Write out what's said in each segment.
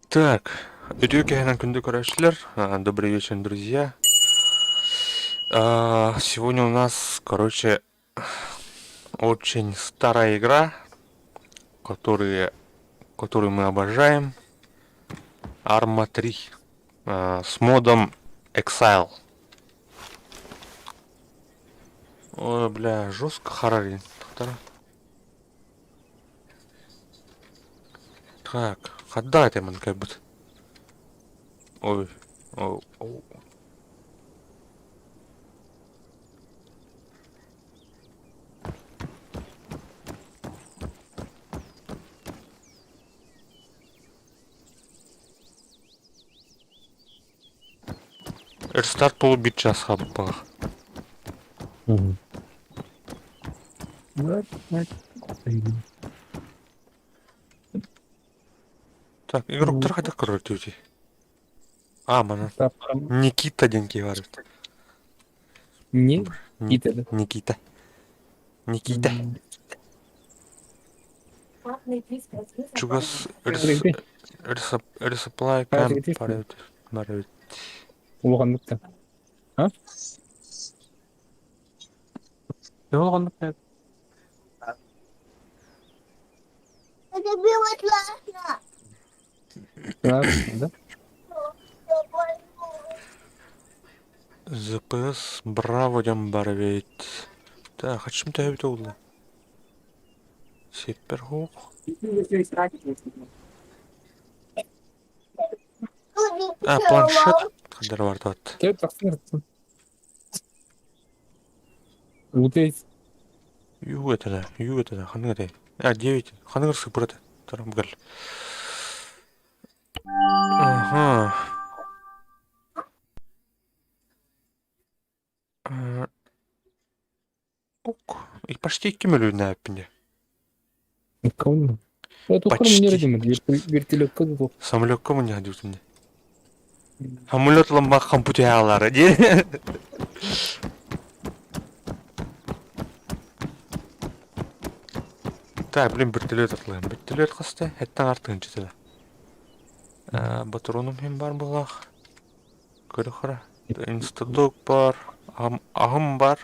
Так, добрый вечер, друзья. Сегодня у нас, очень старая игра, которую мы обожаем. Arma 3 с модом Exile. Ой, бля, жестко харарин. Так, отдайте man как бы. Ой, оу, оу. Рестарт полубит час хабба. Так, игрок тарахада коротюти. Мана. Никита деньги говорит. Не? Никита. Никита. Никита. Чугас resupply camp барывит. Улғандықта. А? Не улғандықта? Это было классно. Да? ЗПС браво дем барывит. Так, хочу тебя это улы. Сепергух. Планшет. Кадр вартат. Кет тақсың. Утейс. Ю это да, хангадай. 9. Хангар брат. Тарамгаль. Ага. Ок. И почти 2 миллион на аппине. Кауны. Это Почти. не родим, вертолет как Самолет кому не ходил мне? Самолет ламба компьютералары, не? Так, блин, вертолет атлаем. Вертолет қасты, әттен артын жетеді. Батароным hem бар бұлақ. Көрі қара. Инстадок бар. Ағым бар.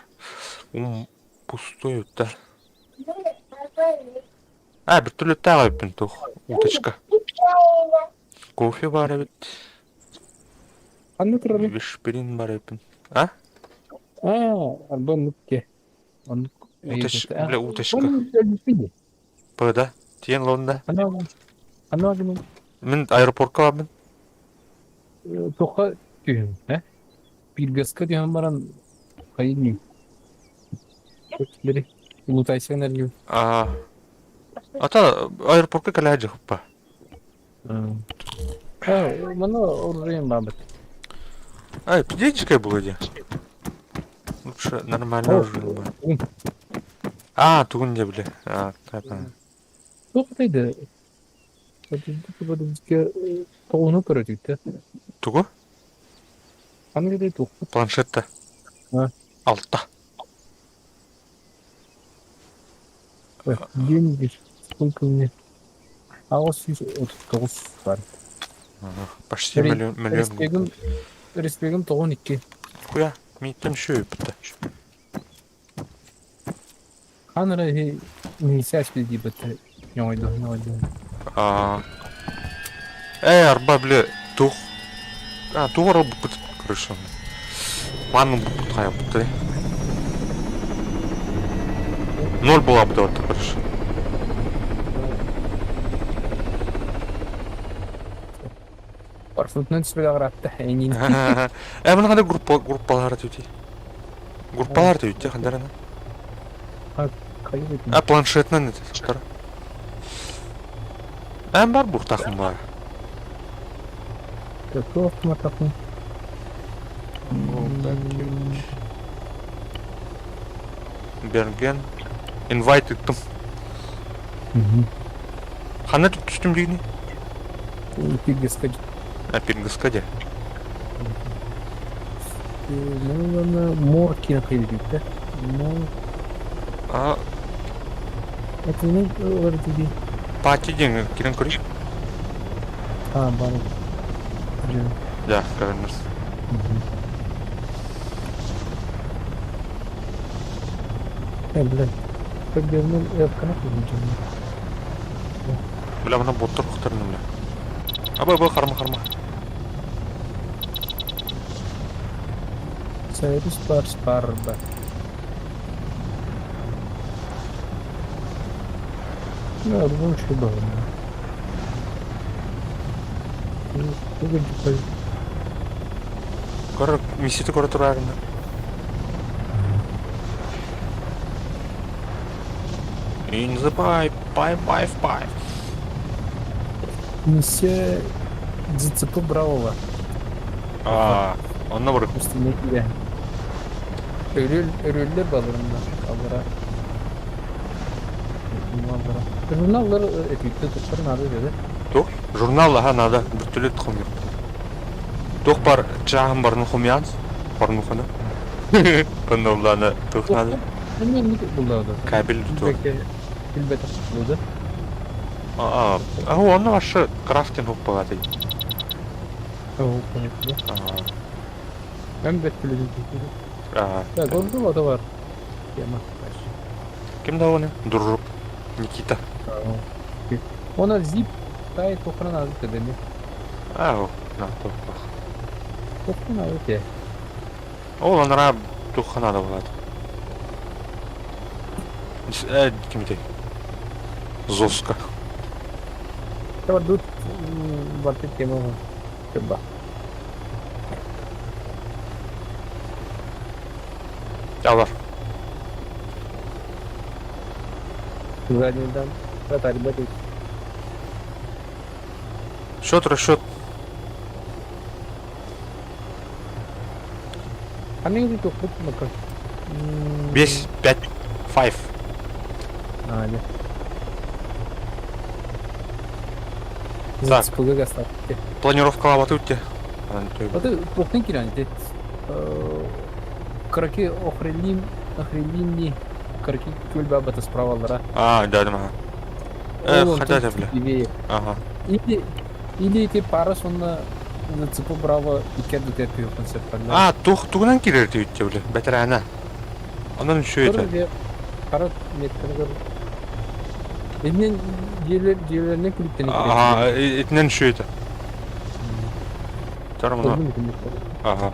Пустой өтті. Вертолет тағы өппін тұқ. Уточка. Кофе бар өт. Қандай тұрады? Вишперин бар өппін. Альбом нүкке. Бля, уточка. Пыда. Тиен лонда. Ана мен Мен аэропортқа бабын. тоққа түйім, Пиргаска түйім баран қайын көптері ұлытайсың әргеу. Ата аэропортқа кәлі әжі құппа. Мұны ұржайын бабыт. Пиденчикая была где? Лучше нормально уже было. Тугун где были? Так. Тоқтайды. Бізге тоғыны көреді. Тугу? Қандай тоқты? Планшетта. Алтта. Ден бір сколько мне? 639 бар. Почти миллион. Респегім 92. Куя, миттен шөй бітті. Ханыры несяш білді бітті. Нойду. Арба біле тух. Туғара бұп бітті, короче. Маның бұп бітті қая бітті. 0 була бітті отты, короче. Парфутнын түспегі ағыратты. Әйнен. Бұны қандай группалары түйті? Группалар түйті, қандар ана? Қайы бетін? Планшетінен өте, сақтары. Бар бұр тақым бар. Көпі оқтыма тақым. Берген. Invite еттім. Қандай түстім дейіне? Пиггіска. Пингіска де. Мор кино қиды дейді. Это не говорите. Пати ден кирен көрейік? Бар. Да, көрінірс. Блядь. Как бы мы канал не Бля, бұна боттыр құқтырын, бля. Абай, қарма. Сайрус Спарба. Да, думаю, что было. Миситі көрі тұр ағында. In the pipe. Миссия ДЦП Бравова. Онна бұры. Üstündekiyle. Örülle balığında kaldıra. Jurnalları etüytte tutların adı dedi. Тух, журнал надо, бүттілі тұқым yok. Тух бар, жағым барын ұқымияныз. Барын ұқыны. Бұнда ұланы тух надо. Hemen ne buldu? Кабель тұр. Elbette buldu. Оны ашы крафтинг ұқ болады. Ben betülüdüm. Ya doğru o da var. Yaman. Kimde o ne? Durup. Nikita. Ona zip gayet toprağın adı da deniyor. O. Topraq. Toprağın adı ya. Onlara toxana da болады. Kimde? Zoska. Tamam dur. Vardı tema var. Coba. Алар. Заднюдан. Татарь батик. Расчет. А мне где-то хоть на-ка. 5, 5, 5. Да. Так. Спуга гастал. Планировка лабаты өтте. Вот пухтын киран дед. Караки охрелинни. Караки көлбә бата справалара. Да, хотя да, бля. Ага. Или ты пара сонна цепу браво икер дутер концепт. Туғынан келер де өтте, бля. Бәтір әна. Ондан үші өте. Қарат меткалгар. Енен жерлеріне күліктен екер. Етінен үші өте. Тары мұна. Ага.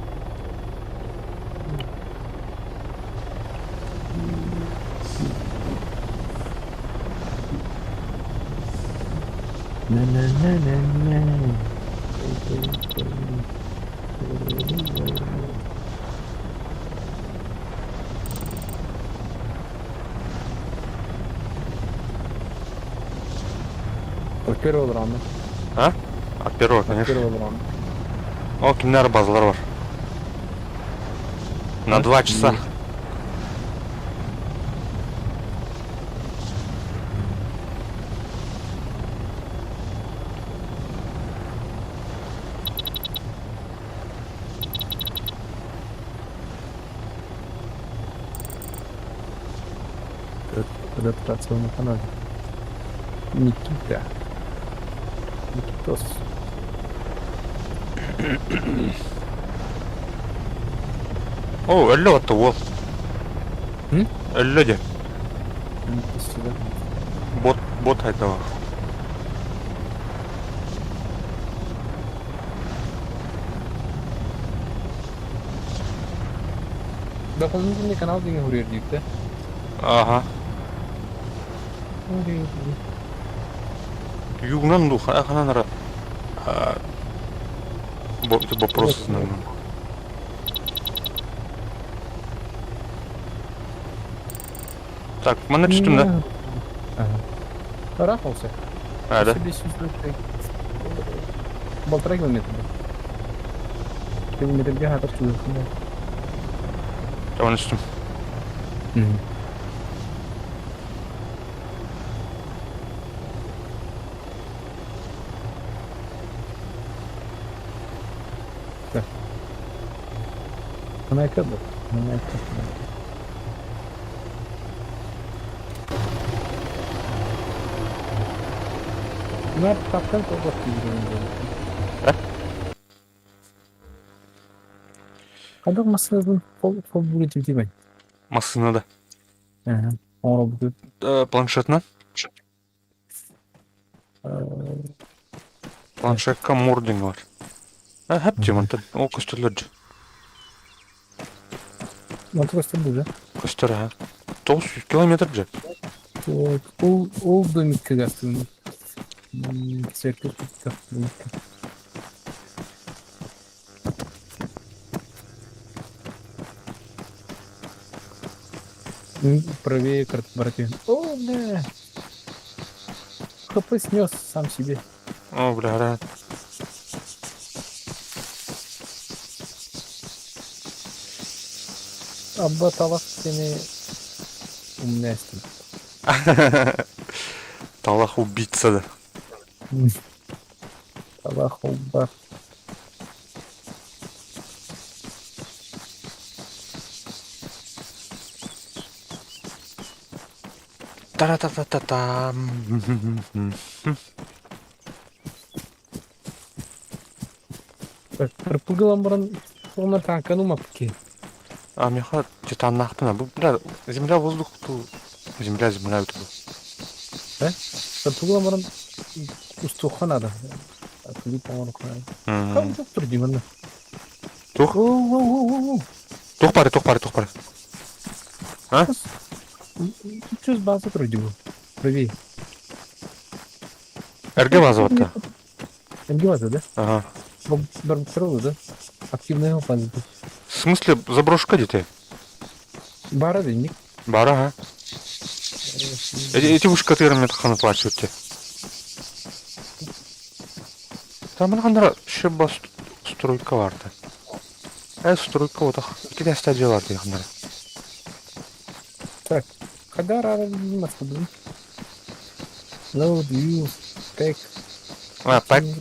От первого раунда. От первого, конечно. Первого раунда. О, кімнәрі базалар бар. На 2 часа. Адаптация на канале. Никитос. О, әлі отты ол. М? Әлі де. Сюда. Бот айтава. Дополнительный канал деген көрер дейік та. Ага. Югнан духа, ахананара. Это вопрос знаю. Так, мене чтим, да? Ага. Рахнулся. А, да? Себе сюжет. 1,5 километра. Километрге хатыр чугы. Tamam üstüm. Она кады. Она кады. Bunlar kaptan kovak gibi. Kadar masasının fol bulacak değil mi? Masasına da. Aha. Onu bu. Планшетна. Планшетка мординг var. Hep cimantın. O köstürlerdi. Nasıl gösterdi ya? Köstür ha. 900 kilometre bile. O da miktar gastronun. Sertif gastronun. Правее картбарки. О, бля. ХП снес сам себе. О, бля, рад. Аббаталах сені умнестен. Талах убийца да. Талах убба. Та-та-та-та-та. Предполагам, бран, полна танка, ну мапки. А мне хватит титан нахпина. Бля, земля, воздух, ту. Земля, это. Да? Предполагам, бран, устуха надо. Атли помогу. Как доктор Диман? Тух? Тух пари. А? Что с базы трудил? Правее. РГ база-то. МГ-база, да? Ага. Барбаролу, да? Активная опасность. В смысле, заброшка где-то? Бара денег. Бара, ага. Эти уж которыми хана плачут те. Там она еще была стройка варта. Стройка вот так. Какие стадии варта их надо? Так, когда рано заниматься будем? Load, view, pack.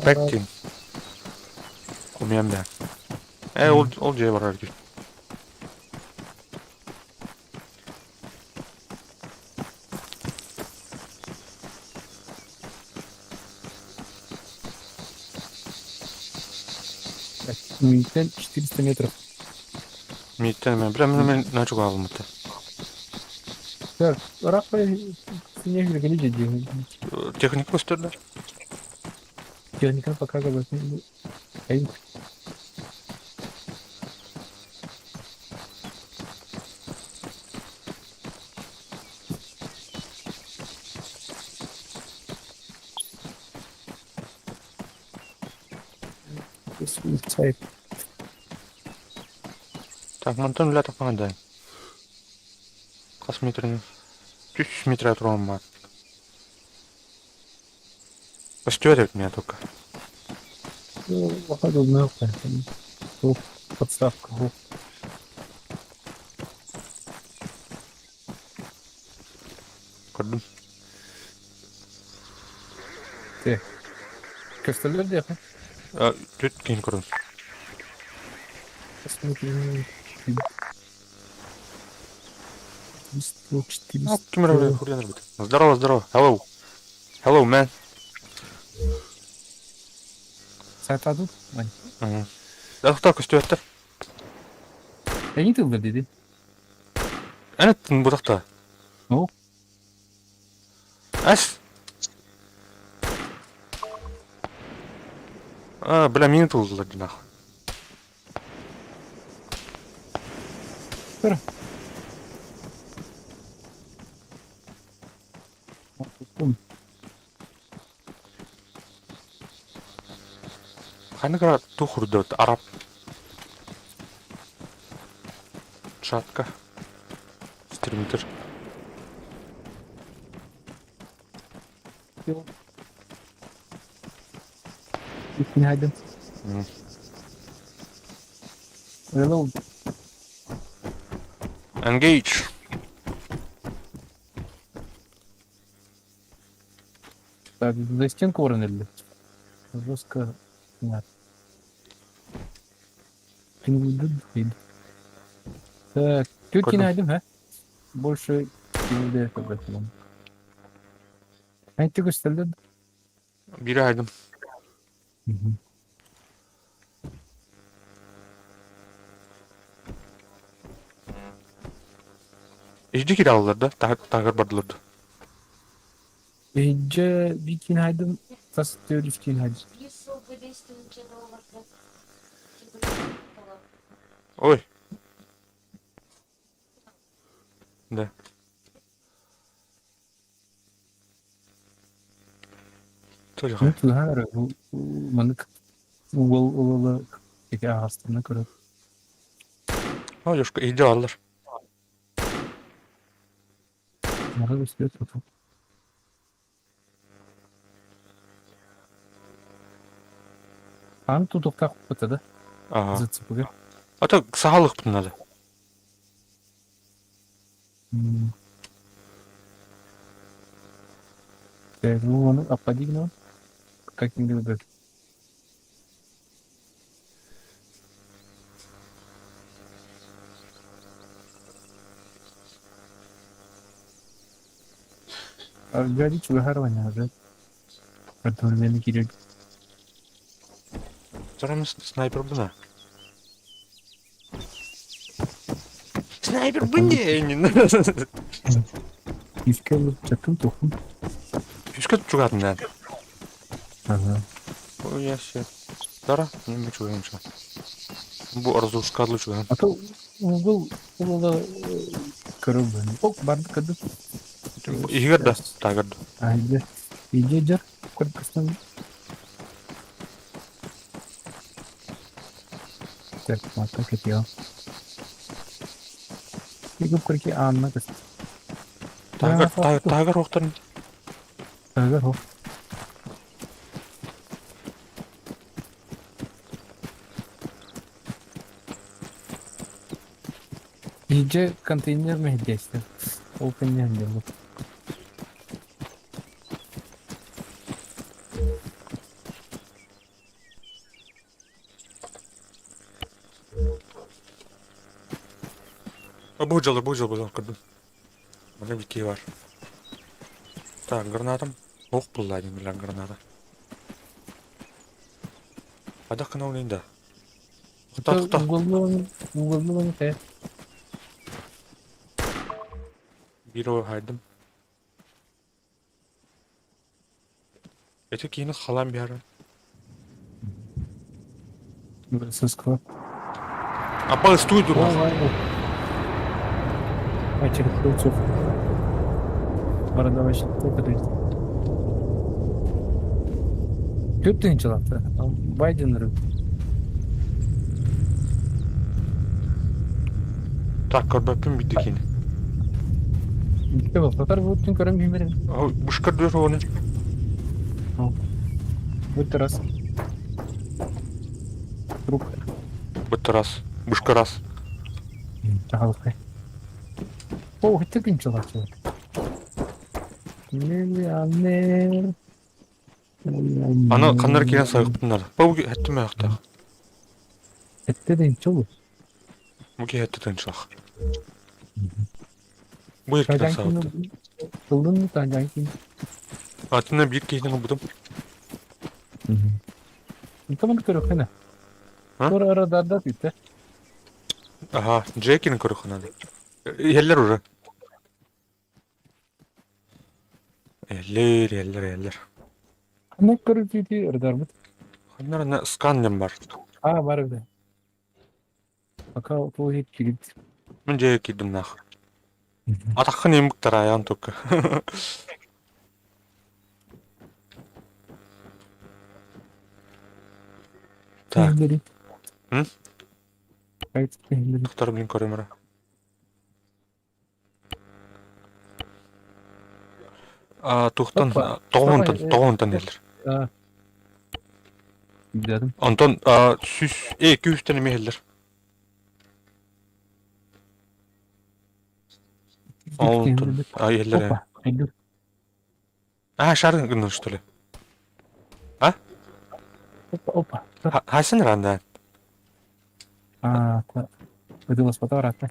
Пэктинг. Умеем, да. Ол жей бар арги. Минуттен 400 метров. Миттен мен начуга алматты. Так, рахпай сине жүргені жеде. Техник көстөрдү. Техниканы пока как бы... Ай, сайт. Так, монтон үлә тапканда. Кас метрин 300 метр турган бар. Постёрит меня только. Ну, походу, мелко. Тут подставка. Вот. Көрдүм. Так. Kösteler de yapın. Түт кейін көрдүм. Посмотрим. 400. Кимера хурьяныр бит. Здорово. Hello, man. Sayfa tut. Ay. Hı. Dağıtlar köstüvetler. Yeni tıldır dedi. Enettin budakta. O. As. Bile meni tıldılar günah. Dur. Tuttum. Hani kadar tuhurdu Arap. Шатка. Стримитер. Yok. Günaydın. Hı. Öyle oldu. Engage. Так, за стенку уронили. Жестко. Нет. Так, тут Gördüm. günaydın ha. Больше не yapalım. Hangi gösterdin? Biri aydım. İşte kiralılardı. Takır bardılardı. Ece bir günaydın. Nasıl diyoruz günaydın? Oy. Ne? Çocuk. Ne tu ha? Bu manık. Uğul peki ağastığına göre. Ha yoşka iyice alır. Nara gösteriyor tutum. Hangi tutukta kupatadı? Aha. Zıt sıpıgı. Ata sağlık bunları. Bu onu apa değil mi? Каким бы Говорить выгорование уже. Поэтому я не кирю. Зараз снайпер бuna. Снайпер bunun. Искал чатым тухм. Пішка чугатın lan. Ага. O yaşı. Dara, ne mi çuğayım şu an? Bu arzu şkadlı çuğayım. А то был коробы. О, барды кады. İyi gördü. Daha gördü. Айде. Иди жар. Корпустан. Так, вот так это я. Иду корки Анна. Daha gör oktan. Ага, хо. İyice konteyner mi hediyesi? Open yani bu. Bu kırdım. Bana bir key var. Так, гранатам. Ох, булайдың билан граната. Ада канал нейді. Тұқта. Углы те. Bir o haydım. Eti kiyini kalan bir ara. Сысква. Апа ыстуй durma. Мальчик Хрулцов. Arada başı topladıydı. Kötü inçalattı. Biden'ları. Так, körbeppim bitti kiyini. İşte bak, tutar bu tüm körüm bilmedim. Bu şıkır diyor onu. Bu teras. Trup. Bu teras. Bu şıkıras. Çağlıkay. O, hiç inçalattı. Milyoner. Ana kanları kiyen sayık bunlar. Bu ettim ayakta. Ette de inçalı. Bu ki etti tanışak. Bu erkekten sayıktı. Kıldın mı Tancan kim? Atında bir keyini budum. Tamam görüyor hene. Ha? Sonra arada bitti. Aha, Jack'in korukuna da. Yeller ora. Yeller. Ne görüyor diye arada mı? Onlar ne skannem var. Aa var öyle. Baka bu hep kilit. Men Jack'i dunnak. Atakhan emik ayağın toku. Так. Tehleri. Hı? Evet tehleri. Doktor bilen көрөмөр. Тухтан Опа. тогонтан елер. Aa. Gidelim. Ondan süs 200 tane mehiller. Ondan yeller. Опа. Geldi. Şarkı günüştüle. Опа. Hasan randa. Aa. Itu mas fotoğrafta.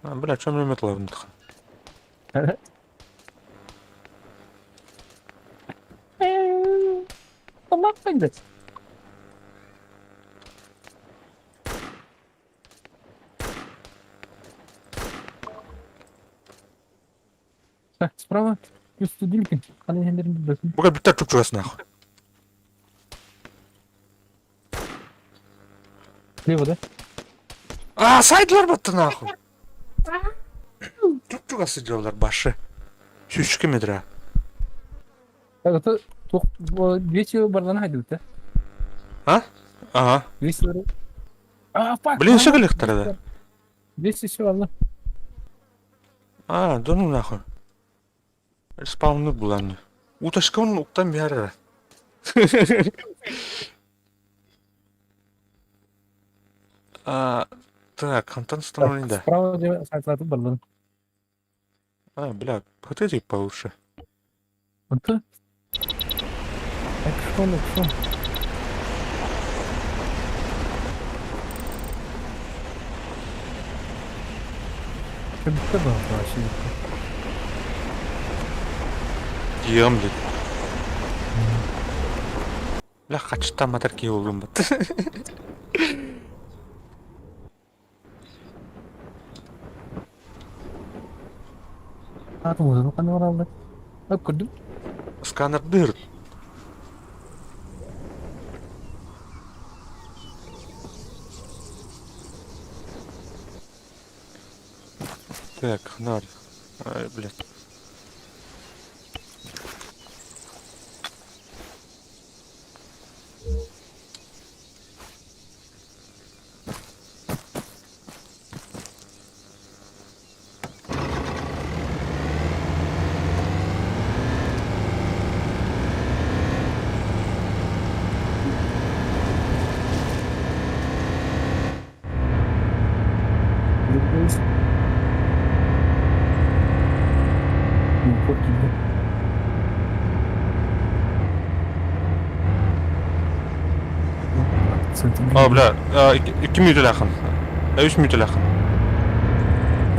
Бля, чё мне метло вынтах? Tamam ben de. Справа. Üstü dilkin. Hani henderin bir bakın. Буга биттер чук чугас нахуй. Лево, да? Сайдлар баттı нахуй. Чук чугасы жолдар башы. Сүшкө медра. Так, это тух 200 бардан хайдыбыт, да? Ага. 200 бар. Фак. Блин, шыгылыктар да. 200 все алла. Дону нахуй. Спаунны буланы. Уташкан уктан бяра. Так, контент становлен да. Справа где сайтлаты бардан. Бля, хотите получше? Это? Экшон. Как будто бы вообще. Диям дед. Бля, качта матарки олдум бат. Атом уже, ну kan orang lah. Aku dulu. Сканер дыр. Так, надо. Ай, блядь. Depois. Um pouquinho. Бля, 2 minut yakın. 3 minut yakın.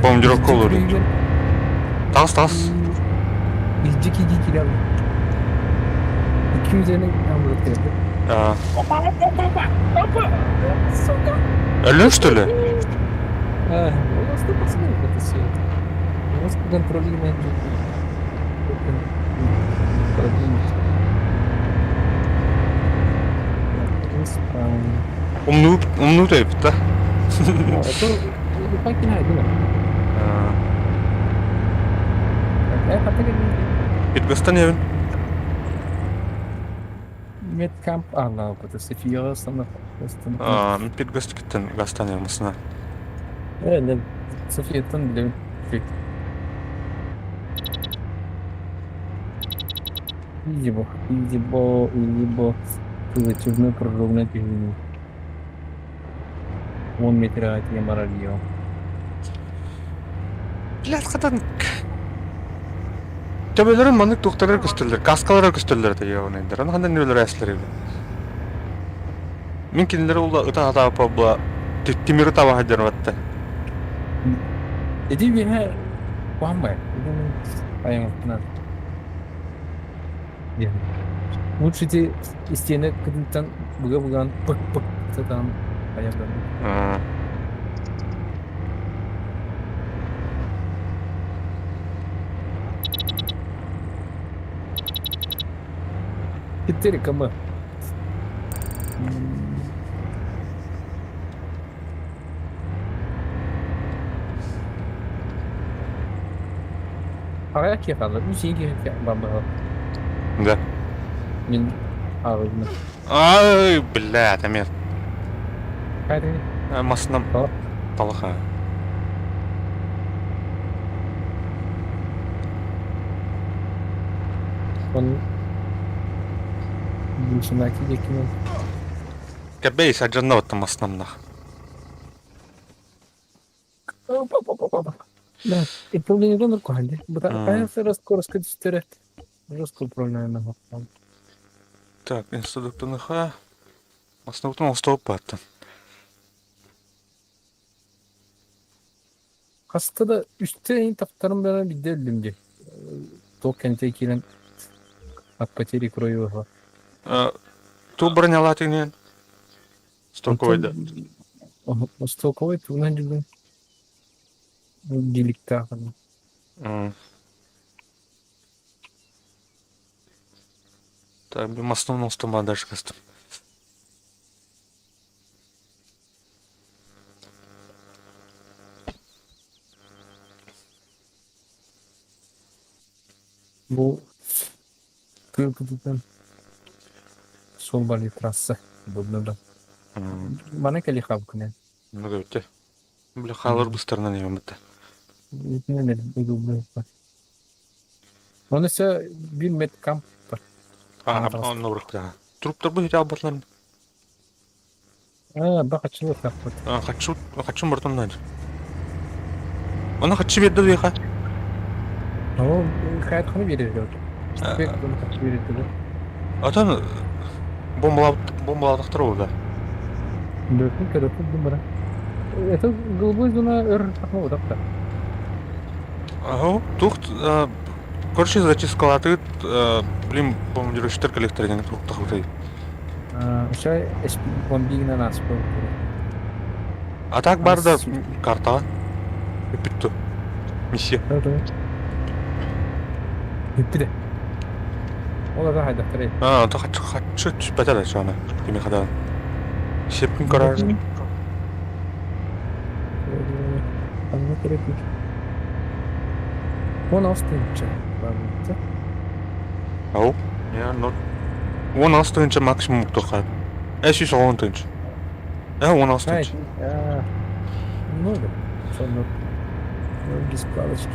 Bombardırok olur. Tas. İlcik kilo. 200 üzerine yağmur geldi. Opa. Сука. Ölün что ли? У нас тут посмотри, это все. У нас контролируемый. Умну da yapıp da. Это паки найду. Bitgastan evin. Медкамп, Allah, это София станет. Bitgast gittin gastan evmasına. Evet, София'dan bile Изи-бо. Черную прорубную пиздину. 10 метр атия маралио. Блядь, кадан. Töbelerin manık doktorlar gösterirler, kaskalar gösterirler de ya onaydır. Onu handan neler esleri. Minkinleri ola ıta hata pabla timiri tava hajar vatta. Jadi biar paham ya? Itu apa yang benar? Ya. Лучше эти стены, когда там bugan pık pık tutan ayaklarını. Gitti kama. Ayak yakalım. Bir şey gibi baba. Да. Min ağzını. Ай, бля, Тамир. Hadi. Массынан Tamam. талха. Onun dışındaki yakını. Кабей саджанна вот там основна. Да, и управление донор кухонде. Мгм. Кажется, раскорска дистерет. Жестко управляемого. Так, институт НХ. Основном стопата. Hastada üstte en taptarım ben bir delimdi. Token tekilen Акпатери Кроева. Ту броняла ты не. Стоковой, да. Стоковой, tu nanjung dilikta kan. Так, в основном стома дальше кастом. Bu Kırpıdıktan sol bali trassa budunda. Bana kali xabkne. Ну, говорите. Бля, халар быстрый на нем это. Ne dedim uygun bu. Onu ise bir met kamp var. Он набрал, да. Труп торбы хотел батлан. Bak açılır kaput. Хочу мартон надо. Она хочу ведь до веха. Ama hayat konu verir. Pek bunu kaç verir. Atan бомбалатыктыр ол да. Dörtün kırıtı numara. Это голубой зона эр такого да. Ага, тухт короче зачискалатыт, блин, бомбардировщик коллекторы тухт тахутай. Uşa SP bombigina nas bu. А так бар да карта. Bitti. Миссия. Evet. Bitti de. Ola da hayda tare. То хочу бетада шана. Кими хада. Шепкин карар. Anla gerek yok. 16 inç. Var. Ау. Я но 16 инч максимум тухай. Эши 16 инч. 16 Hayır. инч. Ne oldu? Sonra biz kalıştık.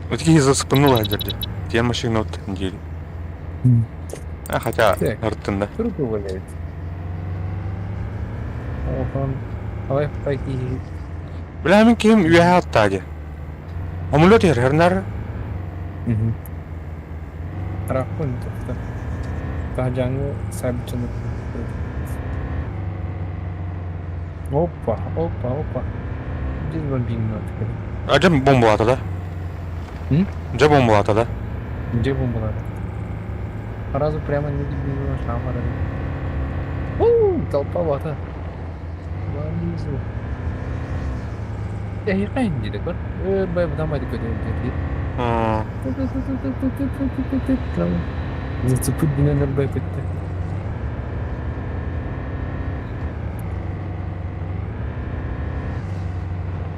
Вот такие засыпанула одежда. Те машины вот недели. Хотя, Так. артында. Трудно валяет. Охан. Ой, пойди. Бля, мен кем үйә аттады. Амулет ернер. Рахман тоқта. Тажаңы сабчыны. Опа. Biz bombing attık. Acem bomba atada. Ce bomba atada. Где бомба? Сразу прямо не видно шамара. Толповато. Вализу. Яйкайын дедік бар. Бай бұдамайды көтеріп. Зацепить динелер бай бітті.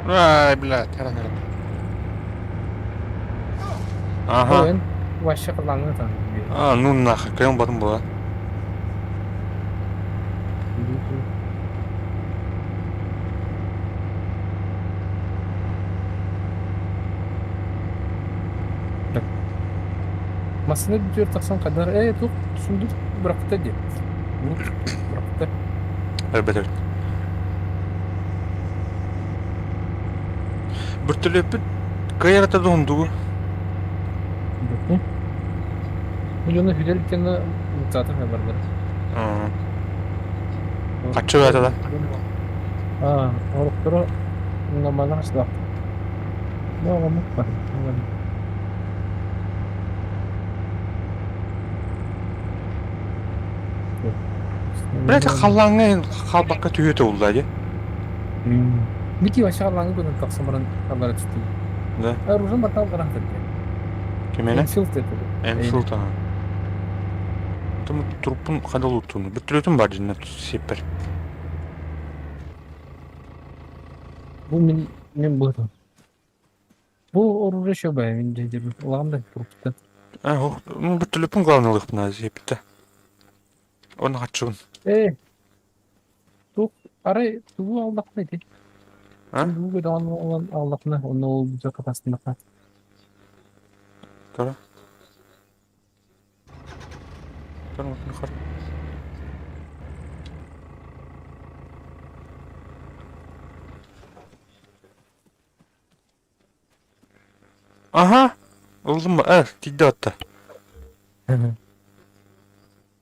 Ай, блядь, яран. Ага. Oyun başka kullanılır tabii. Ну нахуй, кем батым была. Masını diyor taksan kadar. Dur. Sundur bıraktı diye. Bıraktı. Elbette. Bir türlü bir kayarata dondu. Bakın. Milyonu hüdelikten de zaten haberleri. Kaçıyor ya da. Orukları normalde asla. Ne olmak var? Блядь, халлаңы халбакка түйөтө улда, Бити баша алаңы күнү таксамаран алар түсти. да. Аружан батал гаран тетке. Кемene? Enfield dedi. Enfield ага. Там трупун кадалуттуну. Бүттүрөтүн бар жинне сепер. Bu men bu. Bu oruca şöbe men dedi. Ulan turupta. А, ну бүттүрөтүн главныйлык бuna септе. Onu качыбын. Тук арай туу алдак нейди. А? Bu bir olan aldakны, onu ol bize kafasında. Тора. Тора мыкын кар. Ага. Улдум ба? Тиде атта.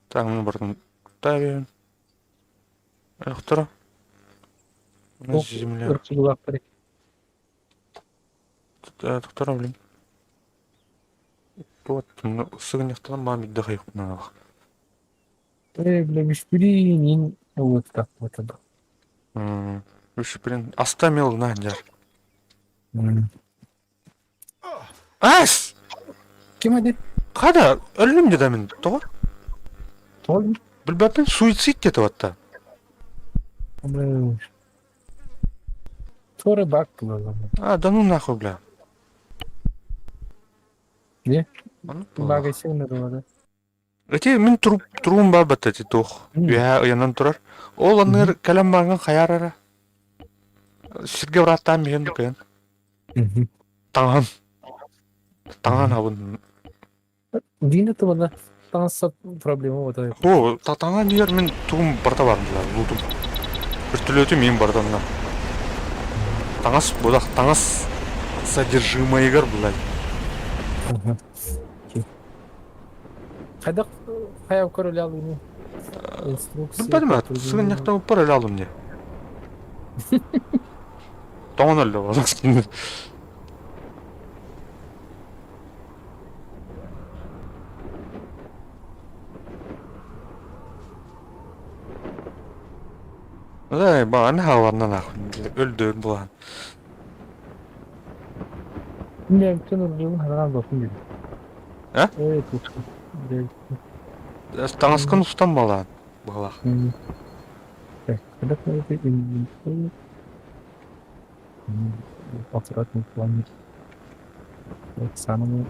Так, мына бардым. Тавин. Тора. На земля. Irkçılık var. Тора, блин. Вот, ысыгын яктан мага мидде кайык мына. Bilmiş birinin evet kapatıldı. Үш блин. Астамел на жар. Ас! Kim hadi? Када? Өлүм деди мен. Тоо? Oğlum. Билбеппин суицид кетип атты. Sonra bak bulalım. Да ну нахуй, бля. Ne? Аны Bak eşeğin de var. Эти мен турум бар бат эти тох. Я янан турар. Ол аныр калам баган хаярара. Сирге ураттан мен кен. Таңан. Таңан абын. Dine tavada tansa problemi var da. О, таңан дигер мен турум барда барым да, лутум. Бир түлөтү мен барданна. Таңас бодак, таңас содержимыйгар булай. Kaydak hayal köreli alını. Билбедим, сыгын жактан бар эле алдым де. Тоңон эле болот. Да, бана хаварнан ахын. Өлдөр булган. Ne bütün urcunun herhalde dostum gibi. Ha? Evet dostum. Таңаскан устан балан. Бала. Kaydak ne yapayım? Fotoğraf mı falan? Evet sana mı?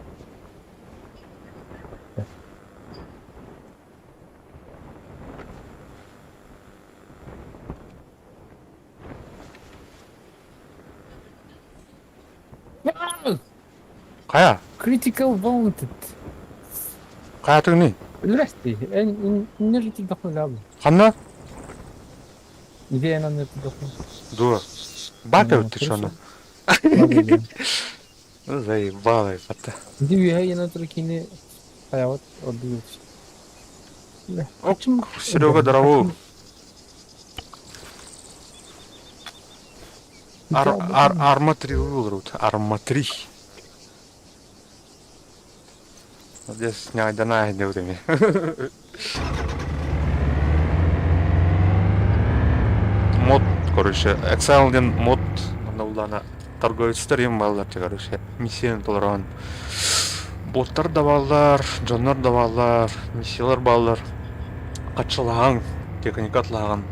Кая? Critical Wanted. Каятык не? Здрасте. Не жите дохнули абы. Ханна? Идея нам не дохнули. Дуа. Бапе ты что на? Заебалай, фата. Где я на туркине хаяват отдыш. Ок, Серега дорогу. Арма 3 вылрут. Арма 3. Здесь не одна не время. Мод, короче, Excel'den мод мынау торговецтер ем балдар, короче, миссияны толырған. Боттар да балдар, жоннор да балдар, миссиялар балдар. Катчылаған, техника атлаған,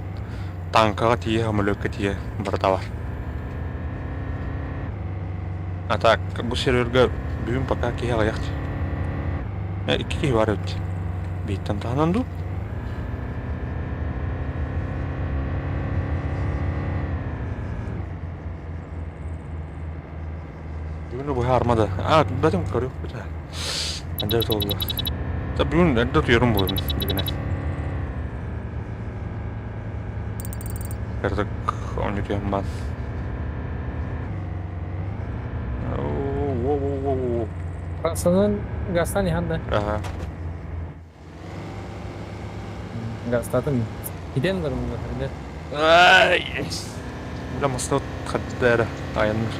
танкаға тие, самолетка тие бар да бар. А так, бұл серверге бүгін пока кие аяқты. Iki kişi var öyle. Beytten tanındı. Bugün bu harmada. Benim karıyor bu da. Acayip oldu. Tabii bugün ne tutuyorum bugün bugüne. Artık onu tutuyorum ben. Fransa'nın Gastani handa. Aha. Gastadım. Gidenler mi var? Ay. Bila masnot kadar dayanır.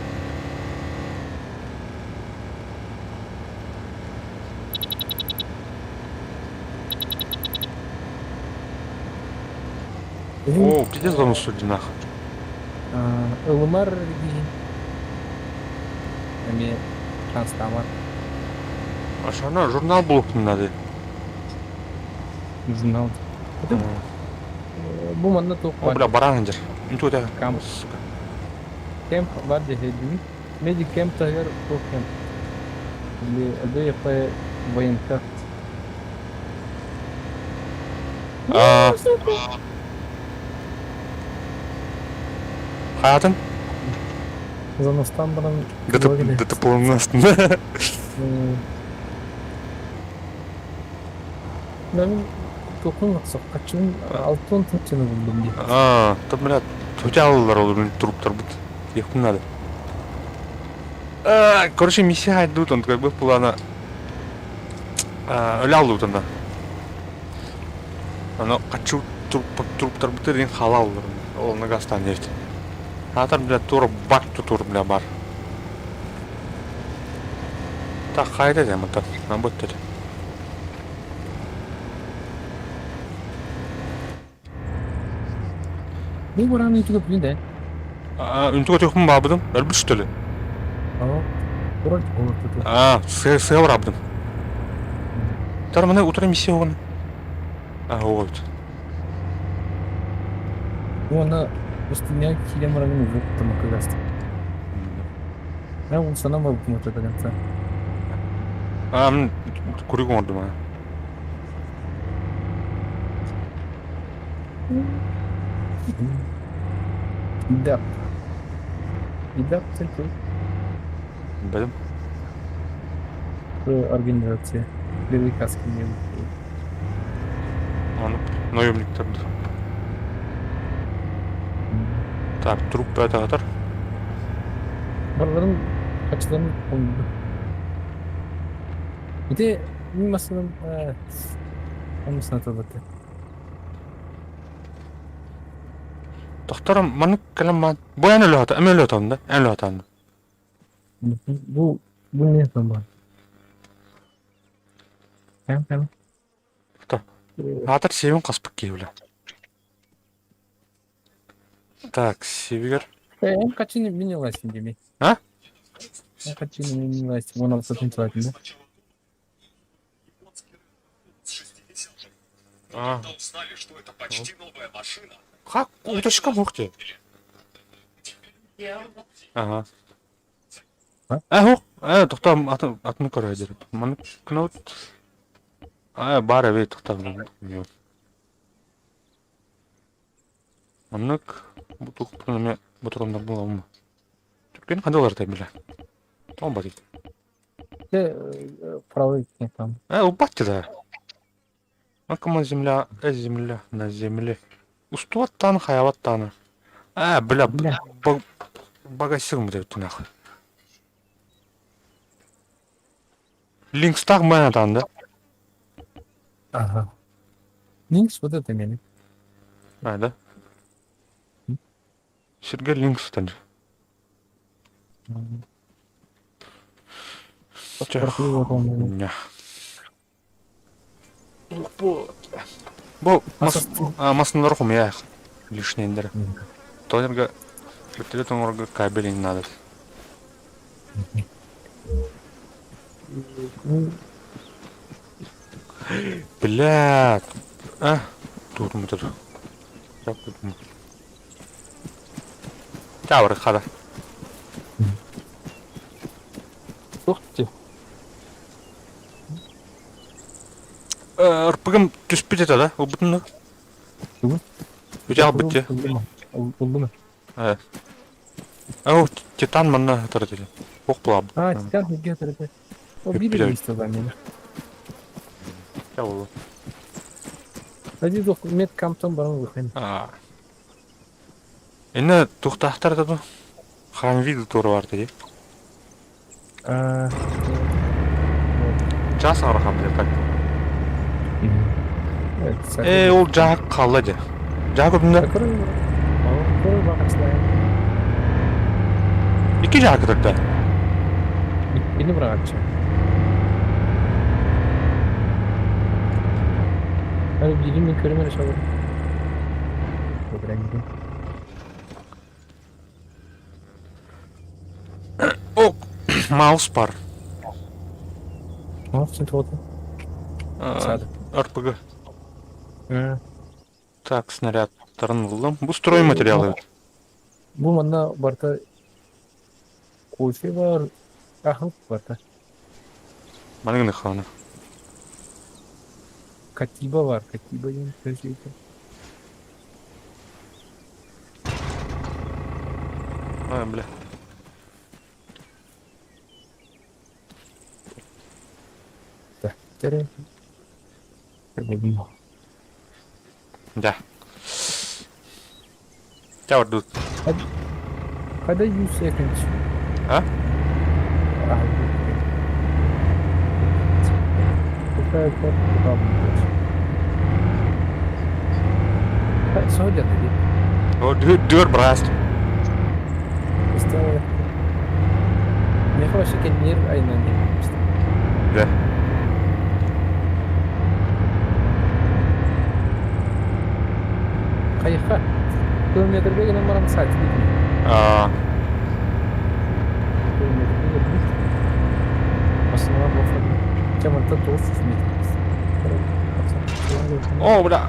О, где зону судина? Ылымар дейін. Эми шанстамар. Ашана журнал булуктун надо. Журнал. Бу манда тоқ О, бар. бля, баранжер. Ничего да. Камп. Кемп бар десейдimi. Медик кемп тагер тоқ кемп. Әлбе япай военка. Hayatın? Қазақстан баран ДТП'нın астында. Мен тоқын соққачын алтын тынчыны булдым ди. Там, блядь, төте алылар ол труптар бит. Ехун надо. Короче, миссия айдут, он как бы плана. Өлі алды бұтында. Ано қачу труптар бітер дейін халал олар. Ол нагастан ерді. Атар, блядь, тура бак тур, бля, бар. Так, қайда дем, это, работает. Bu buranın içi köprüğünde. Үнтігі төкім бабыдым, әлбіт үстілі. Burası ortada. Сыға бар абдым. Тар мына утра миссия оғын. Оғылды. Bu ona üstüne kilometrenin uzakta mı kırastı? Ben bunu sana mı bu motorda kanka? Мен көреген ордым, İdap. İdap такой. Білім. Организация. Великаский не Оны наемниктарды. Так, труп бәді қатар. Барların kaçlarını konuldu. Bir de bilmesin olmasına tabii. Тоқтарым, маны кәлем ман. Бұл ән өлі ата, әм өлі атамды, ән өлі атамды. Bu ne zaman? Hem. Атар себен қаспық кейбілі. Так, себегер. Hem kaçını bilmiyorsun gibi. Ha? Hem kaçını bilmiyorsun. 16 saatinde. Узнали, что это почти новая машина. Как? Уточка мухте. Ага. Хоқ. Тоқтам, атын көрі әдері. Маны күнауыт. Бар әбей тоқтам. Маннык бұтуқпын бұтырымдар бұл алмы. Түркен қандалар тәмілі. Он ба дейді. Правый там. Ұпатты да. Акыма земля, земля, на земле. Устуаттаны, хаяваттаны. Бля, багасығым деп түнақы. Линкстақ мән атанды. Ага. Links вот это меня. Да? Сергей Линкс тәнді. Не. Бұл масынлар құм, я лишний ендері. Толерға бүттелі тоңырға кабелин надо. Блядь. Тут мы тут. Тауэр, хада. Ух ты. Ұрпығым түспет еді, да? Ол бұтын да? Өте ал бітте. Oldu mu? Титан мұнна тұр деді. Оқ бұла бұд. Titan hediye tarafı. O biri mi istedi beni? Ya oldu. Hadi dokument kamptan bana bakayım. Енді тұқтақтар да хан виду туры бар деді. Жас ағыр хан біле қайды. Ол жағы қалды де. Жағы көбінде? Koy bakışlayın. İki jағы тұрды. Beni bırakacağım. Hadi birini körüme çalalım. Бирәңге. О, маус бар. Ах, сен тоты. Сады. РПГ. Э, Так, снарядтарын кылдым. Бу строй материалы. Бу манда барта кофе бар, ахыл барта. Маныгны ханы. Катиба бар, катиба деген көз екен. Бля. Да, тере. Білмеймін. Да. Чавар тут. Қайда 100 секунд? А? Соня dedi. О, дыр браст. İşte ne kadar şeker aynen işte. Да. Kayıkha. Kilometrede gelen bana saat gitmiyor. Kilometrede gelen. Aslında var bakalım. Çamanta 900 metre. О, бля.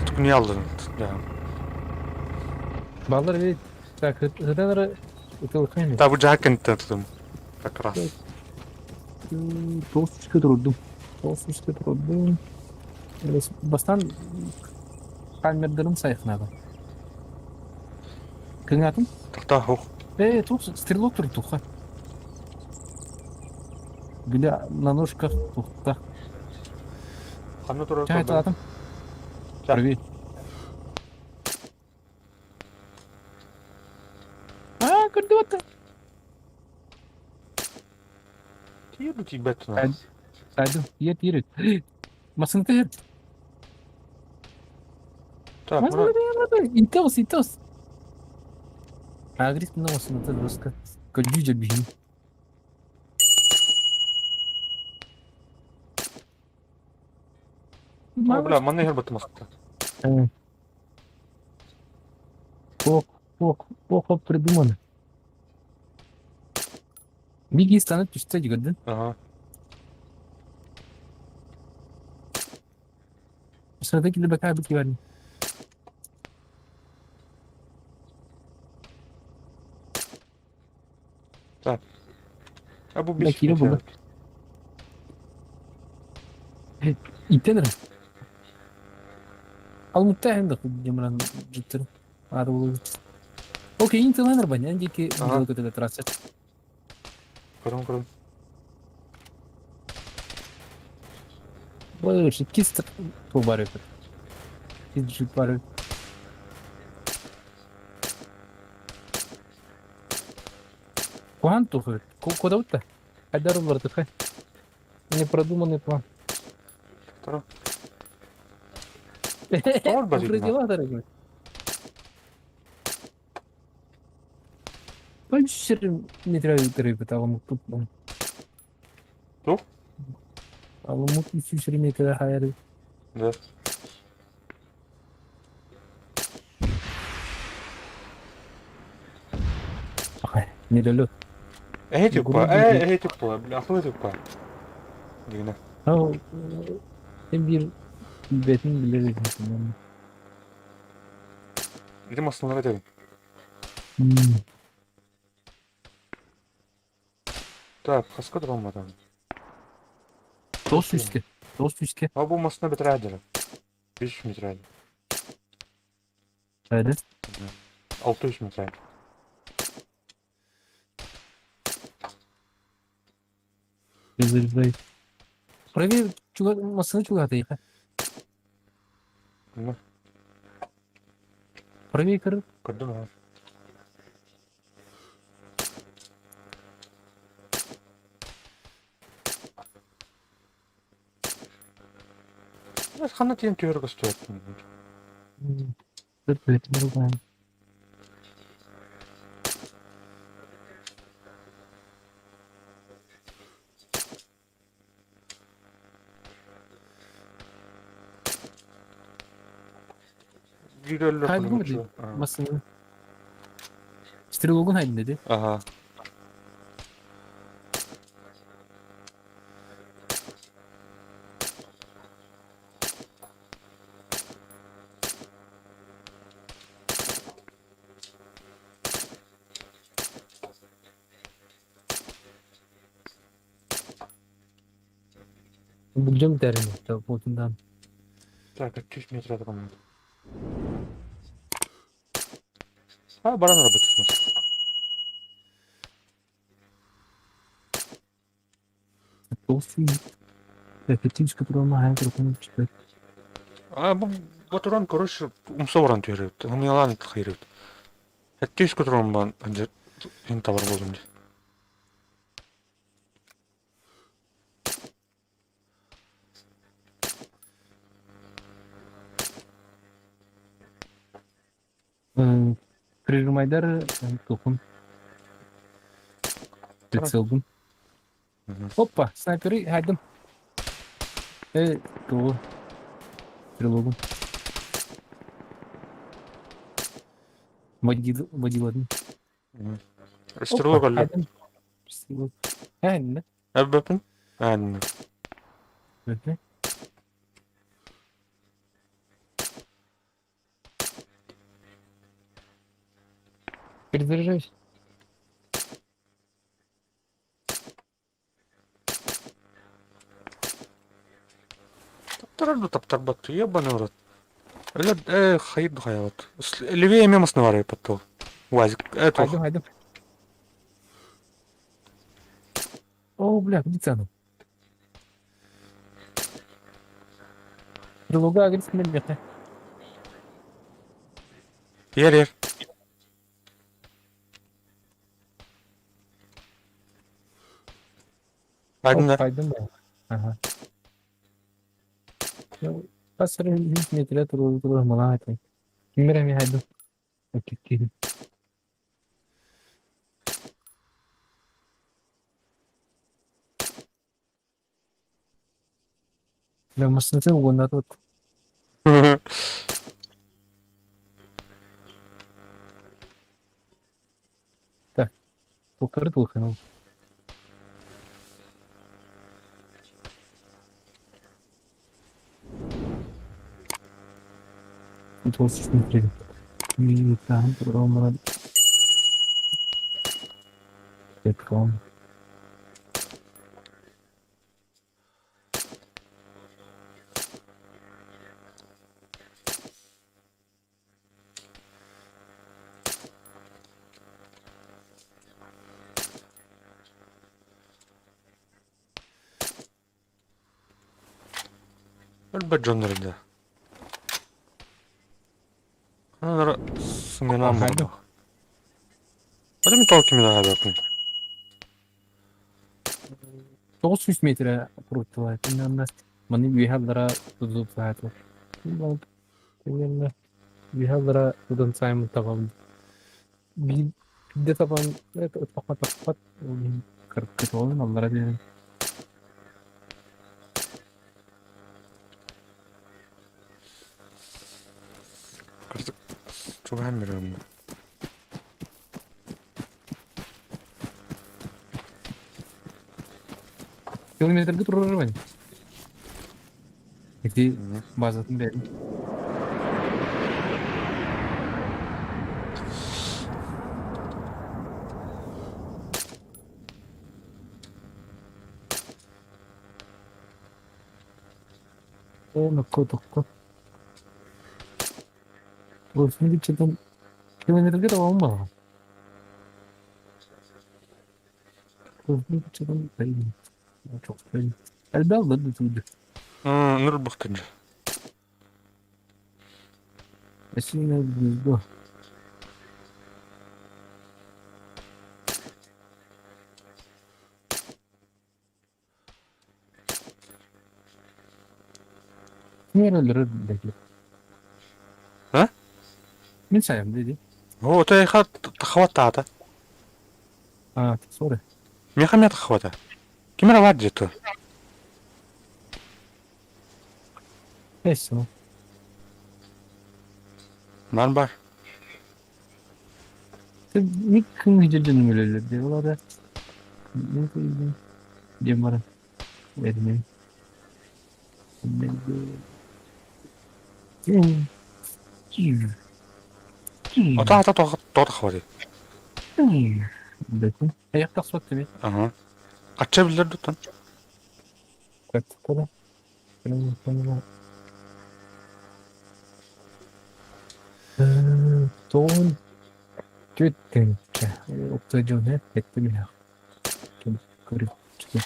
Түкүне алдым. Да. Балдар evet. Так, hıdanları ıtılıkayım. Да, бу жакенттен тудум. Как раз. 900 тұрдым. 900 тұрдым. Бастан камердерім сайқынады. Кің атым? Тахта хух. Тух, стрелок тұр туха. Біля на ножках тухта. Каны турар. Чай атым. Привет. Көрді бата. Тиеду тибет на. Сайдым, ет. Масың тәр. Так, Масың тәр. Итос. Агрис на масың тәр русқа. Көлгүйже бейін. О, бля, маны хер батмаска. Плохо придумано. Биги станет түсті көрдің. Ага. Sıradaki de bakar bir güvenli. Так. А бу Бля, биш. кире булды. İttenir. Al muhtemelen de Cemran cidden. Var olur. Okey, intilanır bana. Önceki Aha. videoda kötü de trasset. Көрөм. Больше кист тубары. Кист жить пары. План тухает. Куда вот-то? Айдар улар-то. Непродуманный план. Второй. Doğru bacım. Укрытила, дорогой. Больше метры пытала тут. Кто? Аламут 300 метров хайры. Да. Недолет. Тупо. Бля, ахлы тупо. Дигне. Ama hem bir betin bile bilmiyorum. Идем остановить его. Так, хаскот болмады. Dost üstü. Dost üstü. А бу мостна битирәдер. 500 метр. Hadi. 600 метр. Güzel. Проверь, масını чугата яха. Ну, Проверь кыр. көрдүм а. Хана тиен төргө стоит. Perfeito, meu pai. Biriyle Haydi mı dedi? Masını. Stilog'un haydi dedi. Aha. Bulacağım derim. Telefonundan. Так, 300 метров там. Баран работает. Olsun. Efektif kapıdan hayal kırıklığına çıkıyor. Bu туран, короче, умсовран түйрейді. Умелан түйрейді. Әттешкі туран бан, анжер, ен табар болдым де. Прижимайдар токун. Прицелдum. Hoppa, sniperi haydım. Evet, doğru. Трилогом. Водила. Стрелок әлі. Стрелок. Әнді. Әббәпін? Әнді. Өте. Перезаряжайся. Таптар батту, ебаный в рот. Хайд хаяват. Левее мемосны var yapattu. Уазик. Это. Haydi. О, бля, где цену? Трилога агрессивно бьет. Yer. Haydi da. Haydi mı? Aha. Pasarı 100 metre durur mu lan? Kimire mi haydi? Okey. La masası uğruna tut. Покажи канал. Тут вот смотри. И там программа. Телеком. Әлбәт жанрында. Анар сыңгынан Haydi. болды. Adam talk mi daha yapın? 900 metre kuruttular. İnanılmaz. Bana bir hallara tutup zaten. Bir hallara tutup sayımı tamam. Bir de taban tapat. Kırık olun onlara diyelim. Çok hem Kilometrede durur bence. Peki bazılarını beğendim. Nokta. Burasını geçirdim. Kilometrede de olma. Burasını geçirdim. Çok sevdim. Elde aldı tutuldu. Nur bakınca. Esinle bu. Niye öldürür belki? Ha? Min sayam dedi. هو تاخد تخوات تاعتا. Sorry. ميخا تخواتها. كيما راه واحد جيتو. Neyse o. Бар. Sen ник kın hıcacının öyle diyorlar da. Ne koydun? Cemara. Vermeyi. Ата тоотох барыг. Bakın. Ayakta sok tabii. Ага. Ачаа билэр дутан. Как тогда? Прям поняла. Doğun tütten. Oktaycı ne? Ettim ya. Kim garip çıktı.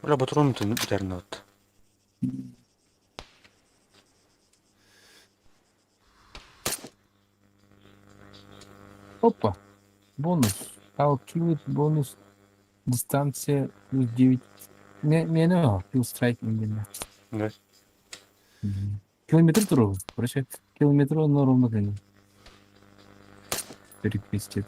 Бля, батрон битэрнэ бат. Опа. Бонус. Outkill бонус. Дистанция плюс 9. Не o. Плюс strike именно. Да. Километр туру. Короче, километр он ровно как перекрестит.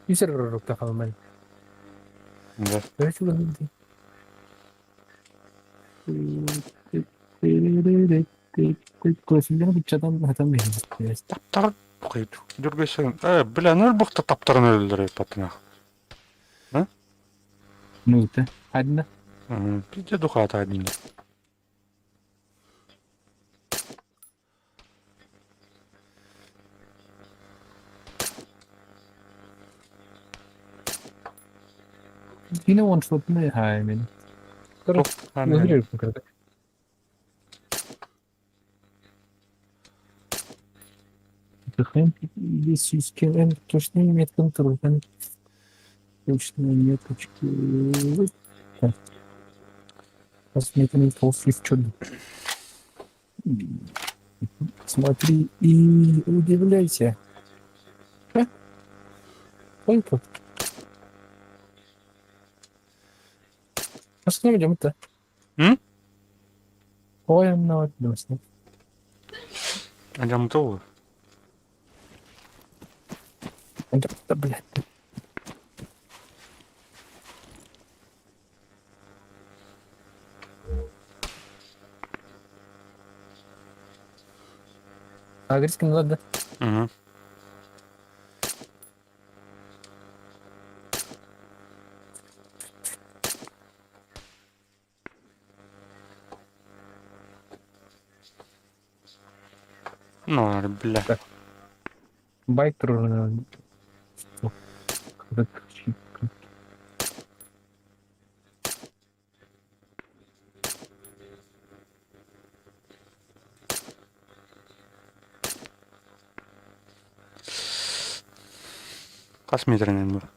يسرر تخمن. Да. ايش ولا بدي؟ Классикten bütçeden hatam verir. Таптар буйд. Дүргэшэн. Бля, нэр бухта таптар нөллөр батна. Ну это. Одна. Пиде духата один. Yine one shot mu? Ha emin. Dur. Ne diyorsun kadar? Bakayım. Здесь километр точно имеет контроль. Точно меточки. Посмотрим полфив чудо. Смотри и удивляйся. Ой, как. Остановим это. Ой, она отнесла. Адям то. Да, блядь. Агрискин ладно. Ага. Ну, бля. Байк трудно. Кас метринен бар.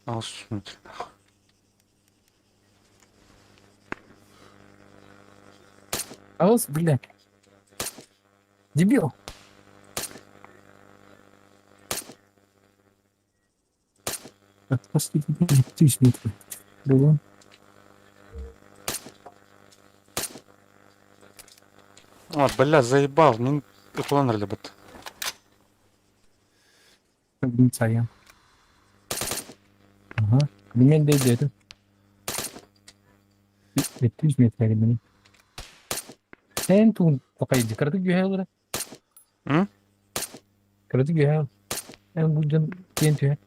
600 метр. Алыс, блядь. Дебил. Отпусти, 1000 метров. Было. Бля, заебал. Мен kullanırdı bot. Bin sayam. Aha. Limen de dedim. 200 metre benim. Sen tu pakai kartu जो है उधर. Kartu जो है. En bu can genç है.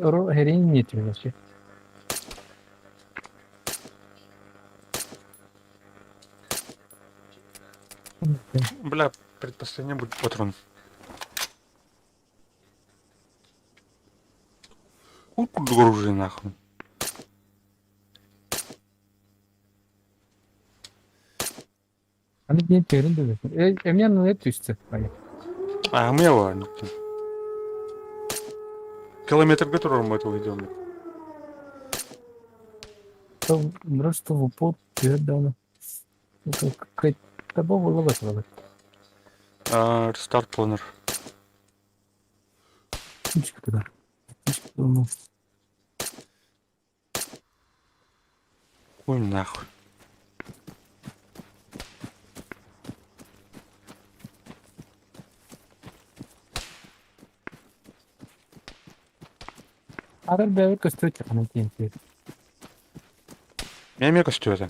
Oro herin yetiyor nasıl? Бля, предпоследний будет патрон. Хуй гружи нахуй. Hani genç yerin de. Emniyan ne düştü? Hayır. А мне ладно. Километр которого мы этого идем. Просто в упор передано. Кайта было басылы. Рестарт планер. Птичка туда. Птичка туда. Ой, нахуй. Арал бәвір көстірет жақаны кейін тек. Я мега стюэта.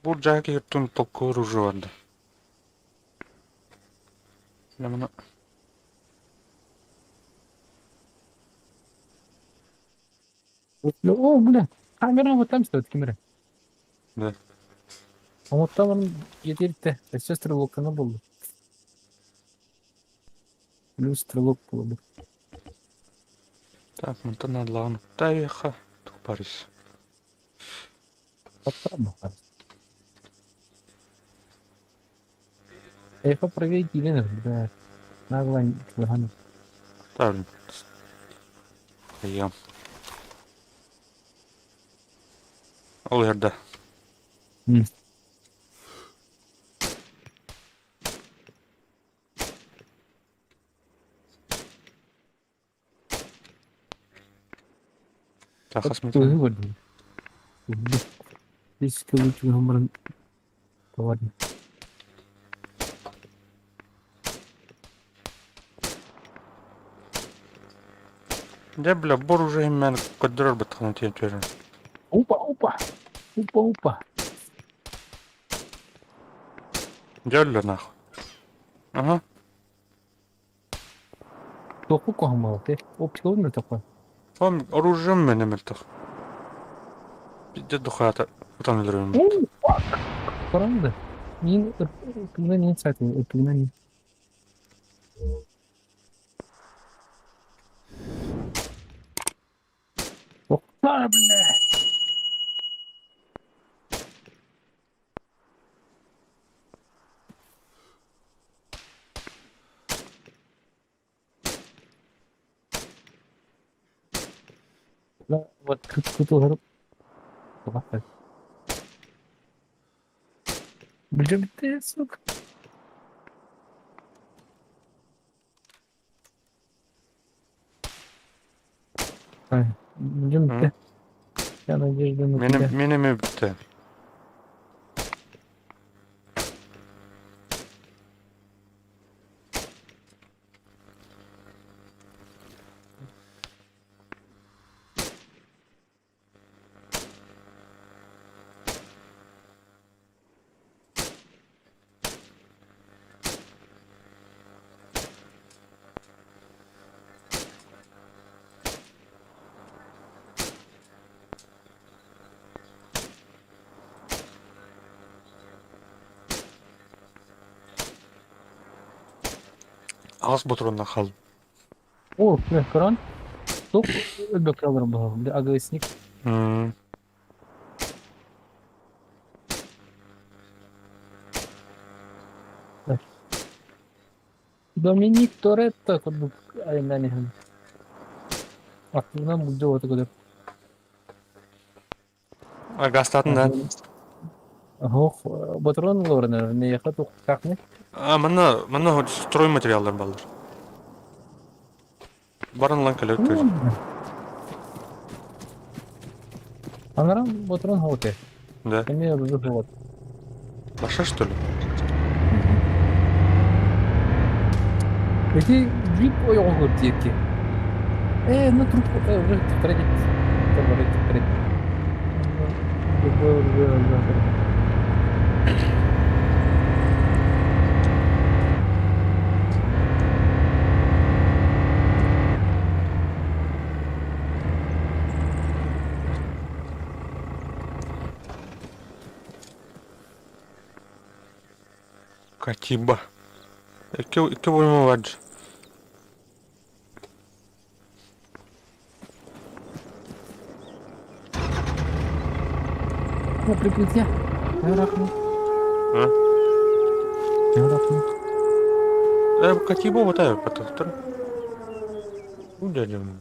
Bu jack yırttın topku ruju vardı. Ne bunu? О, бля. Камера вот там стоит, камера. Да. Оңоттан оның етерікті. Әсі стрелокканы болды. Плюс стрелок болды. Так, мынтан адлағын. Тайыха. Тупарис. Подтарам бақар. Эйха проверить Еленов, да. Нагло килограмм. Правильно. Ям. Ол жерде. Тахас Көзі митен. көрді. Здесь лучше номерын товарный. Да, бля, бор уже мен көддірер бітқаны тен түрін. Опа, опа. Опа, опа. Дәлі нахуй. Ага. Тоқу қоғамалы, те. Оптика ойныр тоқу. Он оружием мен емелтіқ. Бидде дұқата. Ұтан өлірім. Опа. Қараңды. Мен үпігінен не сайтын, үпігінен не. Тоқтар, бля. Вот күту ғырып. Тоқтар. Білже бітті, сук. Білже бітті. Я надеюсь, на тебя. Менеме бітті. Ağız butonuna kal. О, бля, кран. Тоқ өлбек алырым бұл. Бля, агрессник. Доминик Торетто курдук айынан эхэн. Актынан бұлды оты көдіп. Агастатын да. Хоқ, батырон лорына, не яқа тоқ қақны. Мына строй материалдар балдар. Барын лан көлөк көз. Анарам батырон хоғыте. Да. Эме рұзы хоғыт. Баша что ли? Эти джип ойға көрді ерке. Ну трубку, уже кредит. Кредит. Катиба. İki boyumu var. Ну, прикрытие. Рахну. Ha? Рахну. Bu Katiba вот это потом. Ударим.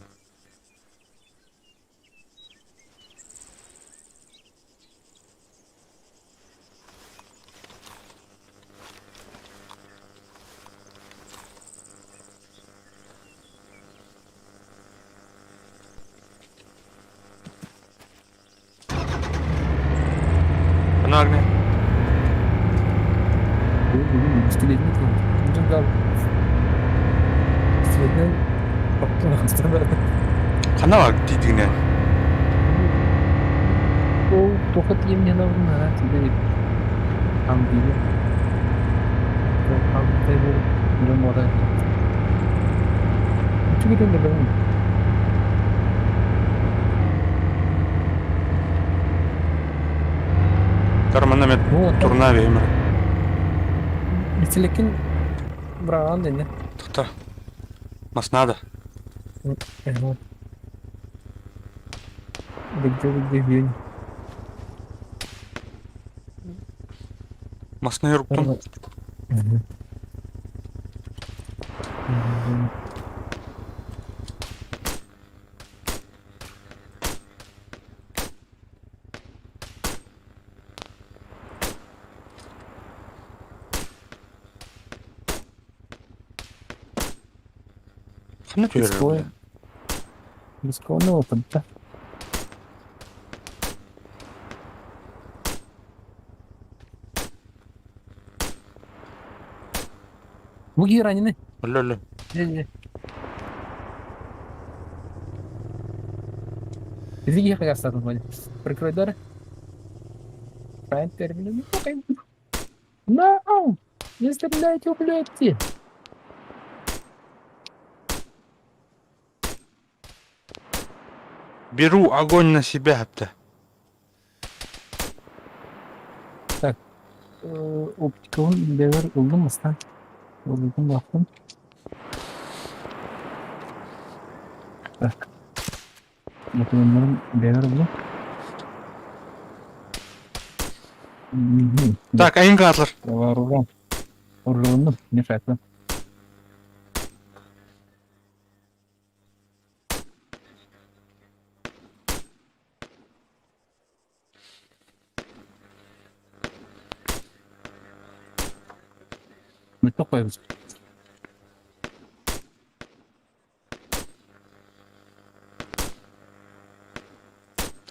Bunlar ne? Bu bisikletini kullan. Ucun kal. Bisikletten baktım hastane. Kana bak dediğine. O tokat yemin yana bunlar ha. Şimdi tam değil. Tam değil. Bunun moda. Çünkü de ben Tarmanda met bu turna ve emre. bisikletin bırakan dene. Tıkta. Masnada. Evet. Bekle. Masna yoruptum. Kana tüyürüm. Disco no open. Mugi ранены. Öyle. Извини, как осталось, Ваня. Прикрой дары. Правильно, термин. No! Не стреляйте, ублюдки! Беру огонь на себя hatta. Optikalın devir oldu mu sen? Oldum baktım. Bak. Motorların devir oldu. Так, Айнгатлер. Вооружен. Вооруженным. Не факт. Мы такой.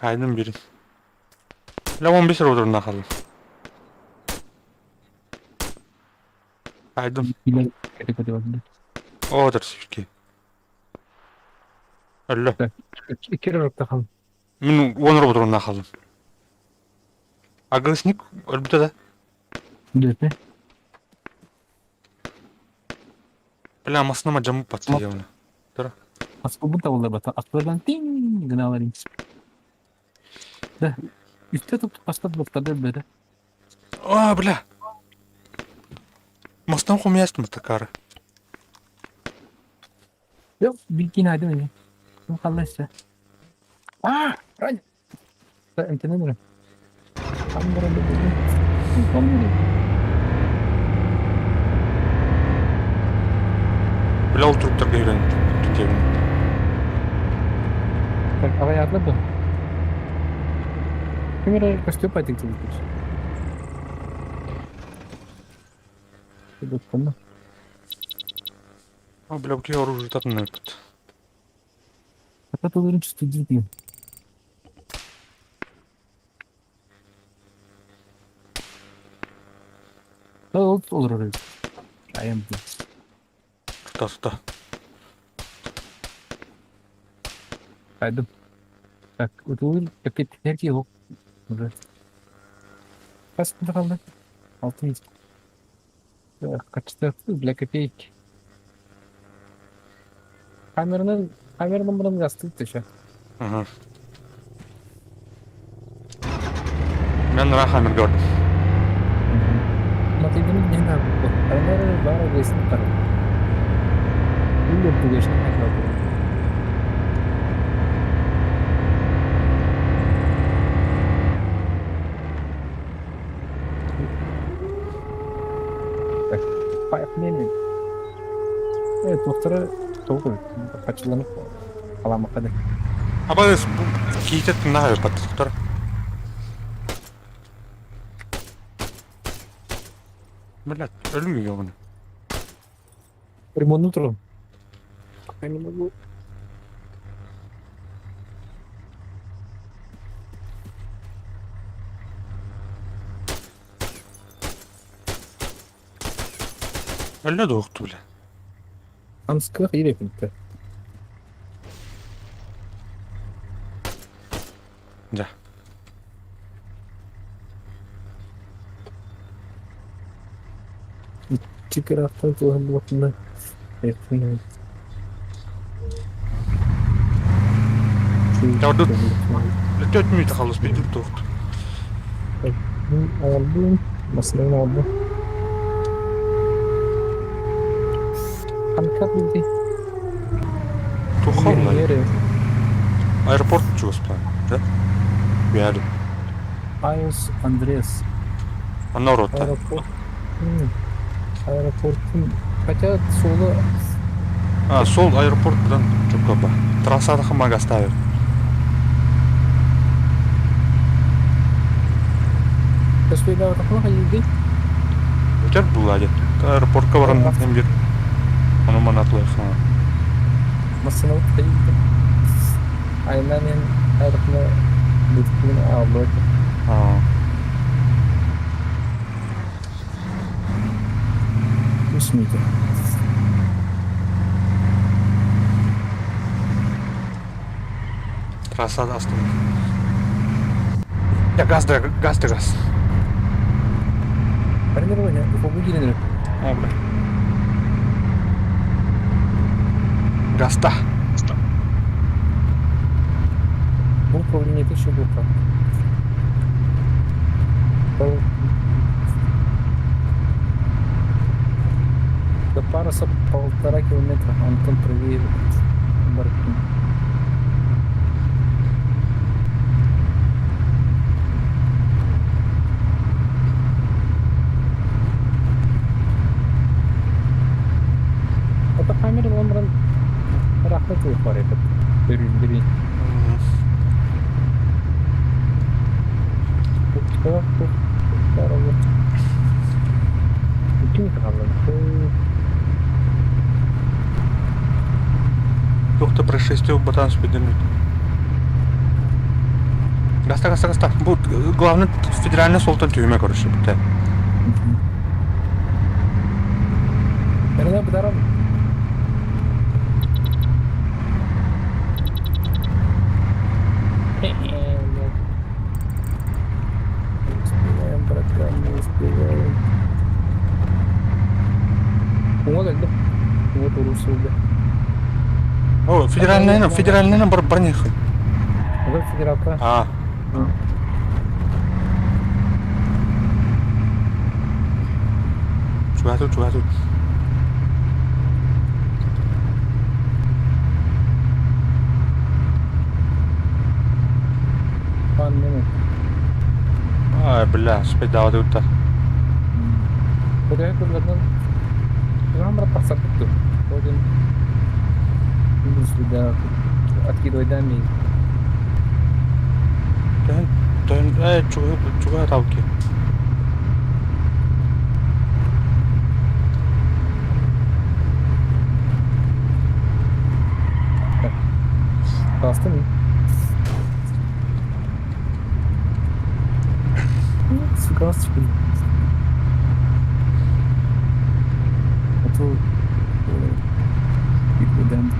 Aydın biri. La 15 roduruna kalın. Aydın. İleri kategori oldu. Odur sivki. Öyle. İki rörükte kalın. Min 10 roduruna kalın. Agresnik ölbüte de. Dörtte. Bela masnama camı patlıyor onu. Aslında bu davullar bata. Aklardan ting gınalar inç. Da. Üstte tutup başka bloklarda böyle. Aa bela. Mastan komiyast mı takarı? Yok bilgin hadi mi? Bu kaldı işte. Aa! Run! Da imtihan ederim. Tam böyle böyle. Tam böyle. Bela oturup da gelen tükevini. Так, а вы одна была? Камера костюм пойдет тебе. Идут там. Aa bela bu ki orужие tatmin öpüt. А то уверен, что дебил. Да, вот olur oraya. I am the. Tuta. Kaydım. Bak, Uğur paket her şey yok. Burada. Kaç sıkıntı kaldı? 600. Kaçta? Black Epic. Kameranın bunun yastığı dışı. Hı hı. Ben Rahamir gördüm. Matidinin ne var bu? Kameranın var resmi tarafı. Bu geçen ne kadar? Five minutes. Evet, doktora doğru. Kaçılanıp alamak kadar. Ama bu kiyite tınna öpüt. Tutar. Bela ölmüyor bunu. Ремонтunu durun. Benim bu Әллә доқты бля. Амсках или пинка. Да. Чикарафтан туған болатында. Яқын. Тәуді летет мүйті қалыс бейді доқты. Aldım. Masadan aldım. Kanka bildi. Тухал лай. Yeri. Аэропорт чего спа? Да? Бәрі. Ayos Andreas. Анна Аэропорт. Аэропорттың. Хотя солы Сол аэропорт бұдан çok көпі. Трасады қымаға ставер. Көспейді ағырақына қайылды. Өтер бұл әде. Аэропортқа баран емдер. Оны манатылай қана. Масына қайылды. Айна мен ағырақына бүткілін алды. Үсмейді. Трасады астын. Я газ. Бәрінер ойна. Ұфабы келінер. О, бля. Газта. Бұл проблеметі ще бұл қап. До паруса 1,5 километра. Антон правее. Баркин. Это камера ломран рахмет var ya. Göründürü. Çok daralıyor. Bütün kaldı. Доқты происшествие ботан спиденут. Гаста. Бұл главный федеральный солтан түйме көріші бұтты. Бәріне бұдарам. Не успеваем. Оңа келді. Оңа тұрысы өлді. О, федеральный бір нехай. Оңа федералка. Чуға тут. Пан мене. Бля, спеть давады өтті. Бұдай көрлерден ғамыра пақсақ күтті. Оден үндісіде откидойдан мен. Чуға тауки. Bastı mı? Su gaz çıkıyor. Oto yükledem.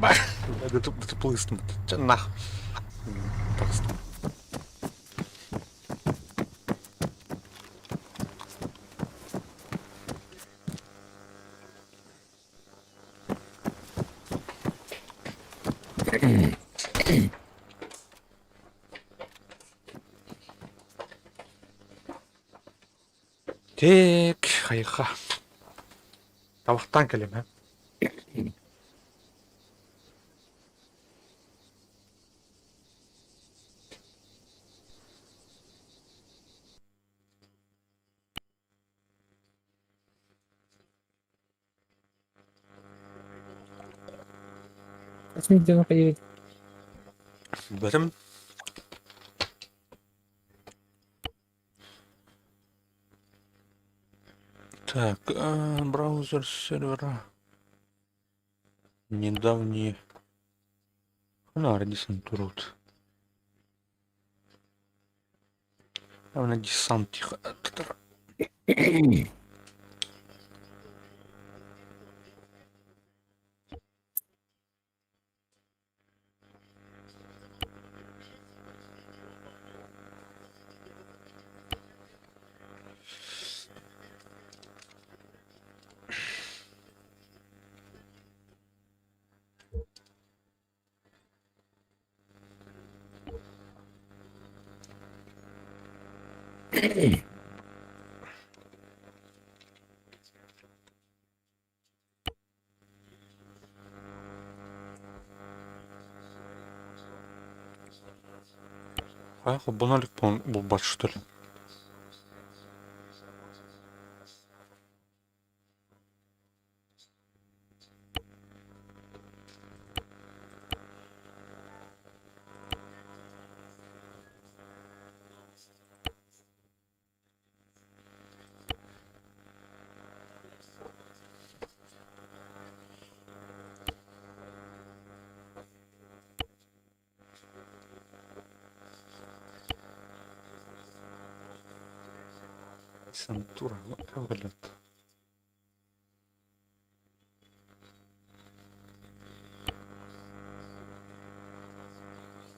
Бай. Ты плыстым. Че нах. Просто. Тек, қайыққа. Табақтан келем, Kaç milyon kayıp? Бәрім. Так, браузер сервера. Недавние. Редисон турут. явно десант тихо. А, бонолик был бат, что ли? Десантура, ну, вылет.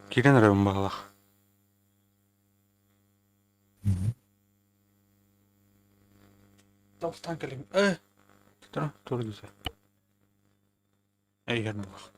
Кирен бағала. Дауыстан келем. Тұра, тұр десе. Егер бұл.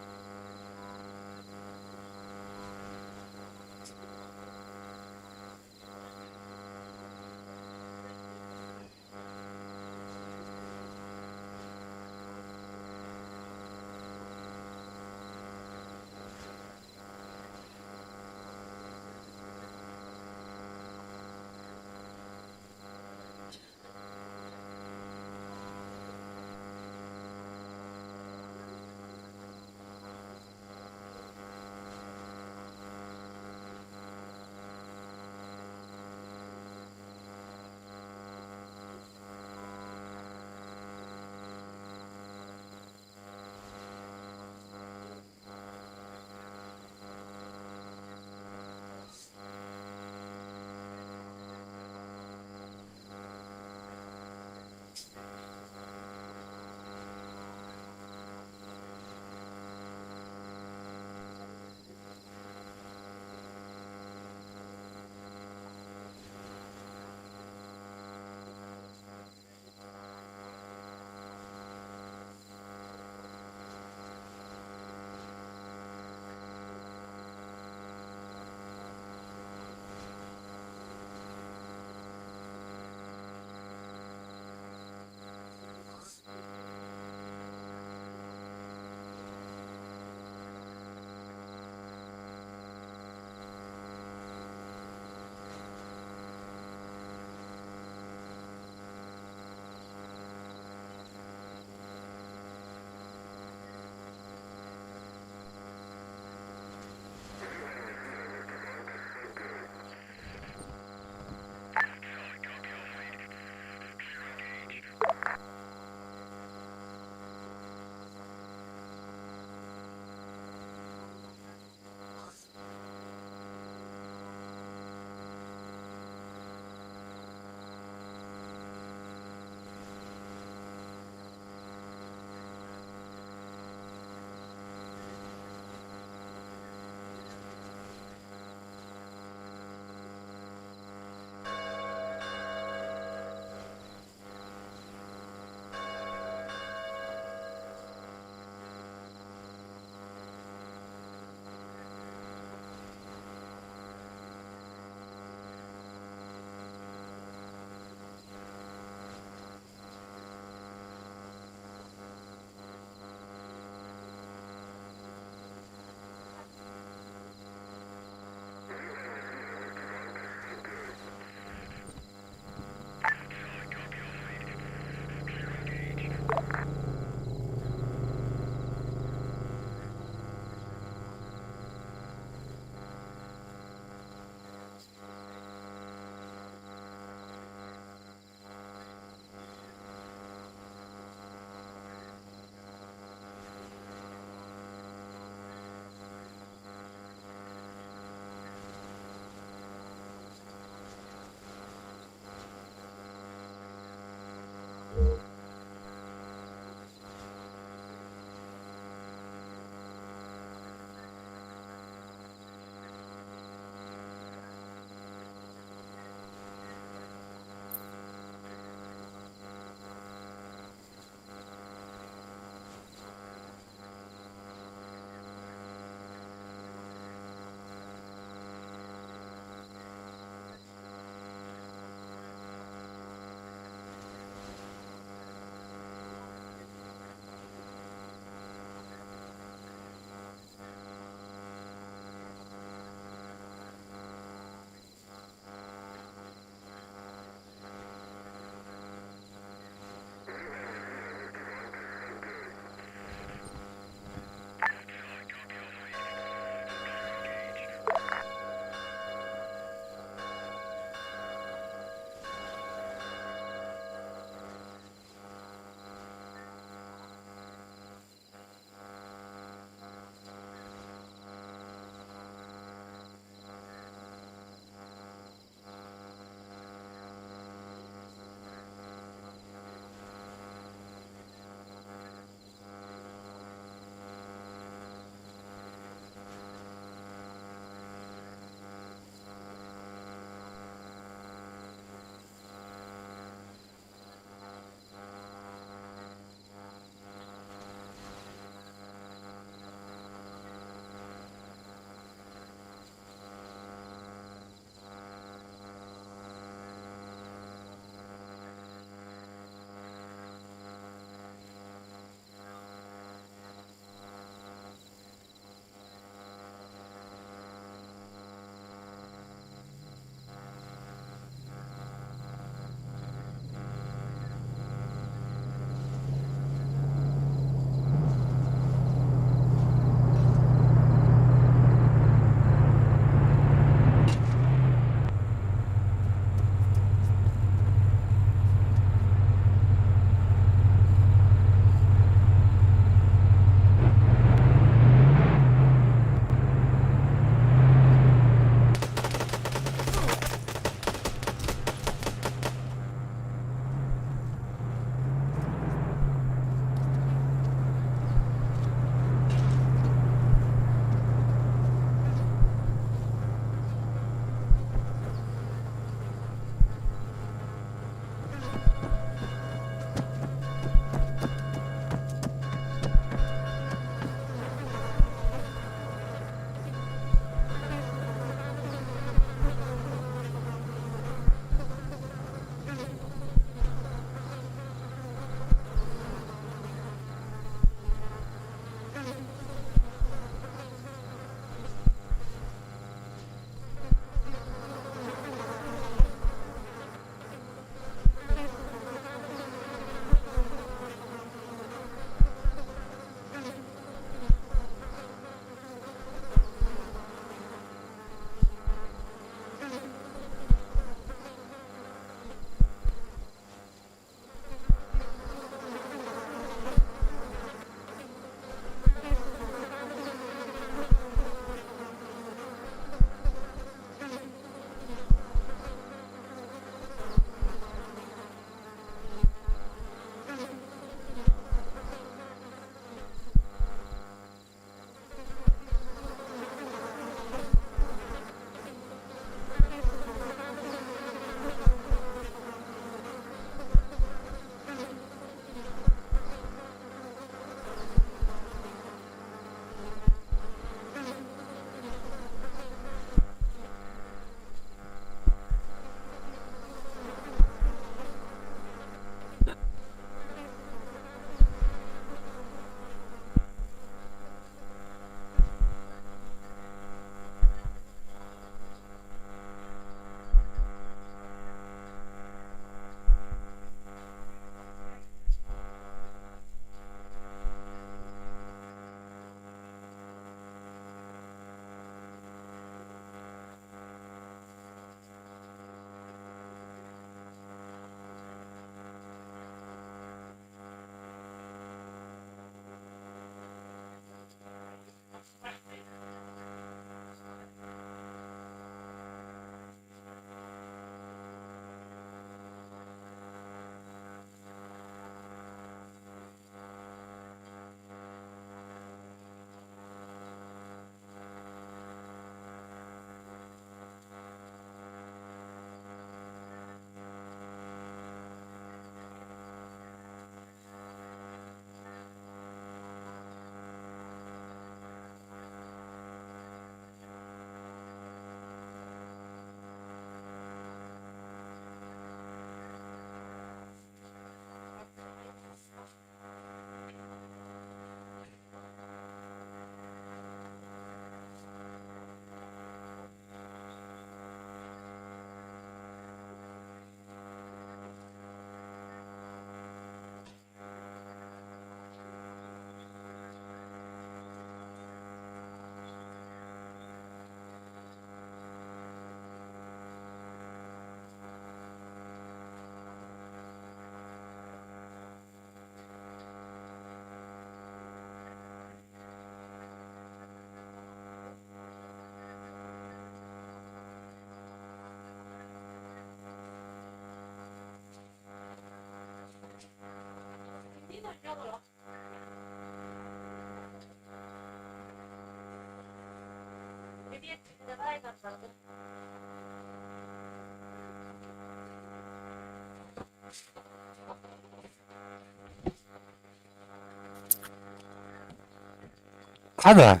Kada.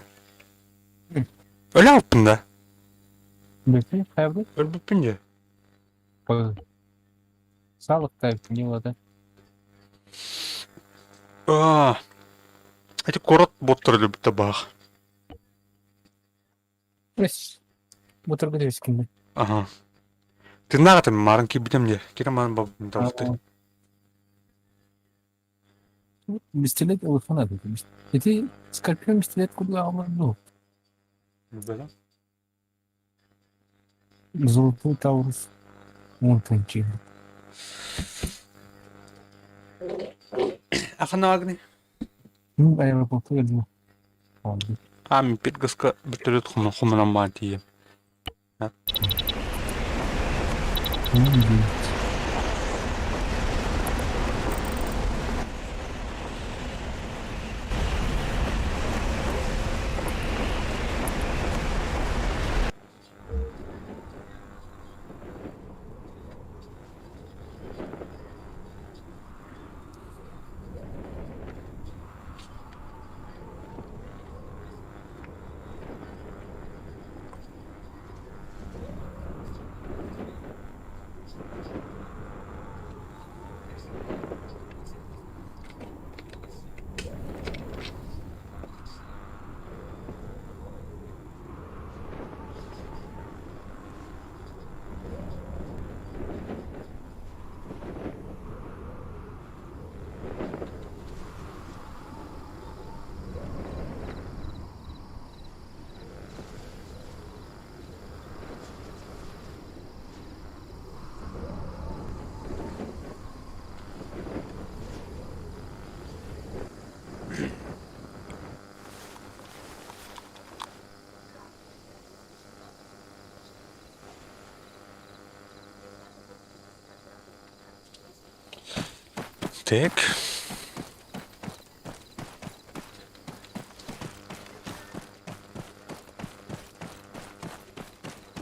Öyle yaptın Bekle, kayboldu. Öyle yapınca. Sağlık kaybı не oldu. Эти корот боттар любит табах. Эс. Ботор где скинди. Ага. Ты на этом марки битем де. Кира ман баб давты. Бистелет телефон аdı. Эти скорпион бистелет куда алынды. Böyle. Золотой Таурус. Монтанчи. Ахана агни. Ну, аэропорту geldim. Aldı. Ами питгаска битөлөт хуман бантии. Так.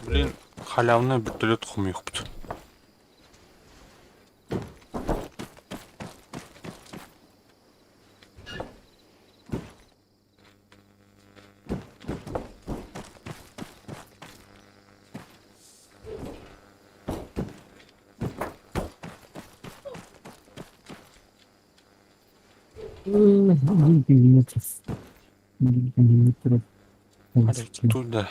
Блин, халявный битөлөт хум юкпут. Миллиметров. Hadi туда.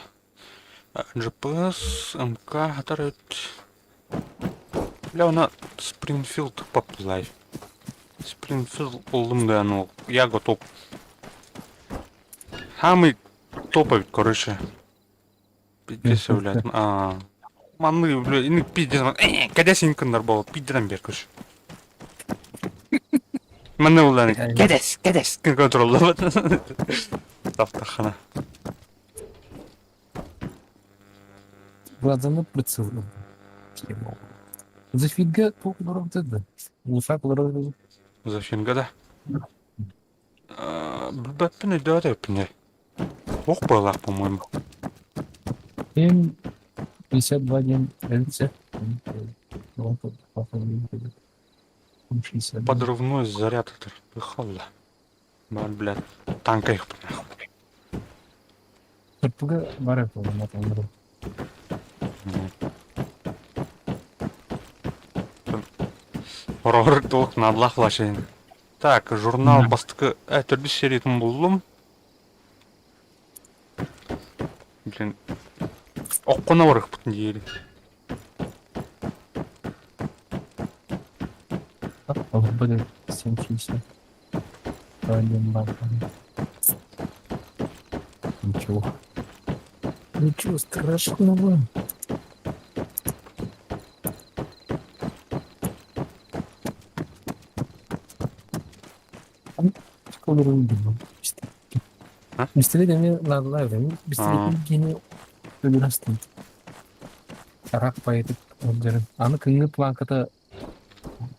GPS, МК, который... Бля, она Спрингфилд поплай. Спрингфилд улымды анул. Я готов. Самый топовый, короче. Пиздец, блядь. Маны, блядь, ну пиздец. Когда синкандар был, пиздец, короче. Маны уланы. Кадес, контроллы. Таптахана. Глазаны прицел. Зафига толку дорогды. Ушак дорогды. За фингада. Бәппіне дөді өпіне. Оқ байлақ, по-моему. М 52 день ЛЦ. Подрывной заряд это выхало. Блядь, танка их нахуй. Тырпыга бар это маталары. Орор толық надлах лашайын. Так, журнал бастықы әтірді серетін болдым. Блин, оққына барық бұтын дейелі. Будет 760. Один банк. Ничего. Ничего страшного. Бистелет эми ладлайбы. Бистелет гени өлүрастын. Сарак байытып өздөрүн. Аны кыңгы планкада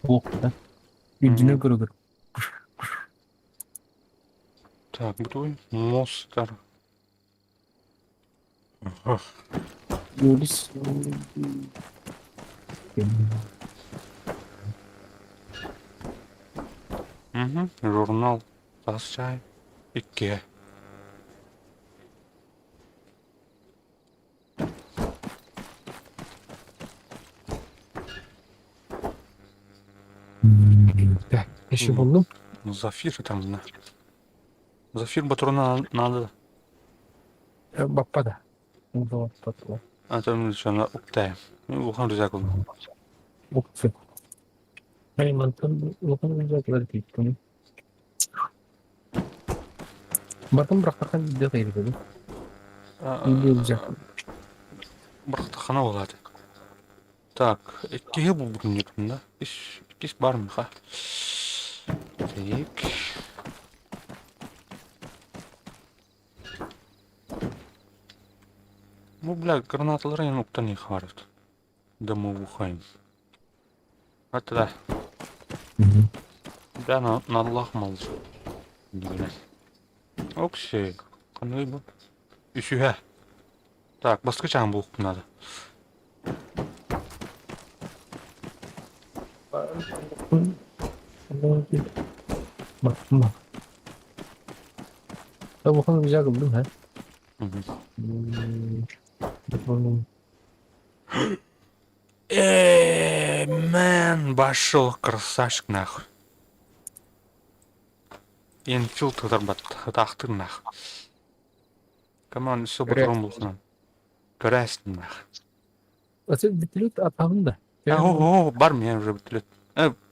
окта. Үдүнө көрөгөр. Так, бутуй. Монстр. Ага. Юрис. Угу. Журнал. Тас чай. Икке. Так, еще buldum. Зафир там, на. Зафир батрона надо. Bappa da. Bu da bappa. А там что, на уктай. Ну, ухан рюкзак был. Buksu. Hani mantan bukan uzaklar gitu. Батон бұрақтарқан видео қайыр деді. Видео ұзақ. Бұрақтахана болады. Так, иккеге бұл бүгін етін да. Иккес бар мыха. Так. Ну, бля, гранаталар енді ұқтан не хабарет. Дымы ұқайын. Это да. Бля, на Аллах мал. Дегенен. Оксей. Қандай бұл? Үшіге. Так, басқа жағын бұл ұқтын надо. Baktım bak. Ya bu kadar güzel kıldım ha. Bakalım. Мэн, башыл красавчик нахуй. Энфилд тағдырбат, тақтыр нахуй. Каман, все батрон болсынан. Көрәсін нахуй. Açık bitirip atalım da. О, бар мен уже бітілет.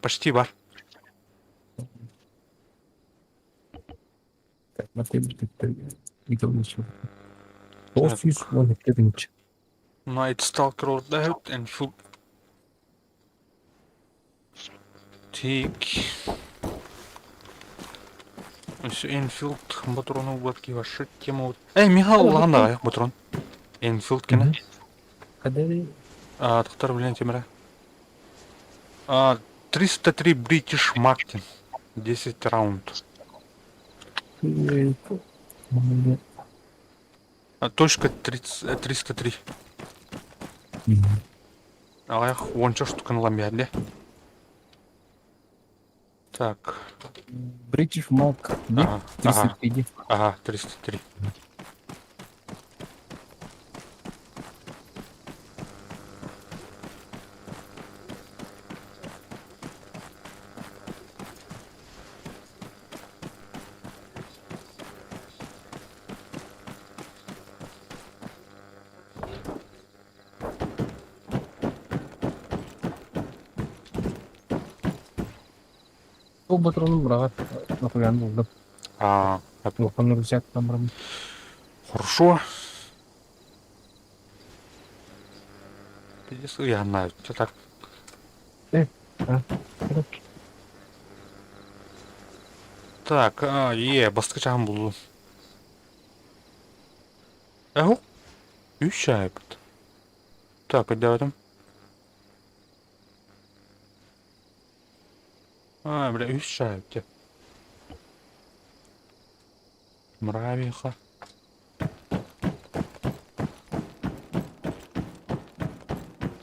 Почти бар. Так, bakayım bitirip. Video geçiyor. 912 bin. Night Stalker ордайт, Энфилд. Тик. Все, Энфилд, батрону гладкий ваши тема. Михаил Ланда, батрон. Энфилд кені. Kaderi Тақтар білен темірі. 303 British Martin. 10 раунд. Точка 303. Аяқ 10 штука наламбияр, де? Так. British Mark. Ага, ага. 307. Ага, 303. O patronum rahat. Например, buldum. Bakalım güzel kameram. Хорошо. Пиздец, я знаю, что так. Так, басқачан бұл. Ау? Үш айбыт. Так, өдеудім. Бля, үш айбыт деп. Мравиха.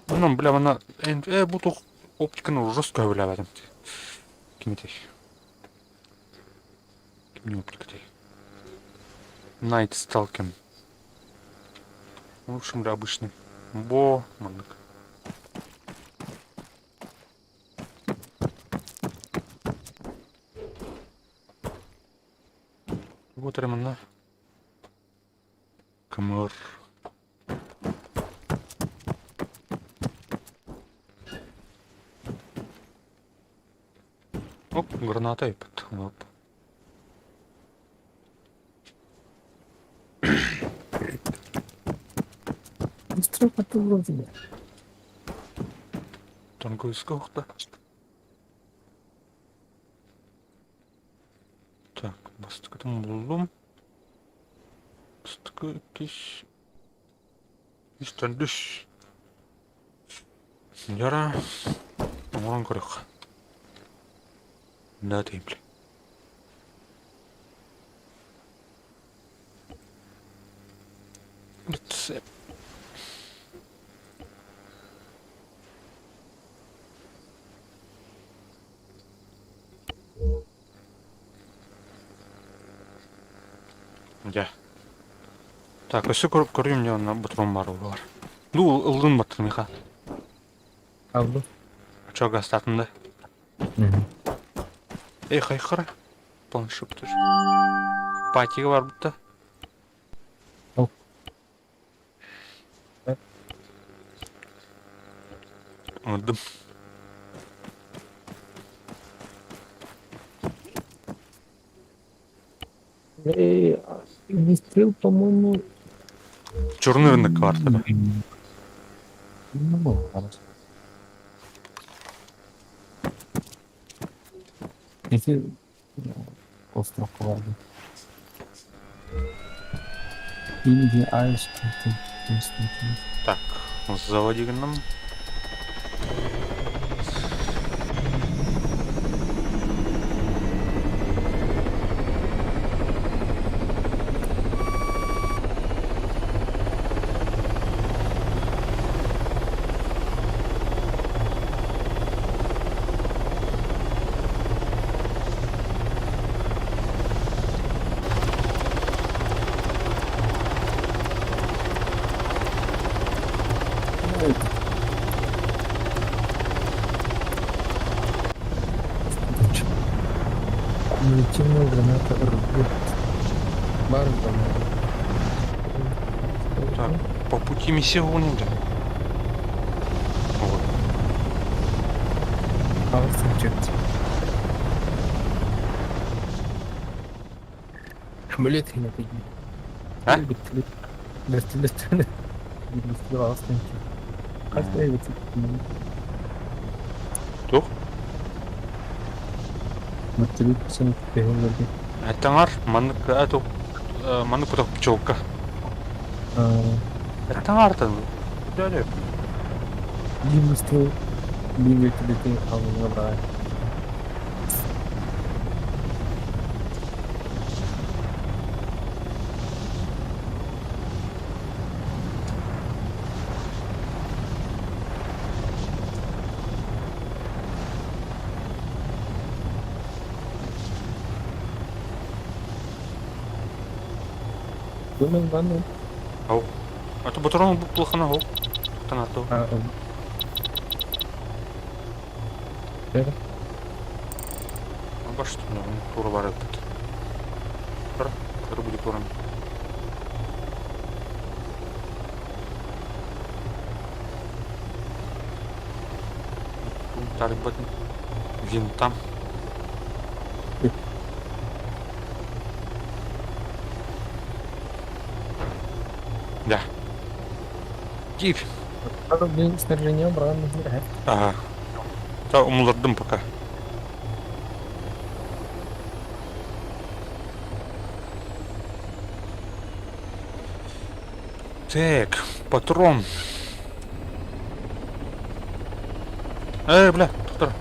Bunun bile bana bu da optikini жестко bilemedim. Kim değil? Kim не оптика değil? Night Stalking. В общем, да, обычный. Манок. Вот именно. Камер. Оп, граната и под. Быстро потом вроде. Танго из кого-то. Так, бастык там buldum. Bastıkı iş. İşten düş. Yara. Aman kırık. Ne diyeyim? Сэп. Я. Так, өсі көрейін не оны бұтырым бар олар. Ну, ұлдың бұтыр миха. Aldım. Çok астатында. Hı hı. Эй, хайқыра. Планшет тұр. Патиға бар бұтты. Оп. Ұдым. Выстрел, по-моему, Черный рынок бар таbi. ну, был, хорошо. Если остров vardı. Индия, Айш, Константин. Так, заводи нам. Кумулятивная граната РГ. Барда. Так, по пути миссия гоним-то. Вот. Алсанчет. Блять, не пойди. А? Вертолет. Вертолет Алсанчет. Как появится? Тух. Вертолет сен пехоты. Әттіңар, маны күтіп пчелка. Әттіңар тын. Дөлі. Bir выстрел, bir вертолеты alnına bırak. Думаю, ванну. Ау. Аты бұтырың бұл қылқына ау. Тан ату. Ver. Баш тұны, туры бар өтті. Бір, көрі бұды көрім. Тарик бәтін. Винтам. Да. Тип. Надо блин, снаряжение обратно забирать. Ага. Та умылырдым пока. Так, патрон. Бля, туктар.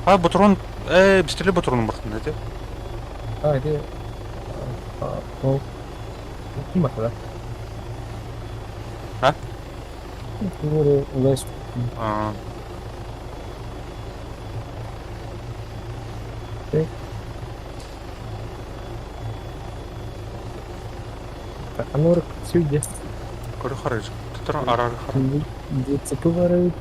Патрон. Бістрелі патроным бақтын, әде? Hadi. O. Kim bakıyor lan? Ha? Buraya ulaş. Так, а ну все где? Көрі қарай жүк. Туктар арары қарай. Цепи воруют.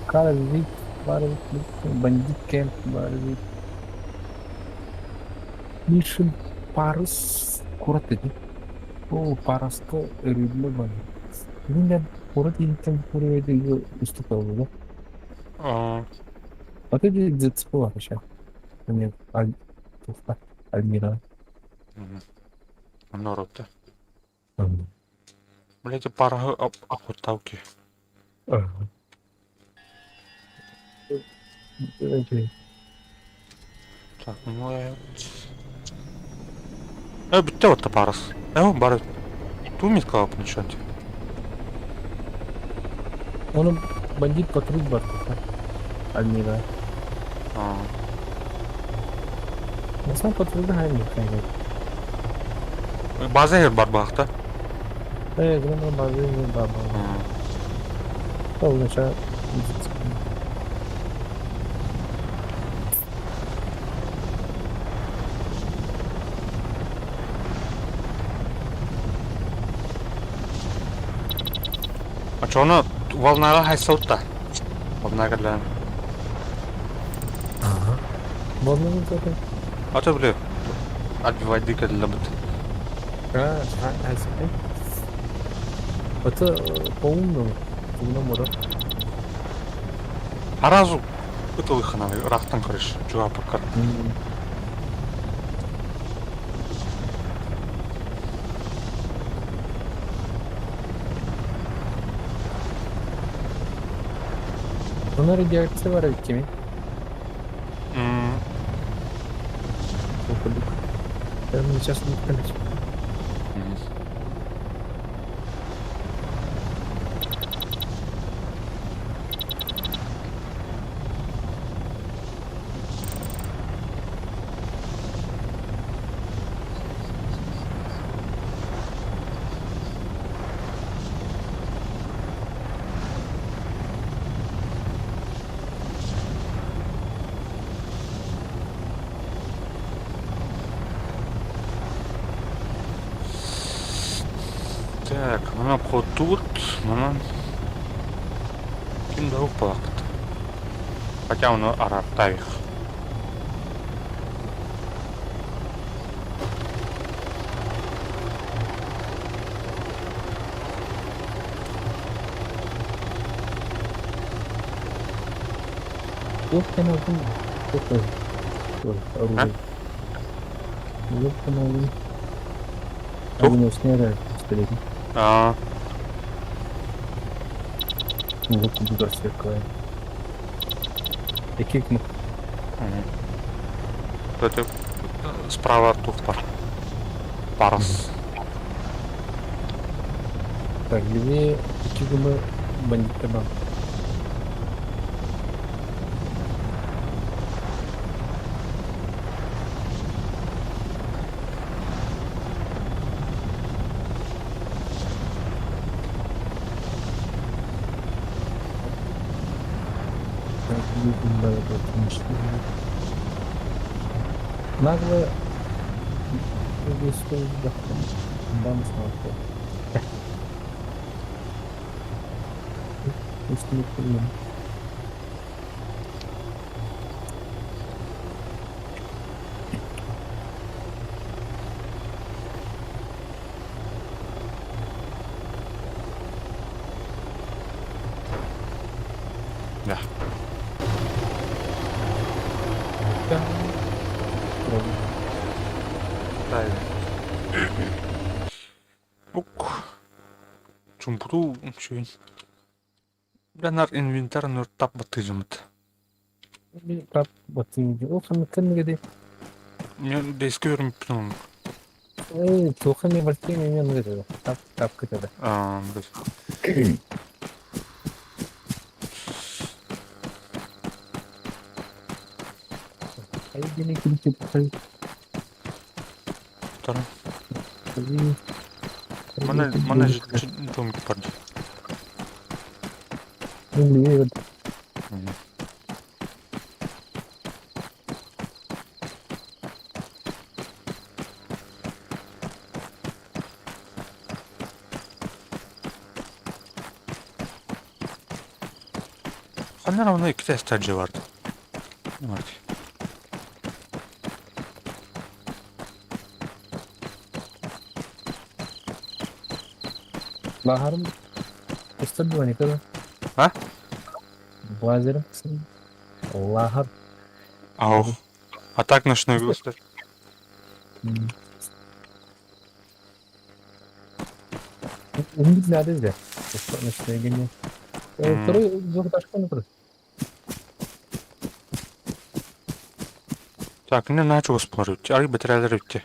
Карвик воруют. Бандит кемп воруют. Mission парус курат dedi. O paraста örülme var. Yine kurat intim buraya da üstü kaldı. Вот эти зацепила вообще. Мне Альмира. Народ-то. Блять, пара охотавки. Так, ну бітті отта парас. Бары. Тумит калып ничанти. Он бандит патруль бар. Альмира. На самом патруль да не конечно. Bazı yer бар бақта. Кына базы бар. Ол наша. Ачоны волнага хайсылтта. Волнага. Болмады zaten. Ата биле. Отбивать дикеллебит. Айсай. Это по-умному. Умно мода. Аразу ытылы хана рахтан кореш. Жуа пакар. Ona radiyaksı var kimin? Okuduk. Ben сейчас не понимаю. Так, мына вход тут, мына кимде ук балакыт. Хотя оны арап тарих. Yok ben aldım. Çok az. Ha? Yok ben aldım. Aldım üstüne yarar. İstedim. Вот туда сверкает. Який кнопки? Это справа тух бар. Парус. Так, левее iki гумы бандиты бан. Нагло высокий доход. Бам смотрел. Если не проблема. Да. Да. Пробуй. Дай. Ук. Чумпуру чуин. Бранар инвентар нөр тап батыжымыт. Bir kap batayım diyor. O kanıtın gibi. Мен деске өрмүппүн. Туха не батayım emin oluyor. Tap kıtada. Біз. Hayır beni kilit yapıyor. Тара. Hayır. Мана жумки парди. Bilmiyorum. Қандар оны 2 стадия барды. Марти. Baharım istedim hani kadar. Ha? Bazılarım kısım. Allah'ım. Ау. А так ночной глаз. Umut nerede de? Sonra şuraya geliyor. Sonra zor başka ne burası? Так, мне начал спорить. Ары бітірәлер өтте.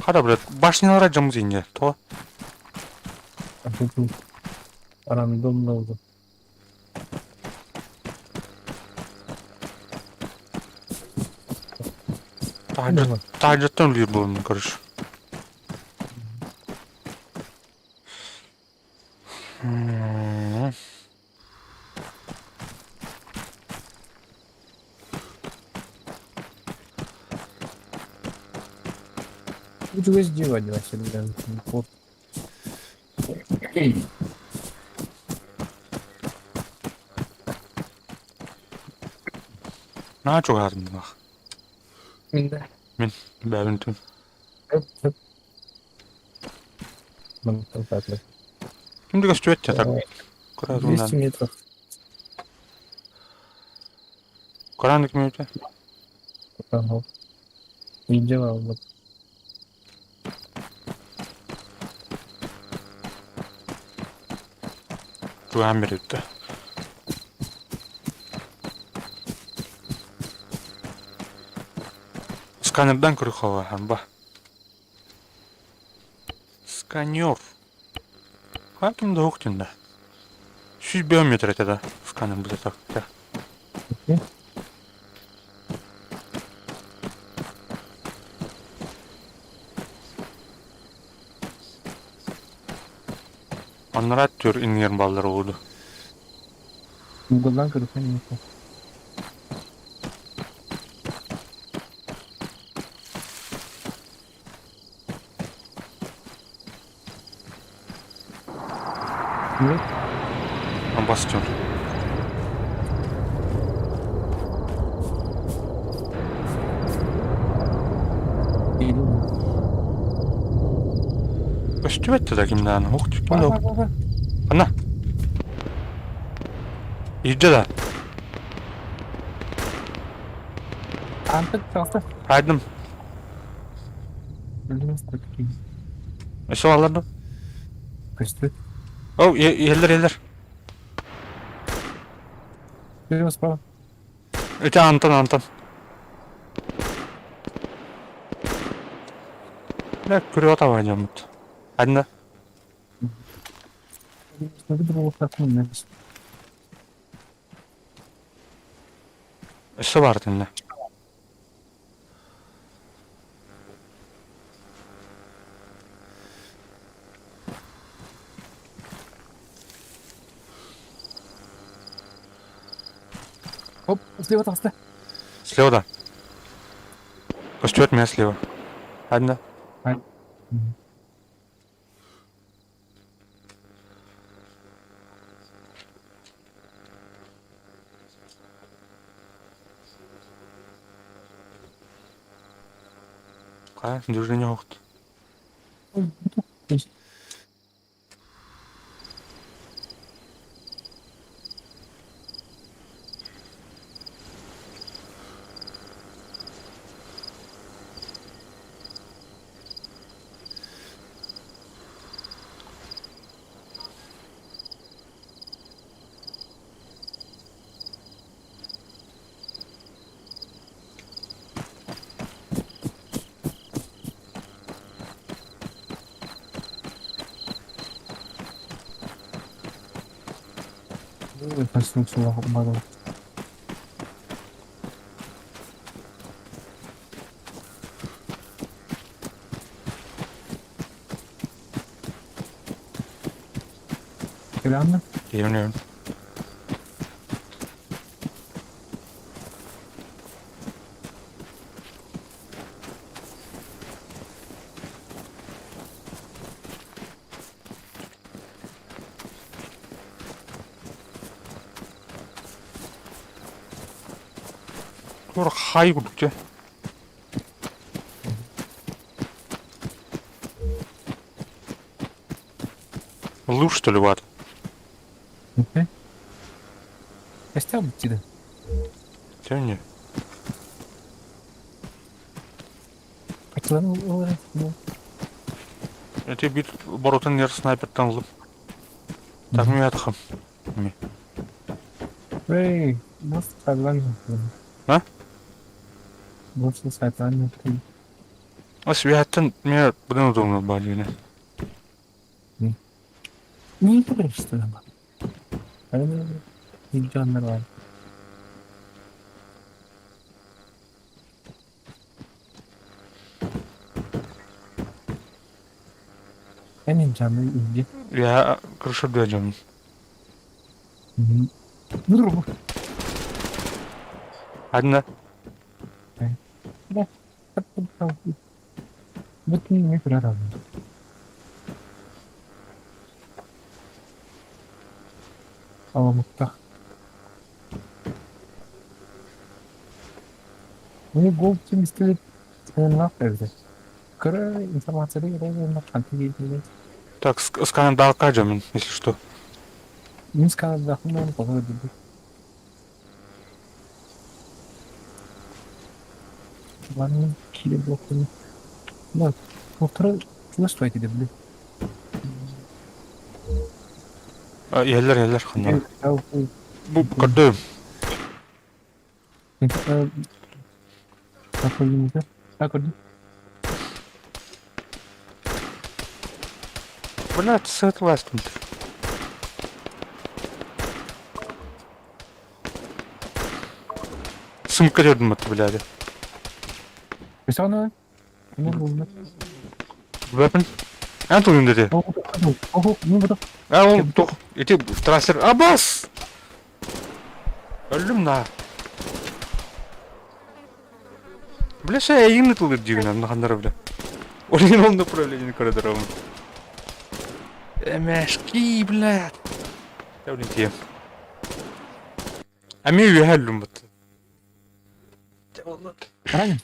Қада, блядь, башнялар жамыз енге, то? Bu random oldu. Тажаттан үлгер болуну көрүш. Чего сделать вообще, да? Вот. Наа чугаарын баг. Да. Мен бэвинтэн. Оп. Так. Кимдэг өчөт так. 200 метров. Коранник мөтө. Ага. Видела вот. Чугаан берет. Сканердан көрүп калган ба. Сканер. Кімді оқытында? 100 биометр етеді сканер буде так. Onlar atıyor iniyen balları oldu. Google'dan kırıp hani yok. Evet. Ben basıyorum. Geliyor. Östü etti de kimden? Hokt. Bak. Ana. İyice de. Artık kalktı. Haydım. Öldürmez takip. Eşo alırdım. Kaçtı. Oh yeller. Görüyor musun baba? Öte Anton. Ne kürüyor tavacağım mut. Hadi ne? Ne bir ortakım ne? Eşo var dinle. Оп, слева толстая. Слева да. Östü etmeye слева. Hadi ne? Кая? Движение hokt. Kaçtım sonra bana. Gelen mi? Yevniyorum. Sonra hay gudukça. Луж, что ли, ват? Окей. Костяк тебе. Чего не? Kaçılan olarak bu. Это бит боротын ер снайпер танылып. Так мен атқам. Hey, nasıl saklanmıyor? Ha? Nasıl saklanmıyor? А святын мне бұдан удобно бар дегені. Niye karıştın ama? Hani imkanlar var. En canlı ince. Ya крыша döneceğim. Dur bu. Hadi ne? Bak. Bütün ne kadar abi. Ama mutlu. Ini gue mesti kenal kerja. Karena informasi dia memang nanti gitu. Так, с Канады алкаджем, если что. Ini sekarang dah mana kalau gitu. Mana kiri bloknya. Bak, motor cuma straight edebilir. Yerler kanlar. Ya Bu gördüm. apa ini tuh? Aku di. Блядь, согласен. Сумка рядом от, блядь. Sana ne oldu? Weapon? Антон dedi. Ne bu da? Oğlum tok. Eti traser. Abbas! Öldüm la. Бля, ше эйгин тулыр дигенем нахандары бля. Олин он направление коридором. Эмешки, блядь. Я блин тем. Ами юхаллум бат. Правильно?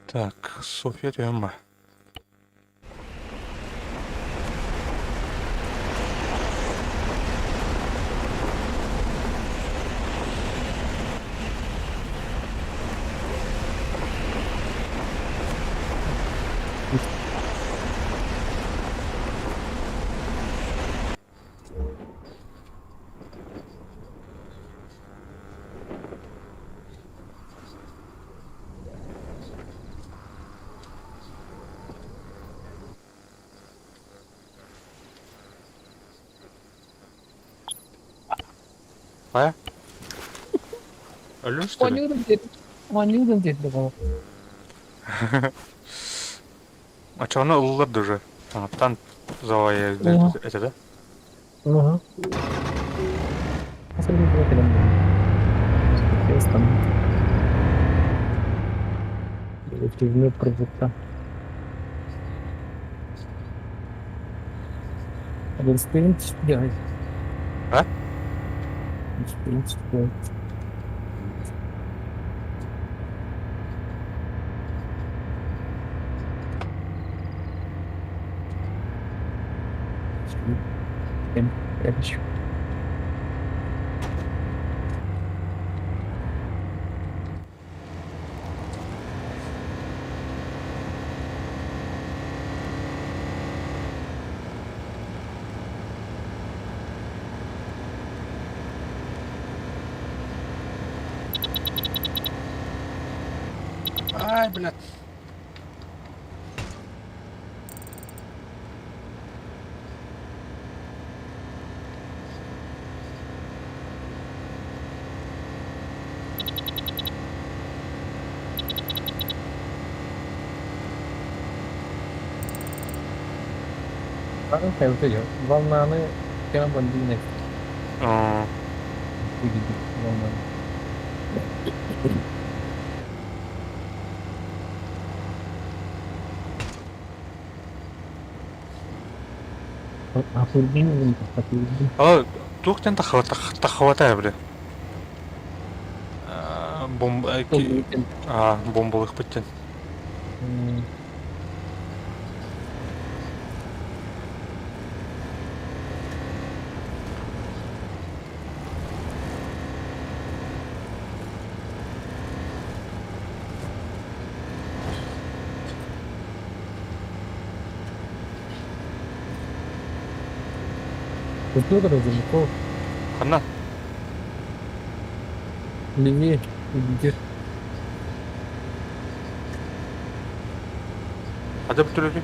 Так, София тема. Ая? Öldün işte. Oynuyorum dedi bu. Açığını ılırdı уже. Tanıttan zavaya Oha. ete de. Aha. Nasıl bir bakalım. Естественно. Эффективный продукт. Эксперимент делать. А? Эксперимент делать. Я хочу. Ай, блядь. Sekarang saya udah ya. Warnanya kayak banding nih. Begitu warnanya. Aku ini tapi Ала, тук тен тахавата бля. Бомба... бомбовых путен. Betul kan itu Хана? левее, видишь? Hadi bir türlü.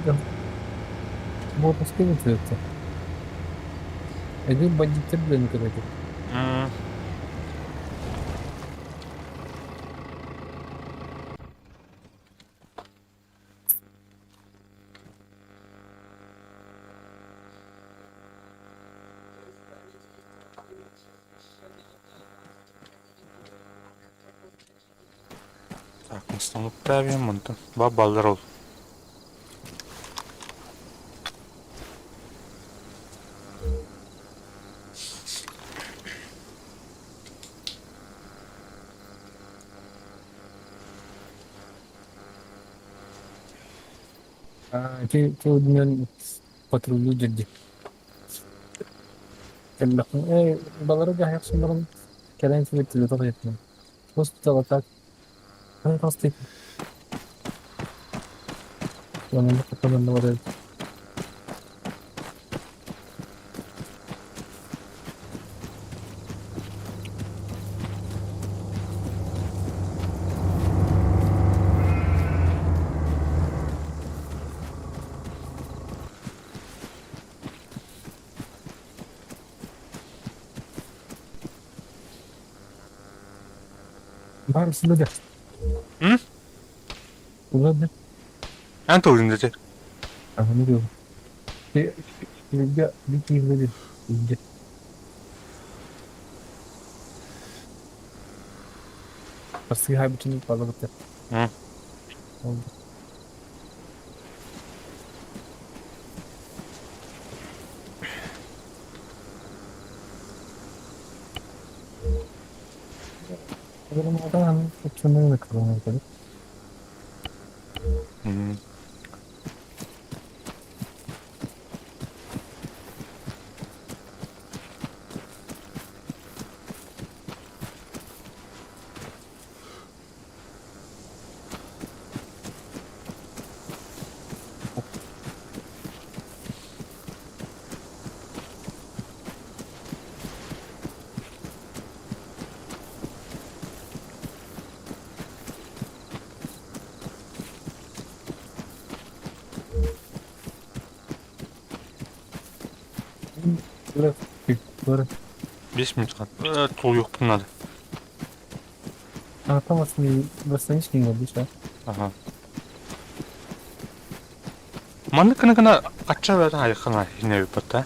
Да. Вот скинется это. Один бандит блин, короче. Так, мы стану правим, он там. Бабалар ол. Itu dengan patroli jadi. Kalau baları da hep sunların kelen sürekli de yapıyor. Post da atak. Ben tasdik. Yani bu kadar da var. Var mısın dedi. Hı? Ulan ne? En tuğun dedi. Ne diyor? Bir kıyım dedi. İnce. Pasti hai bütün fazla bitti. Hı. Oldu. Benim adam uçundan da kırılıyor tabii. Hı. Böyle böyle 5 minut kaldı. Tuğ yok bunlar. anlatamazsın diye başlangıç gibi oldu işte. Aha. Mandı kına kaça verdi ayıkına yine bir pata.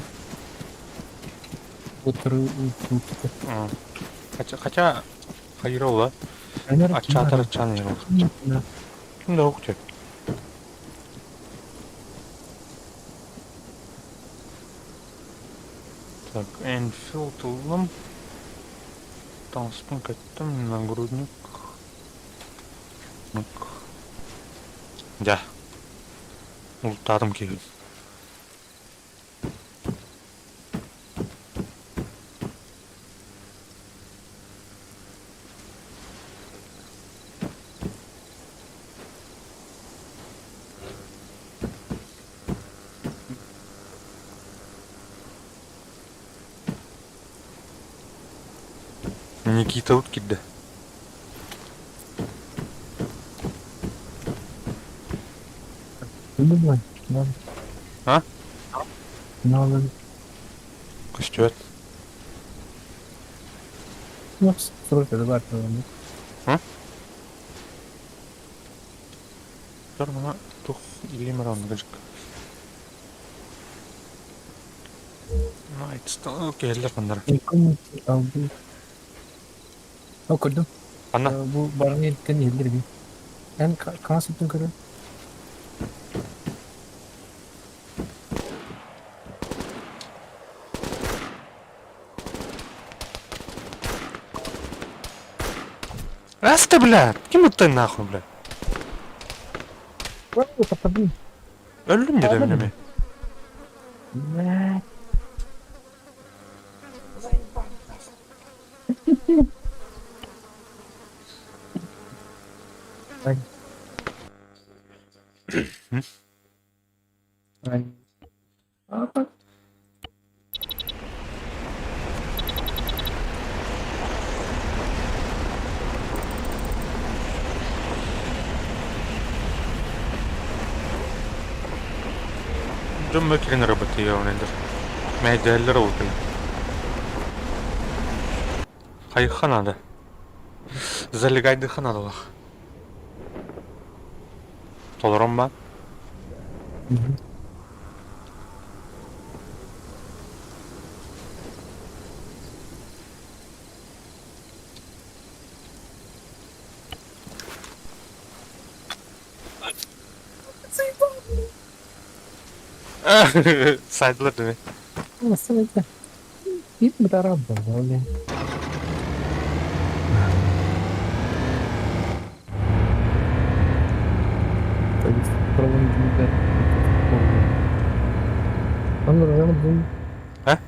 Oturup Kaça hayır ola. Açı atar açan yer olur. Kimde okuyacak? Так, Enfield aldım. Танспен kaçtım. Нагрудник. Да. Ултадым келген. Никита вот кидді. Öldü mü? Ne oldu? Ha? Ne oldu? Костюет. Yok, soru dedi bak öyle. Dur bana tuh ilgim var onda gıcık. Night'ta geldiler bunlar. İlkin aldı. Okudum. Anna. Bu barını yedikten iyidir bir. En kan sıktın kırı. Раста, блядь! Kim attın nahum, блядь? Var mı kapadın? Öldüm ya Anladın demin mı? mi? Ne? Ay. Ay. Aa, bak. Dümmek yine robot ya o nedir? Meydeller oldu kıyım. Hayıkhan adı. Zalligaydı khan adı bak. Tolurum ben. Hı hı. Saydılar değil mi? Nasıl öyle? İlk mi tarafı öyle? Tabii programın içinde anladım. He?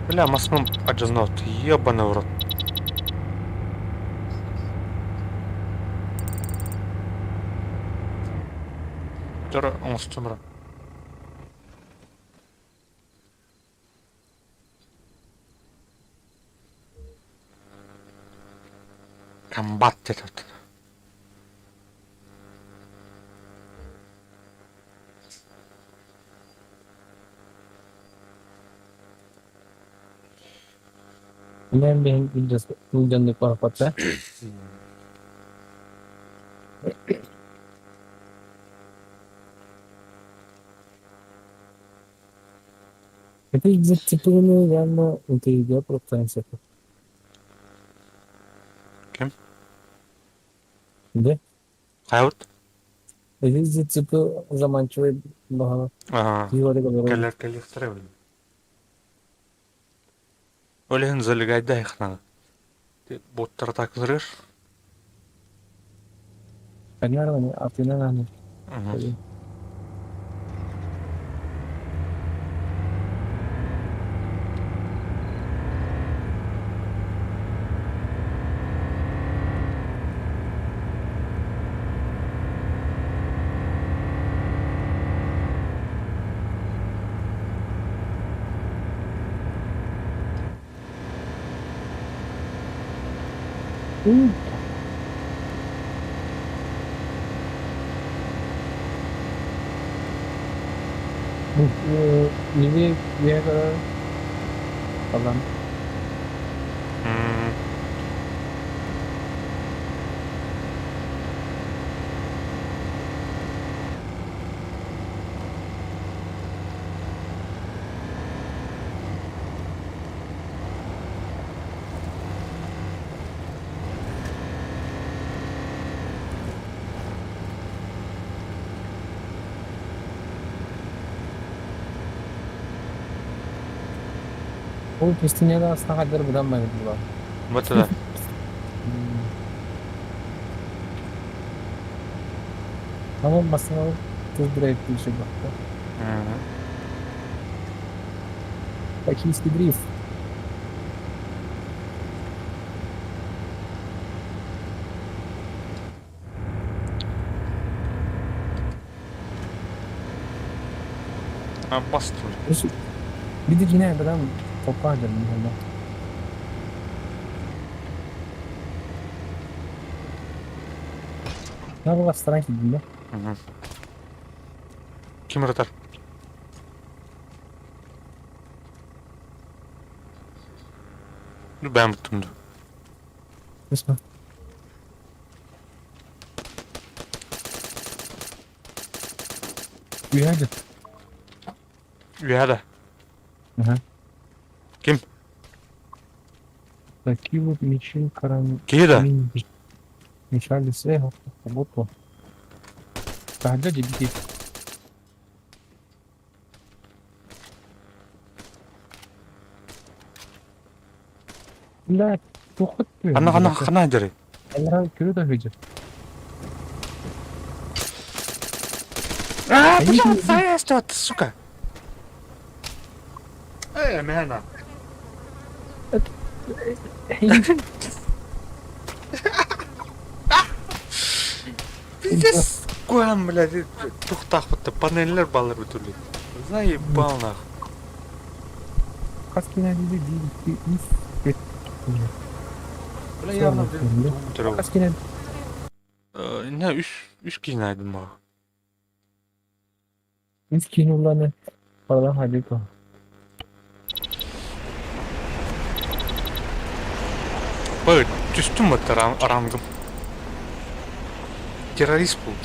Бля, масмам аджазнот. Ёбаный в рот. Тора, он с чумра. Комбат этот. Ben benim İlcan'da korkutsa. Это из-за типа реально это идея просто всяких. Kim? Да? Hayat? Это из-за типа заманчивый bahane. Ага. Его договор. Келер стревли. Олеген залегайда ихнага. Боттар такылыр. Понятно, а ты на нами. Ini dia ke kapan? Oh, pastinya lah setengah hajar berapa itu bang? Betul da. Ama masana tuz direkt bir şey baktı. Токийский дрифт. Bastım. Bir de yine adam topu harcadım burada. Ne bu restoran gidildi? Kim ırıtar? Ben bıktımdı. Kısma. Uyardı. Üyada. Ага. Kim? Такие вот мечи, Кида? мешались, работу. Когда дебити? Бля, тухот ты. Хана жери. Она круто видит. Блядь, заезд, сука. Мена. Пиздец. Коям, блядь, тухтах бітті. Панеллер балыр бүтүрлү. Заебал нахуй. Каски надо делить. Бля, явно түрі. Каски надо. Не, үш кийин айдым бага. Biz kinolarını falan hadi ko. Ой, түстім өтті араңдым. Террорист бұл.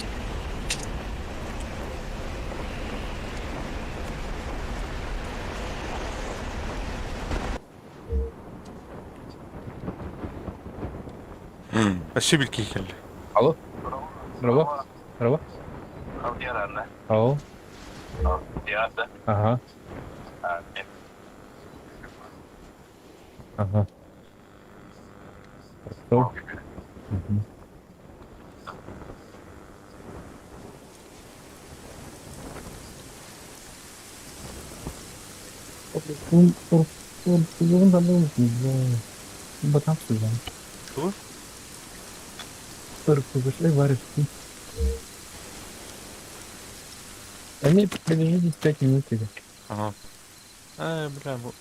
Вообще білки келді. Алло. Здорово. Здорово. А где рано? Ау. Я, да? Ага. Нет. Ага. Хорошо. Мгм. Kızılın da ne olsun? Bakarsın lan. Что? Кырпызышлай бар. Они пробежали 5 минут или. Ага. Бля, бұл.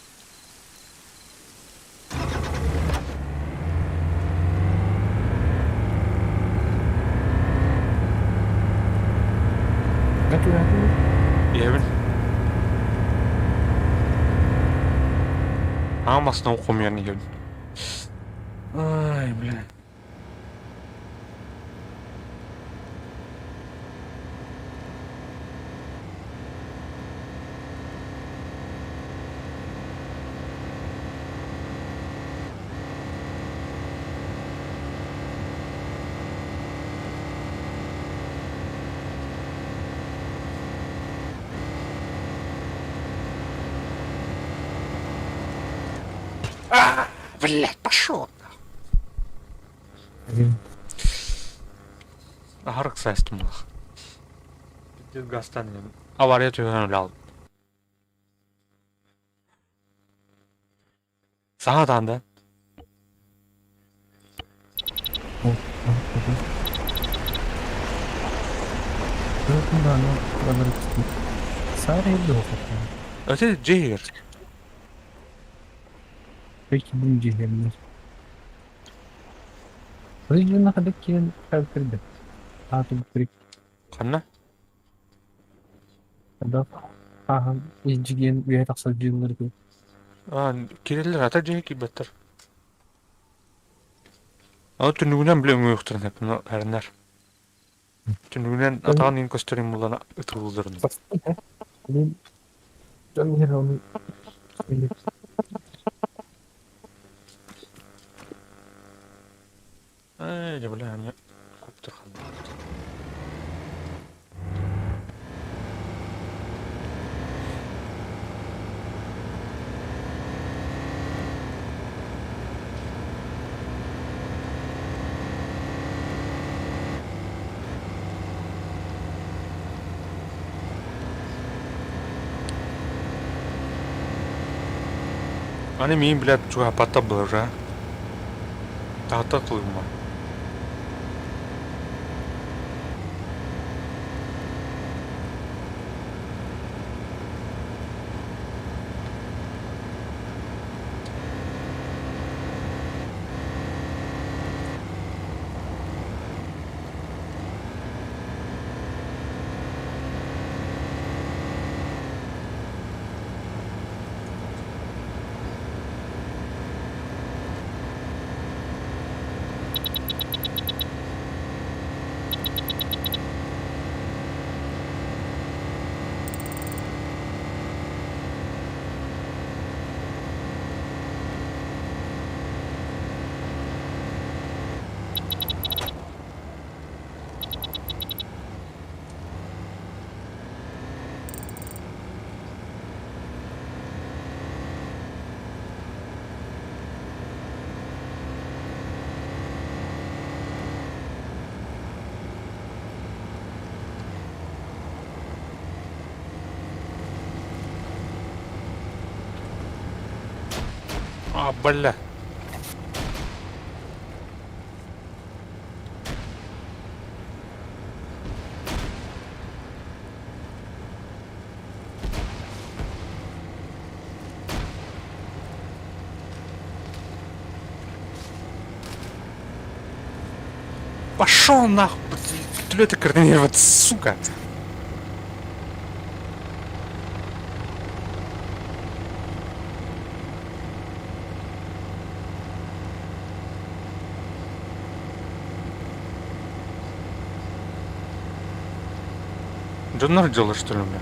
Готовы. Я біл. Амасына оқым яғни келді. Ай, бля. Блядь, пошел. Ағарық сайыстым бұл. Пиздец гастан мен. Авария түйген өлі алып. Сағадан да. Да, ну, ладно, Сара и Доха. Öte Cehir. Peki bu cehennemiz. Rıcına kadar kiren kalkırdı. Atıl kırık. Қанна? Ada aha izcigen bir taksa cılları gibi. Керелер ата Cehir кейбеттір. Ау түнігінен біле өңі өқтірін әп, әрінер. Түнігінен атаған ең көстерін мұлана ұтыр бұлдырын. Benim canım yer onu öyle. Жабыла әмі көп тұрған. Аны мен біләп чуға патта бұлыр, жа. Тағыта қылыма. Бля. Пошел нахуй, ты координировать, сука. Джоннор жылы что ли, бля?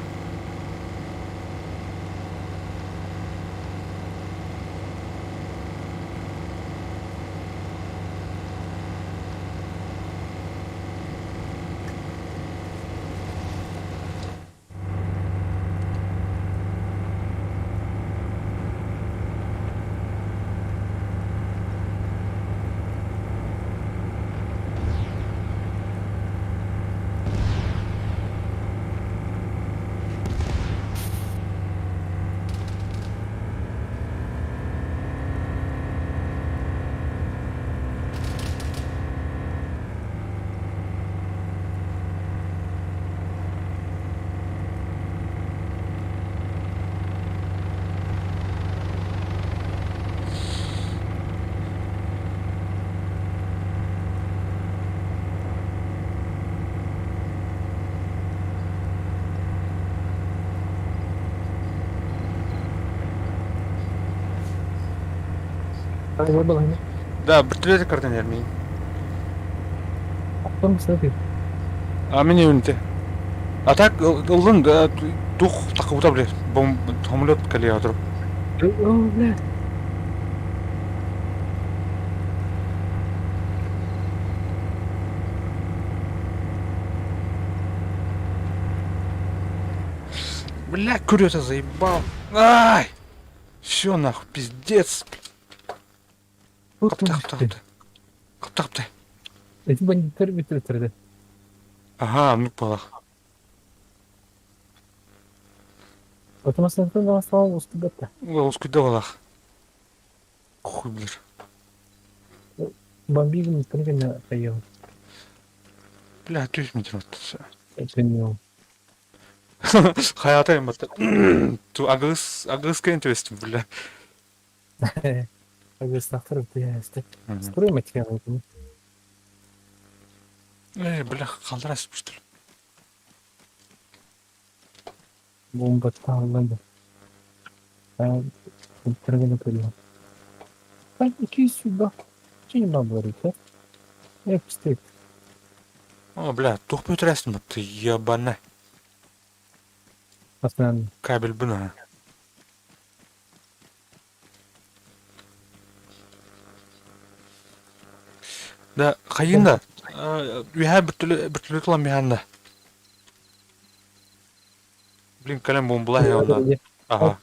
Ай, не было, не. Да, бертөлете картын ермейін. Потом смотри. А мен еуінте. А так, ұлын, тух тақыбыта біле. Томлет кәле отырып. О, бля. Бля, курёта заебал. Ай! Все нахуй, пиздец. Қапта. Эти бандиттер бітірді. Ага, ну балақ. Автоматсыздың астауын ұсты бәтті. Ол ұскүйді балақ. Хуй білер. Бомбигін кіргені қайыл. Бля, 200 метр өтті. Өтінеу. Hayata emmatta. Tu agız кен төстім, бля. Aga стақтырып дейсті. Мгм. Строй материал өтіні. Бля, қалдырасып үштіл. Бомба тағылады. Кіргені көрген. Ай, 200 сюда. Че не надо говорить, а? Я пустик. О, бля, тух пөтірәсім, ты ебана. Постоянно. Кабель бұна. Да, қайында? Үйә біртілі тұлан бейханда. Блин, кәлем бомбыла я онда. Ага.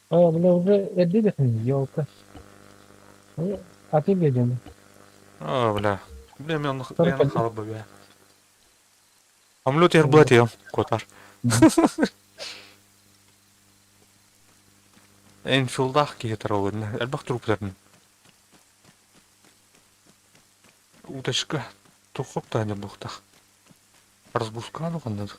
А, бля, уже отделихни, елка. А ты беден. О, бля. Бля, мен Sonra яны қалып бе. Амлет ер бұлат ем, котар. Энфилдақ кетер олын. Әлбақ тұрыптарын. Удочка. Тұқып та не бұқтақ. Разбускану қандады.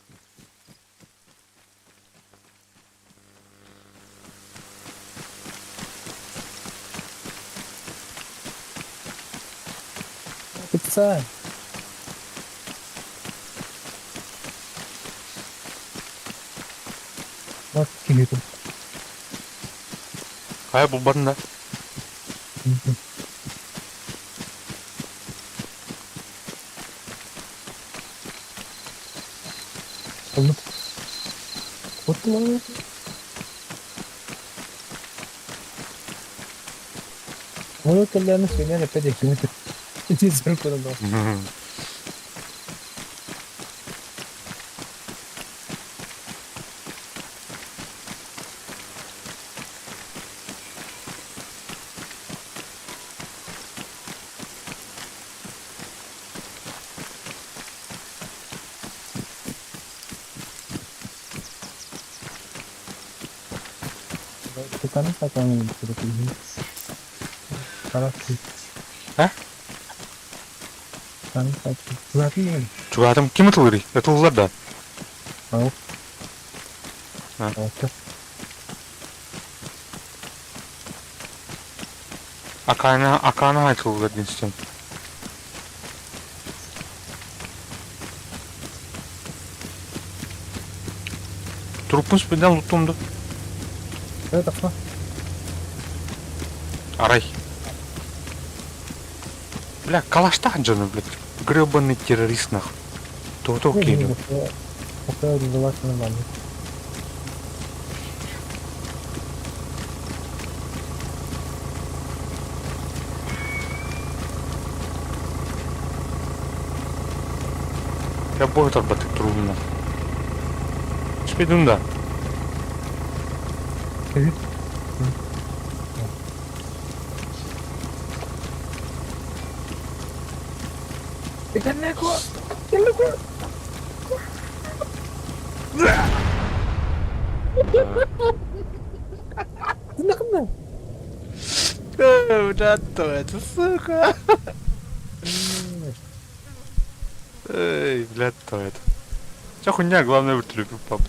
Пицца. Вот килиту. Қай бұл барында? Вот ладно. Вот кальяны свинья опять их не иди сверху на дом. Tukang apa yang sudah tinggi? Salah sih. Hah? Kan satu. Berarti kan? Чуватым кем это лыри? Это лада. Mau. Ah. Oke. Акана айтылды один систем. Трупын спиден лутумду. Это что? Арай. Бля, калашта джаны, блядь. Гребаный террорист, нахуй. То-то кейну. O kadar hızlı bakmıyor bence. Я бой торбатык трудно. Спидун да. Evet. Kendine koy. Kendine koy. Куда? Брат, это сука. Эй, блядь, то это. Вся хуйня, главное вертолет пап.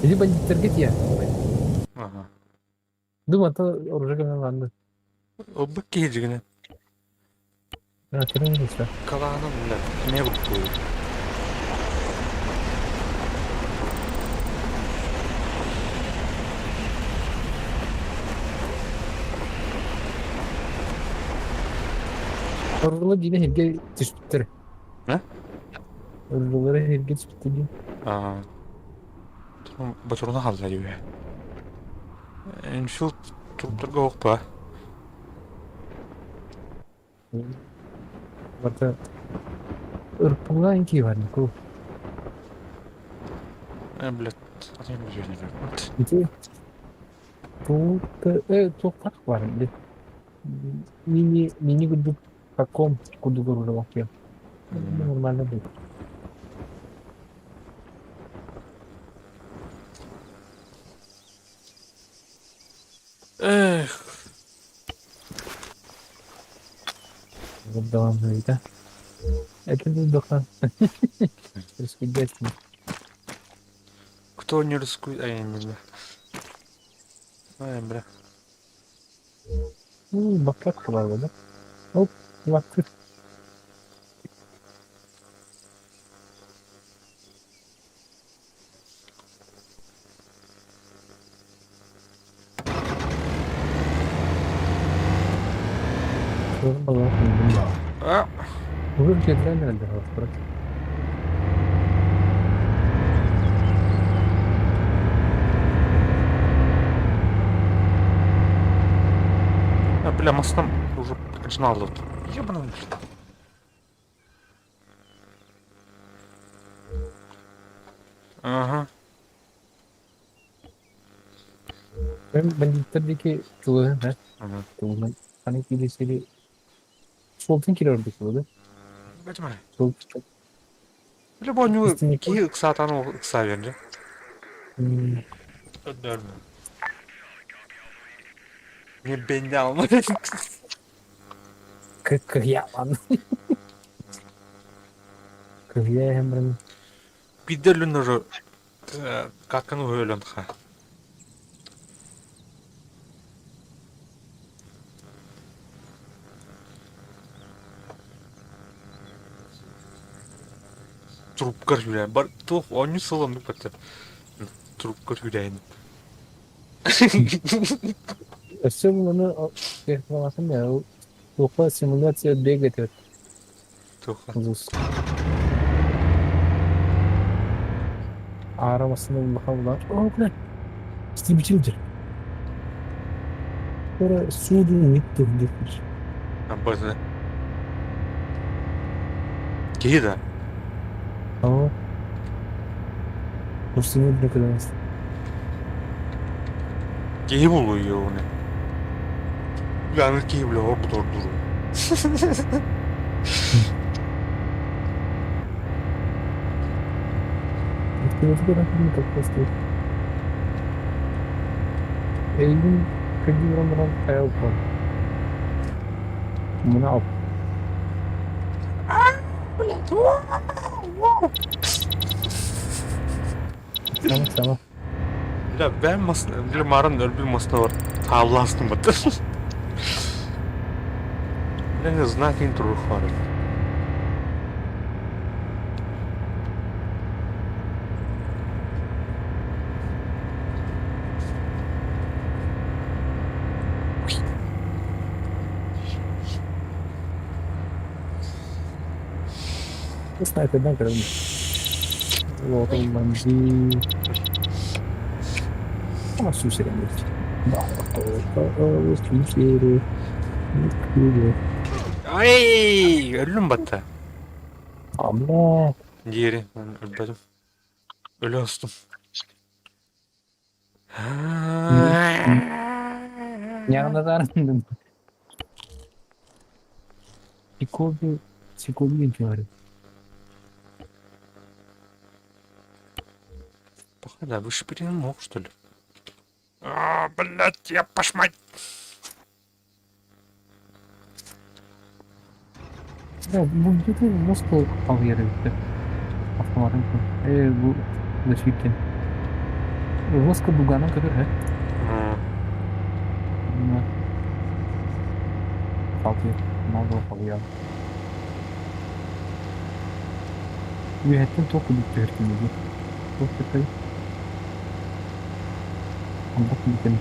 Jadi banyak target ya? Ага. Думаю, а то уже ладно. Оба кейджигіне. Akhirnya bisa. Қалағаным, блядь, не бұл той. Oralı yine herge tespitleri. Ne? Oraları herge tespitleri. Ага. Батырына қалды әйбе. Энфилд туруптарга оқпа. Hatta ırkpılan ki var Niko. Блядь, атайын бір жеріне беріп. Где? Тут топrak var. Mini kudu kakom kudu gurur bakıyor. Normalde değil. Эх, Devam böyle. Это не дохан. Распределяется. кто не рискует? А я не знаю. Ай, бля. Bakmak var burada. Hop, baktık. Sorun da var. А, Bu ülkeden nerede var? Bırak. бля, мостом уже начинал тут. Ёбаный. Ага. Ben banditterdeki çoğu ne? Ага. Çoğunun hani kiliseli Soltun kilo orada çoğu. Понимаю. Sol. В любой него Истинный ки ыкса тану ыкса вернде. Hmm. Ödörmü. Ne beni almadın. Kıya lan. Kıya hem ben Bir de lünürü kakını öylün ha. Трубка yüreğin. Bar tuh onu salonu patı. Trubka yüreğin. Ösüm bunu yapamazsın ya. O topa simülasyon diye getiriyor. Tuh. Uzun. Aramasını bakalım lan. Oh bu ne? İşte biçimdir. Sonra suyu mittir dikmiş. Bazı. Geyi de. Ama bu sinir ne kadar nasıl? Geyi buluyor onu. Yani geyi bile orada durur. Etkiledi kadar bir kapasite. Elin kedi vuran kaya var. Bunu al. Tamam tamam. Ya ben masada, bir mağaranın öyle bir masada var. Tavlastım batı. Ne знаки интро хвалит. Sniper'dan kırılmış. Ormancı. Ama su seremiş. Kimseyi. Ay, ölüm battı. Hamle. Diğeri ben ölmedim. Ölü astım. Yanında da arandım. Psikobi. Psikobi geçiyor. Походу, вы шприн мог, что ли? А, блядь, я пошмать. Ya bu video nasıl av yere gitti? Автоматом. Bu защитки. Жестко дугана kadar kalkıyor. Nerede o kalıyor? Yönetim topu bitti herkese. Çok kötü. Anlat mı?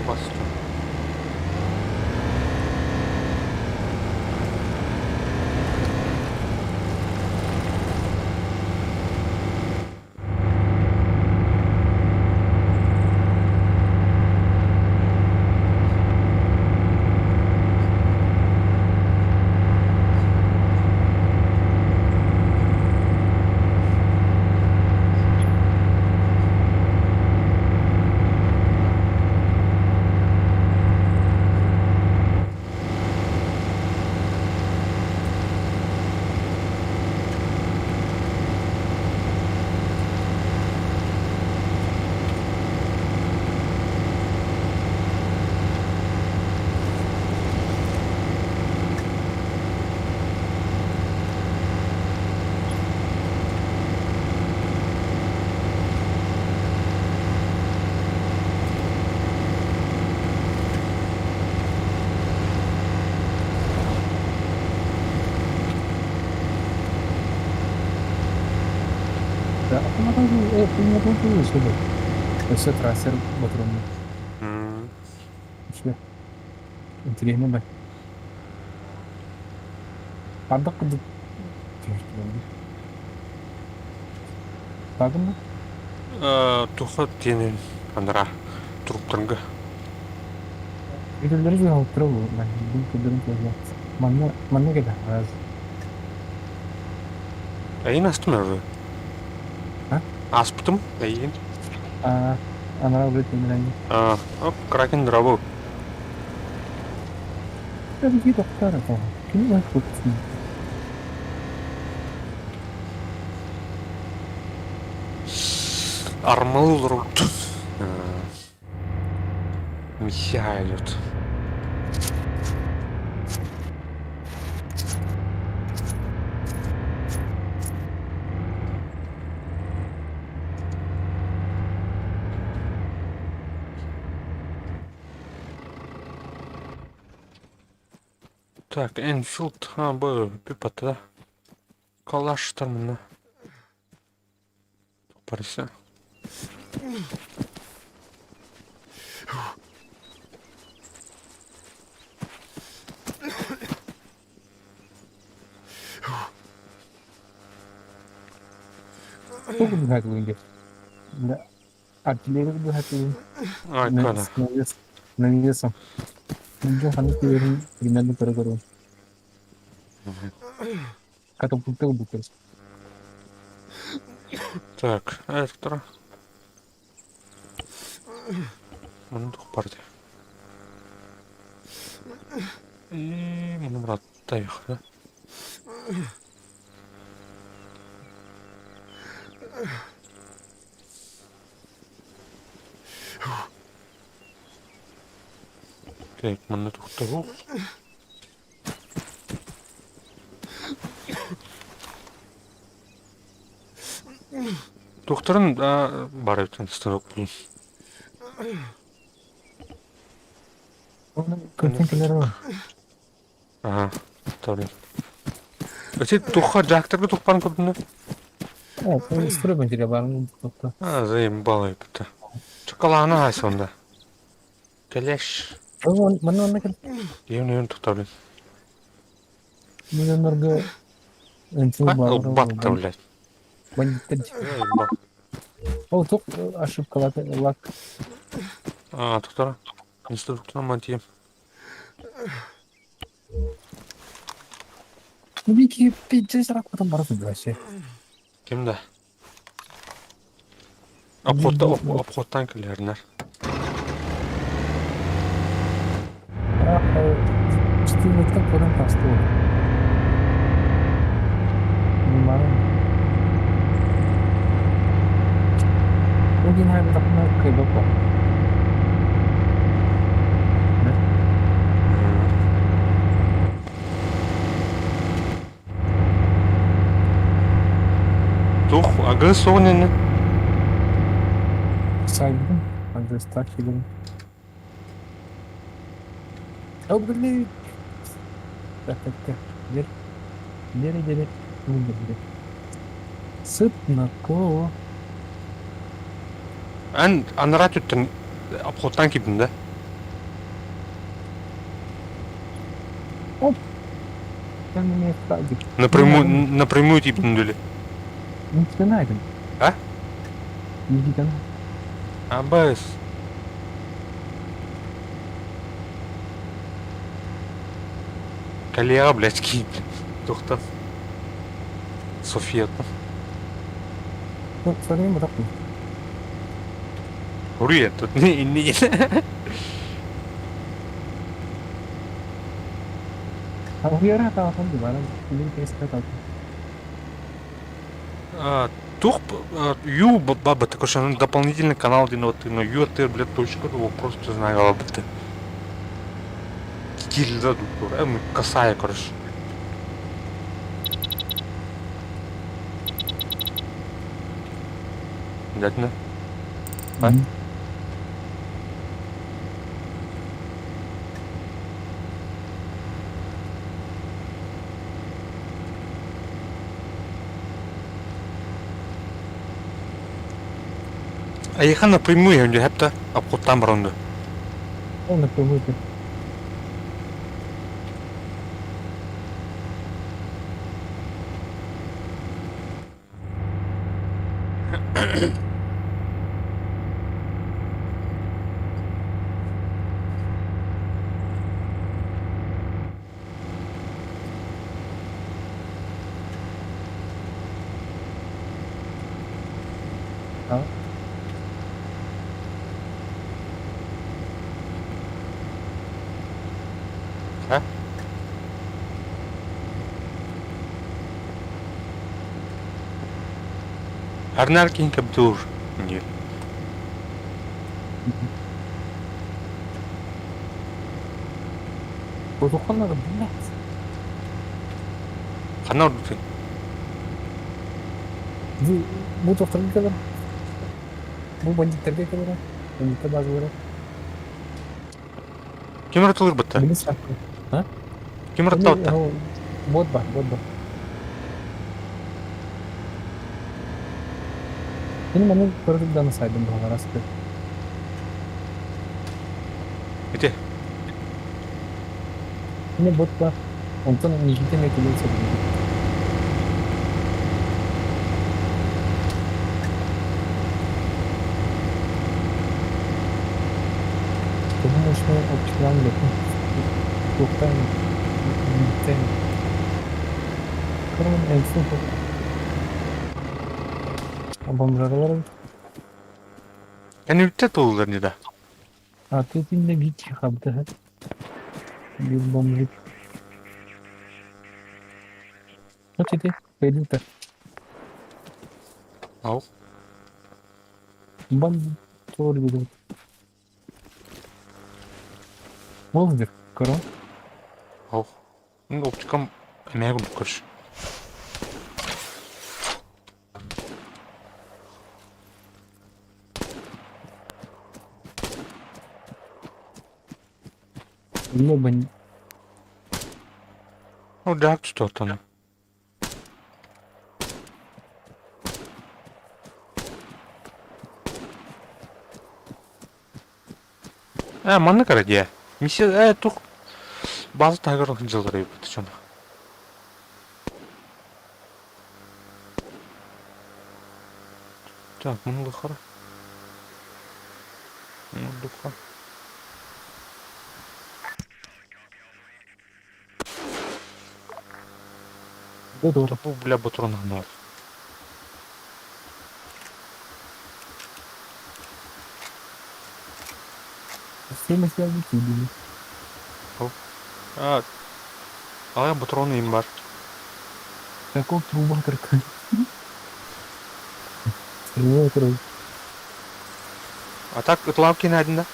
Bastım. Да, автоматом же сюда. Все трассер батарея. İşte. İntileğine bak. Ardak kıdı. Bakın mı? Тухат тенен андыра труптарга. Videoları da alıp duruyor. Ben bu kıdırım koyacağım. Manna gede. Az. Әйін астым уже. А? Аспытым, әйін. Ana öğretmenim ben. Оп, кракен дробу. Tabii ki doktor ama. Kim var kurtulsun? Армал рут. Михайлют. Так, Энфилд, был пипата, да? Калаш там, на. Парися. Çok güzel oyuncu. Artilleri bu hakkında. Ай, кана. Навесом. Ну, они примерно перегорел. Катапульты убутылись. Так, Эктора. Мұны тұқпарды. Мұны мұрат тайық, да? Так, мұны тұқтау. Тұқтырын бар өтін станок бұлын. Onun kırtınkileri var. Ага, tabii. Öte тұққа жақтырғы тұқпарын көбіне? Evet, o sıfır bence var mı tuttu. Зайым балай бітті. Чықаланы ай сонда. Келеш. O bana ne kadar Ен тұқта білін. milyonlarca entry var. Батты, блядь. Бандиттер. Зайым O çok ошибка лак. тұқтара. Инструктына мантием. Ну bir iki bir потом барасың вообще. Кімді? Апхоттан келерінер. Бірақ 4 минуттан көден тасты ол. Bilmiyorum. Bugün her tarafına kıybak var. Тух, ағы соғын Saygıdım. Hadi start edelim. Ya böyle dakika. Geri. Burada. Sıt nako. Анара түттін апхоттан кебдің да? Ben bunu yapayım. Напрямую типтің дөли. Mutlu aydın. А? İlgiden. Абайс. Калияға, блядь, кейіп. Тоқтат. Софиятын. Yok sorayım bırakma. Уруя, тут не. Abi yara tamam gimana? Ini test atau Тух, ю баба, такой что дополнительный канал, где вот, но ю ты, блядь, точка, его просто знаю, бабы ты. Кильда, доктор, косая, короче. Дядь, не? А? А ехал напрямую, где это обход бронды. Он напрямую. А? А? Арнаркин каптур. Нет. Bozuklar bilmez. Ханар дутын. Bu doktorun kadar. Bu banditlerge kadar. Banditler bazıları. Кем ратылыр бітті? Bilis saklı. Кем раттау бітті? Bot var. Benim onun gördüklerini saydım bu arası. Где? Yine bot var. Ondan ilgili ne kullanırsa bilmiyorum. Потому Başına okçulan bakın. Yoktan birlikte. Kırmın en son. Bombalar Enütte tuğulur nida. atletinde bir çıkardı. Bir bombayı. Kaç edi? Belli de. Ау. Ben doğru dedim. Olabilir. Kırmın. Ау. Оптикам эмээг нуккарш. Ne ben О, драк что-то. Манна карадия. Миссия, тух. База тайгар хинжилдары ебет чана. Так, муну лыхара. Муну лыхара. de doğru. Bu bля батрона ноль. Sevmesi lazım ki bunu. Ала батроны им бар. Каков труба кыркы. Труба кыркы. А так ытлап кинадин да.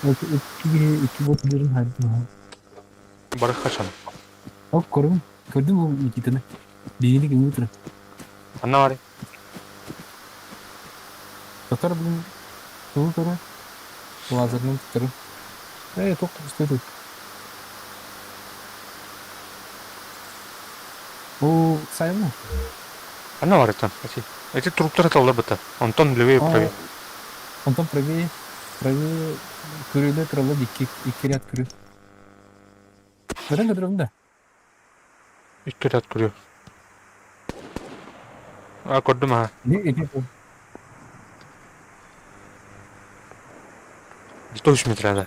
İki botların halinde. Барых хачан. Bak korun. Gördün mü bu iki tane? Birini gibi oturun. Анна вари. Tatar bugün çoğu kere. Bu hazırlığını tutarım. Çok istedim. O sayın mı? Анна вари там. Эти труптары талдар быта. Антон левее правее. Ondan pravi kırıyla kralı iki riyat kırıyor. Neden kadar onda? İki rad kuruyor. Koydum ha. Ne ediyor? 103 metrede.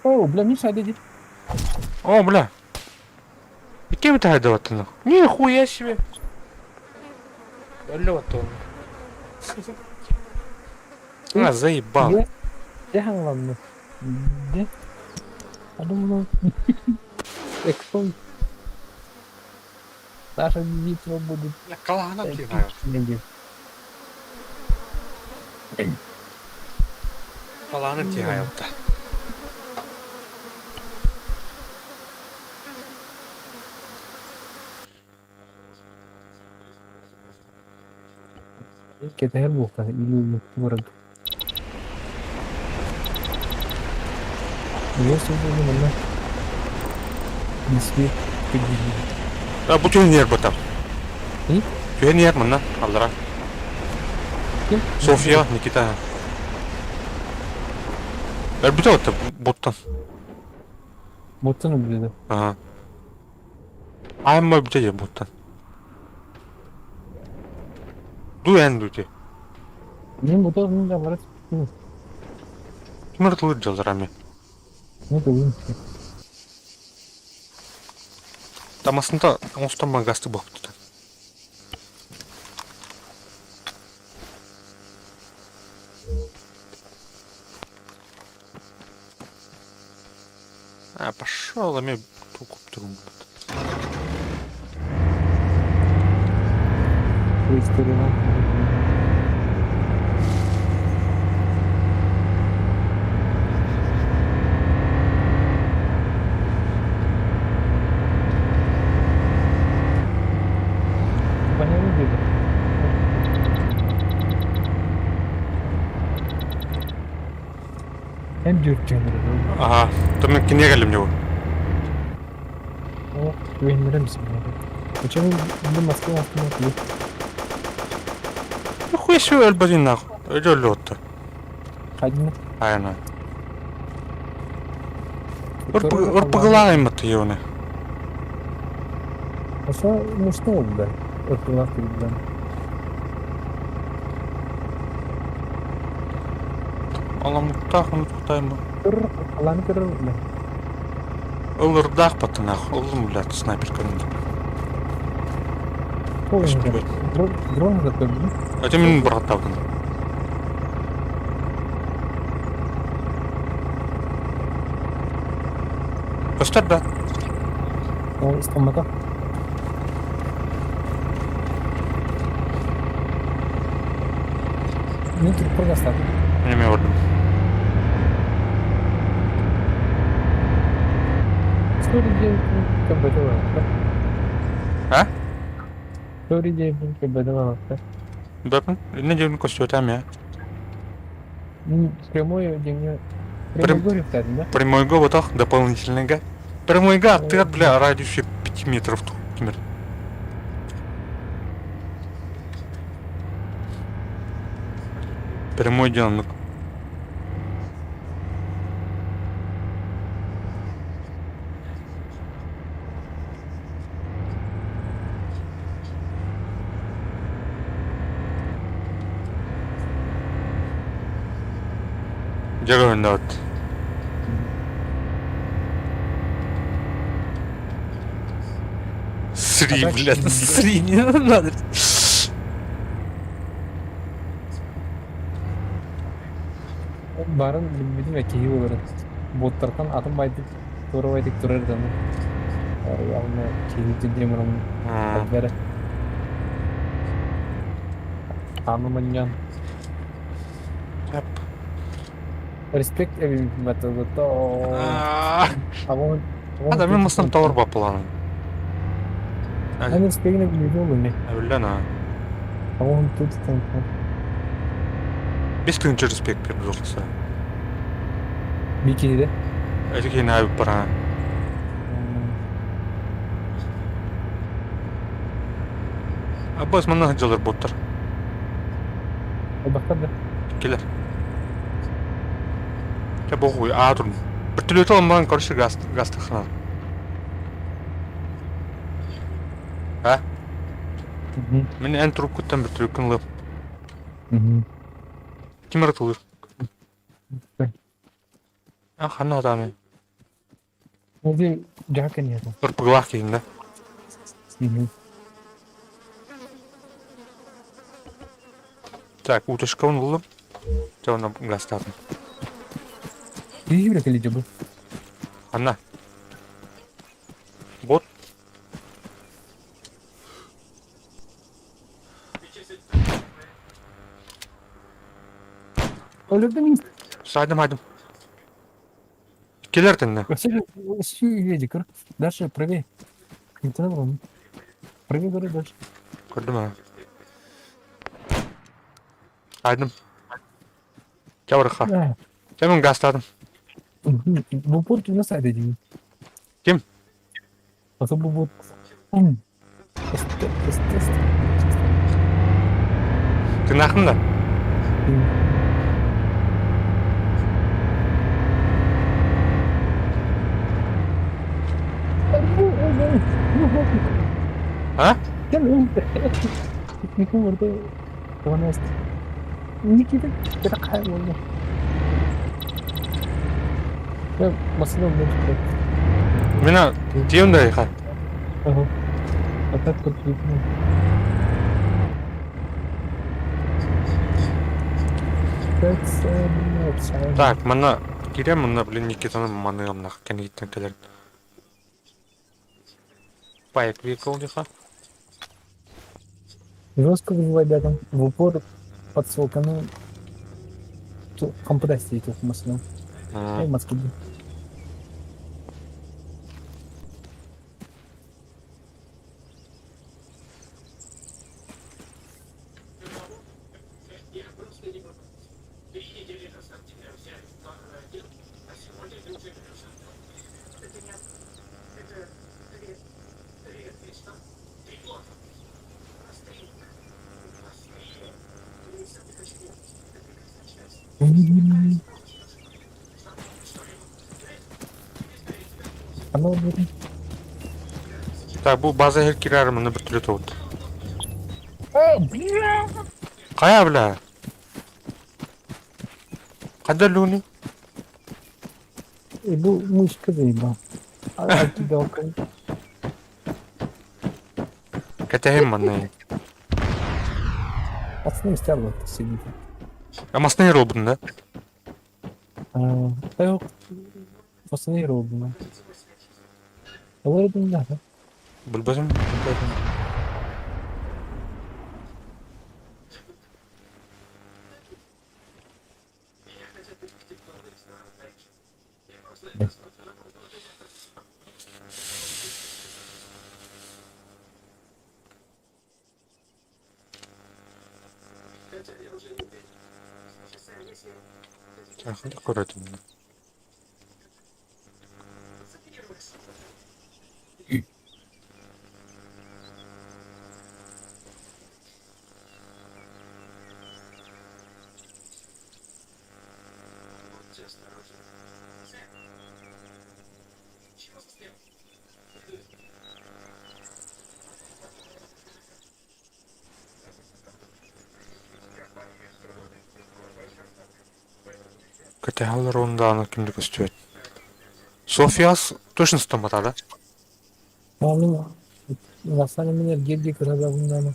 Oo, bulan sadece. О, бля. И кем это отдавать-то? Нихуя себе. Лёд он. Заебал. Ne hangi ne? Adam bunu ekspon. Даже не будет. Калана кидаю. Калана кидаю. Kita herbo kan ini orang. Ya sudah mana? Nisbi pergi. Bu tüyün yer batam. Hı? Tüyün yer mi lan? Aldıra. Kim? Sofya, Nikita. Bir de otta bottan. Bottan mı dedi? Aha. Ayma bir de bottan. Duyan duydu. Ne bottan ne var? Kim arıtılır caldıramıyor. Ne diyorsun? Там aslında onsuzdan magazlı bakıptı. Пошел, а мне туку трубу. Bu istoriye bana ne dedi? Hem Türkçe Ага, то мне кинегали мне. O güvendirir misin bana? Geçen gün Moskova hakkında yok. Нихуя себе альбазин нахуй. Идё лёд-то. Kaydını. Aynen. Örpügılayım mı tıyonu? Aşağı ne oldu da? Örtüler kırıldı. Аламдақтағын тұқтаймы? Аланы көрір бі. Ылырдақ батынақ, ұлым біләді снайперканында. Дрон зато бі. Өте мен бір ғаттағын. Көстер бә? О, İstanbul'da. Ne tür programlar? Неме ордым. Söyleyeceğim kabada var. А? Söyleyeceğim kabada var. Бәпін? Не жерін көсті өтәм, я? Прямое деньги. Прям- Прямой говорит, да? Прямойға бұтақ дополнительныйға. Прямойға аттығат, бля, радиусы 5 метров тұқ. Кемер. Прямой динамик. Juggernaut. Сри, так, блядь, блядь. сри, не надо. Барын bilmedim ve keyi olur. Botlardan adım baydık. Doğru baydık durar da. Yalnız keyi dediğim onun. Haberi. Tanımanyan. Yap. Respect evim metodu da. Ama Hadi ben mısın tavır bapılanın. Ben respect'ine biliyor olur ne? Öyle na. Ama onu tutuyorum. Без принчер респект перед жолтысы. Bir kere de. Әжеге не айып бара. Аббас мына жылар боттар. Bakar da. Келер. Кә боғуй, тұрын. Бір түлі өте алмаған көрші гасты қына. А? Мен ән тұрып көттен бір түлі күн лып. Кем артылыр? Қана адамы. Өзі жақын еді. Бір пығылақ кейін да. Так, утышқа он лып. Жауына гастатын. İyi bir akıllıca bu. Ана. Бот. Öyle değil mi? Сайдым. Келер тінні. Все едет, кор. Дальше правее. Не туда вон. Правее говори дальше. Көрдім ә. Сайдым. Кәуіріқа. Да. Кәмін гастадым. Bu bot nasıl edeceğim? Kim? Nasıl bu bot? Ist. Тыңақын да. А? Teknik orada bana ist. Nikita kita kayboldu. Ya masada oldu. Мені дейін да иқа. Ага. Опять подключено. Так, мына керем, мына, блин, Никитаның манығымна кәне кеттен келер. Байк векол диха. Жестко вызывать, да, там в упор подсолка, ну, компрессии тут масло. Ай, маски. Оно будет. Так, бұл база хер керәрі мұны бір түрі тоғыд. О, бля! Қая, бля? Hadaluni. Bu muşka değil lan. Alki Galkan. Katahim manay. Aslında ister bak senin. Amasna yer bunda. Yok. Aslında yer oldu lan. Olur bunlar. Bulbazım. Аккуратно. Категория ronda kimlik istiyor. Sofyas точно стоматада. Amin. Rasanya miner girdi kırada bundan.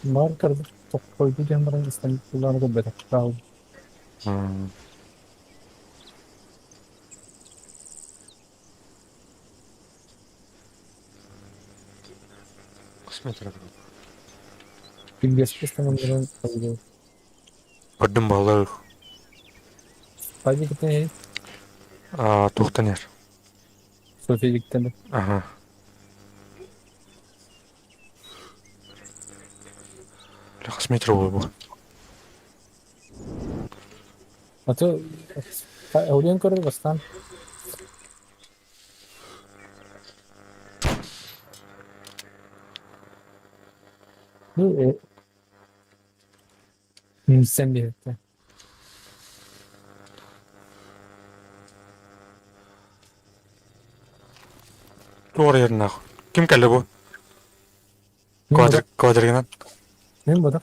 Mar kardı. Çok koydu jamran İstanbul kullanıda bırak. Sağ ol. Косметика. Bilgeç İstanbul'dan koydu. Одним балар. Hadi gittin. Тухтанер. Sofya gittin. Ага. Косметика bu. Atı Orient Kore bastan. Bu sen bir etti. Doğru yerine. Kim geldi bu? Kvadrigen. Ne bu da?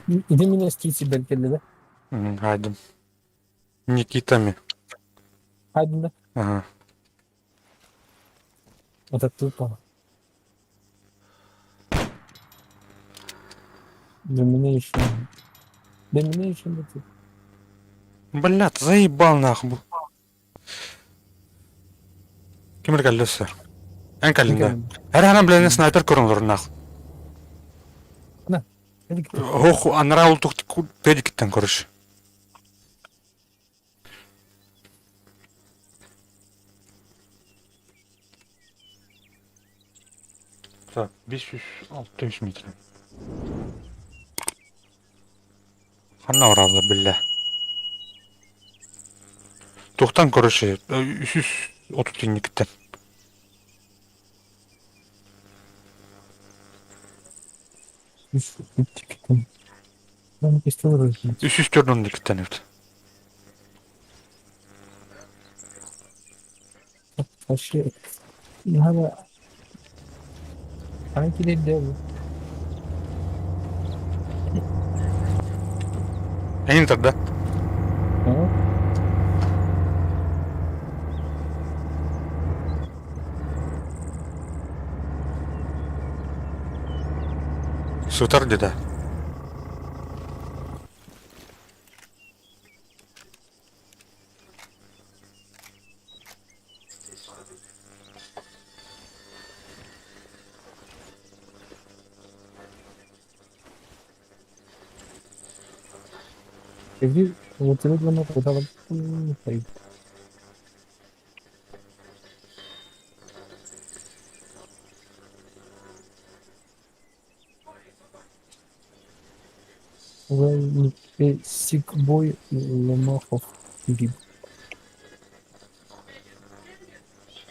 İdimin eskisi belki de. Haydi. Никитами. Hadi de. Ага. O da tutma. Domination. Domination da tut. Блядь, заебал нахуй. Kim geldi? En kalında. Her an bilen sniper kurulur nahı. Hadi git. Ох, анара ултук тедикten koruş. Так, 500-600 metre. Hanna var abla billah. Doktan koruş. 330 tinlikten. Gittim. Ben istiyorum. 304 evet. Taşı. Yani sanki de bu. Enter'da. Ha? Sutar dedi. Evde ortalık bana fotoğraf sayı. Ve sik boy Lomahov gibi.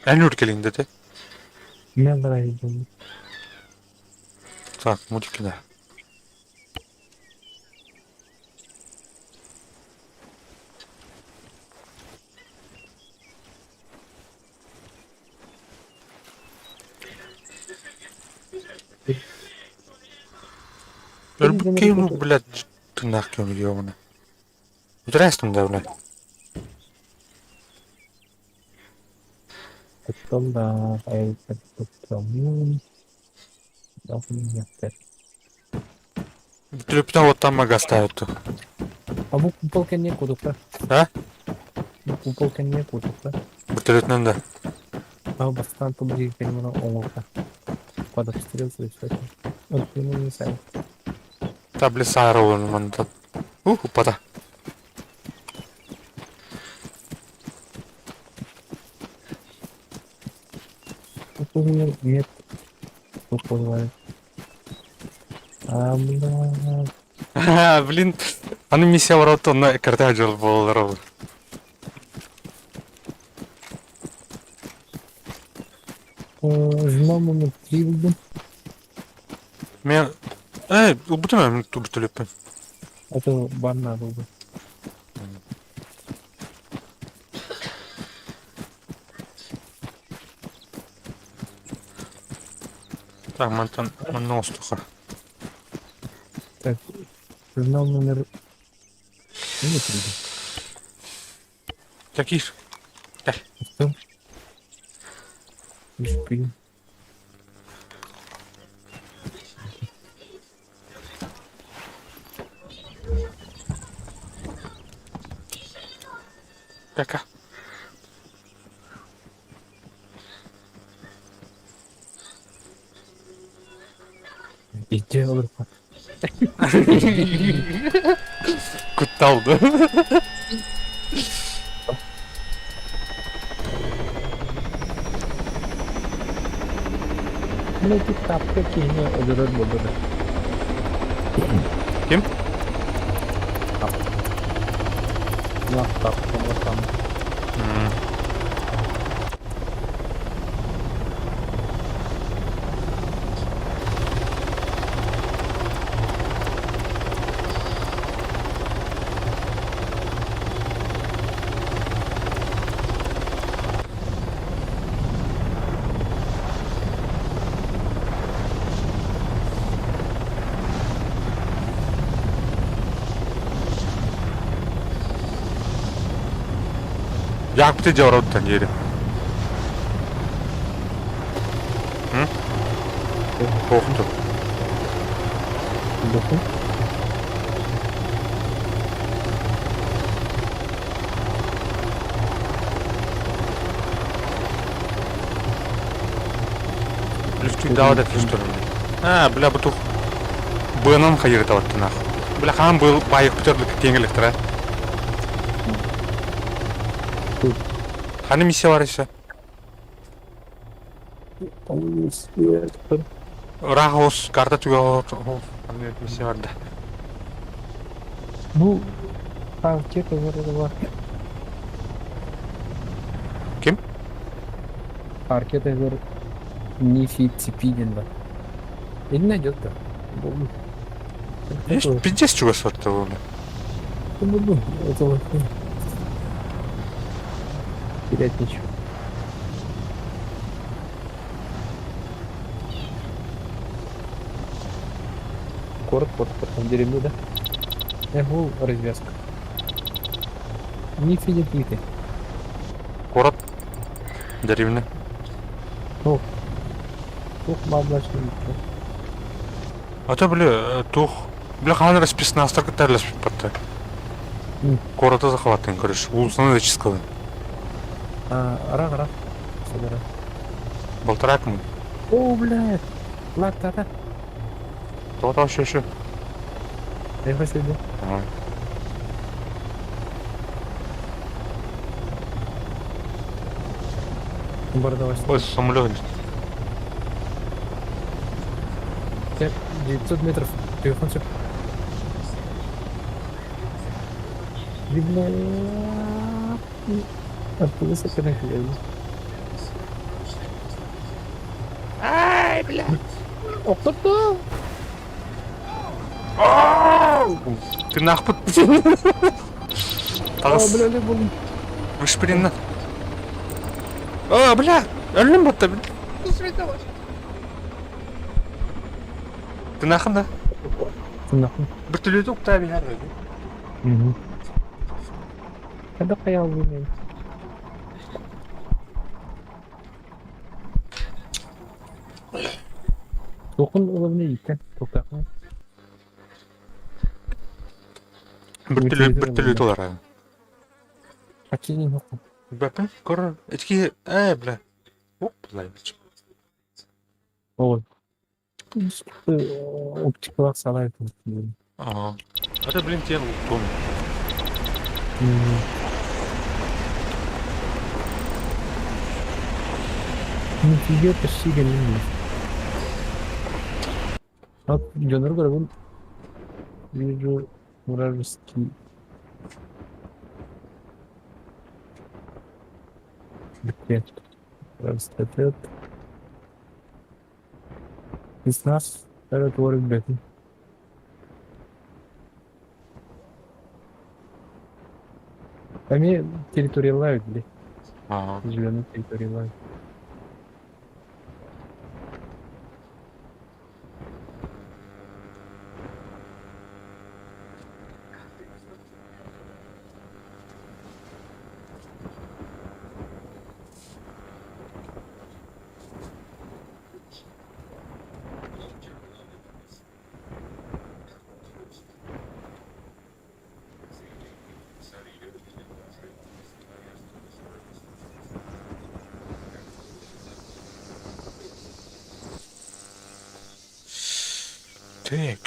En ülkeliyim dedi. Ne kadar iyi. Так, мультики да. Ölbük mu, блядь, tırnak gömülüyor bunu. Üdürestim de ulan. Betul lah, kayak betul. Langsung nyampe. Bütülüpten ottan magasta yuttu. Kamu kumpulkan niya kudukla. Ha? Kumpulkan niya kudukla. Bütülüpten de. Kamu bastan tuloy kayo mo ng ongok ka. Pada stil sa isa. Ang pinong niya sa'yo. Tabli sarı olun manda. Upada. Kumpulkan niya. Kumpulkan. Amla. Блин, аны миссия барат, онна картаж жол болалар ол. Жмам onu tribüldüm. Мен... Убытым мен бүтіліппен. Это банна oldu. Так, мантан остуха. Так, журнал номер... Не трибü. Такиш. Что? Не шпиль. Така. İyice olur bak. Kuttалды. Bunu bir tapta kihine öldürür bulur. Kim? Tap tam. Yakıtı cevrottun yeri. Hı? Korktu. Bakın. Лифтик дават etmiştir. Ha, bile bu tuh. Bığının hayırı da vattın ah. Bile kan bu bayık bütörlük tengeliktir ha. Hani misiya var işte. Rahos, karta tüyo. Hani misiya vardı. Bu parke tezgahı var. Kim? Parke tezgahı Nifi Ципинина. И найдет-то. Есть пиздец чего сорта вон. Это вот. Терять нечего. Корот, там деревню, да? Эгу, развязка. Не фидит никто. Город. Деревня. Ну, тух маблачный. А то, бля, тух. Бля, хан расписано, столько терлес подта. Города захватываем, короче. Улусаны зачискали. Ра. Собирай. Болтарак мы. О, блядь. Лак-та-та. То еще. Я хочу иди. Ага. Бардовый. Ой, самолет. 900 метров. Телефон все. Бля. Оттуда сохранили. Ай, бля. Оп-оп-оп. Ты нахуй. Бля, не буду. Вышпринна. Бля, ölüm battı. Tınakında. Tırnak mı? Bir türlü de ukta bir her dedi. Hı hı. Hadi kaya alayım yani. Dokun olabilir ilkten. Toprak mı? Bir türlü de olar abi. Kaçıncı yok mu? Bakın, korun. İçki, bile. Hop, bulaymış. Olur. Optik olarak sağlar yapıyorum. Aa. Hadi bilin diyen unuttum. Video taşı gelmiyor. Bak canları grabın bir Muravski bitti. Muravski evet. İsnas evet doğru bir betim. Ama territorial'lar ödülü. Aa. Üzüленin territorial'lar. Tek.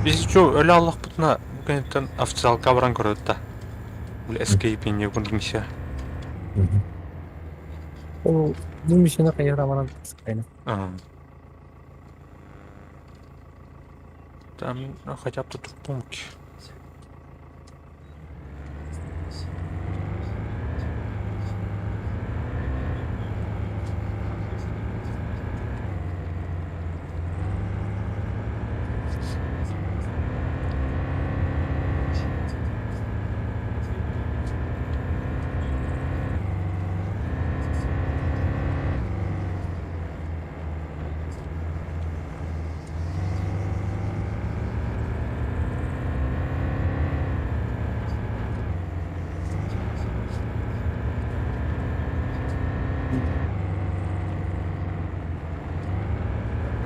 Biz şu öyle Allah butuna bugün ofitsial kavran korudu da. Bu escape'in yakın misiya. O bu misyona kayar amaran sıkayım. Aa. Там хотя бы тут пункт.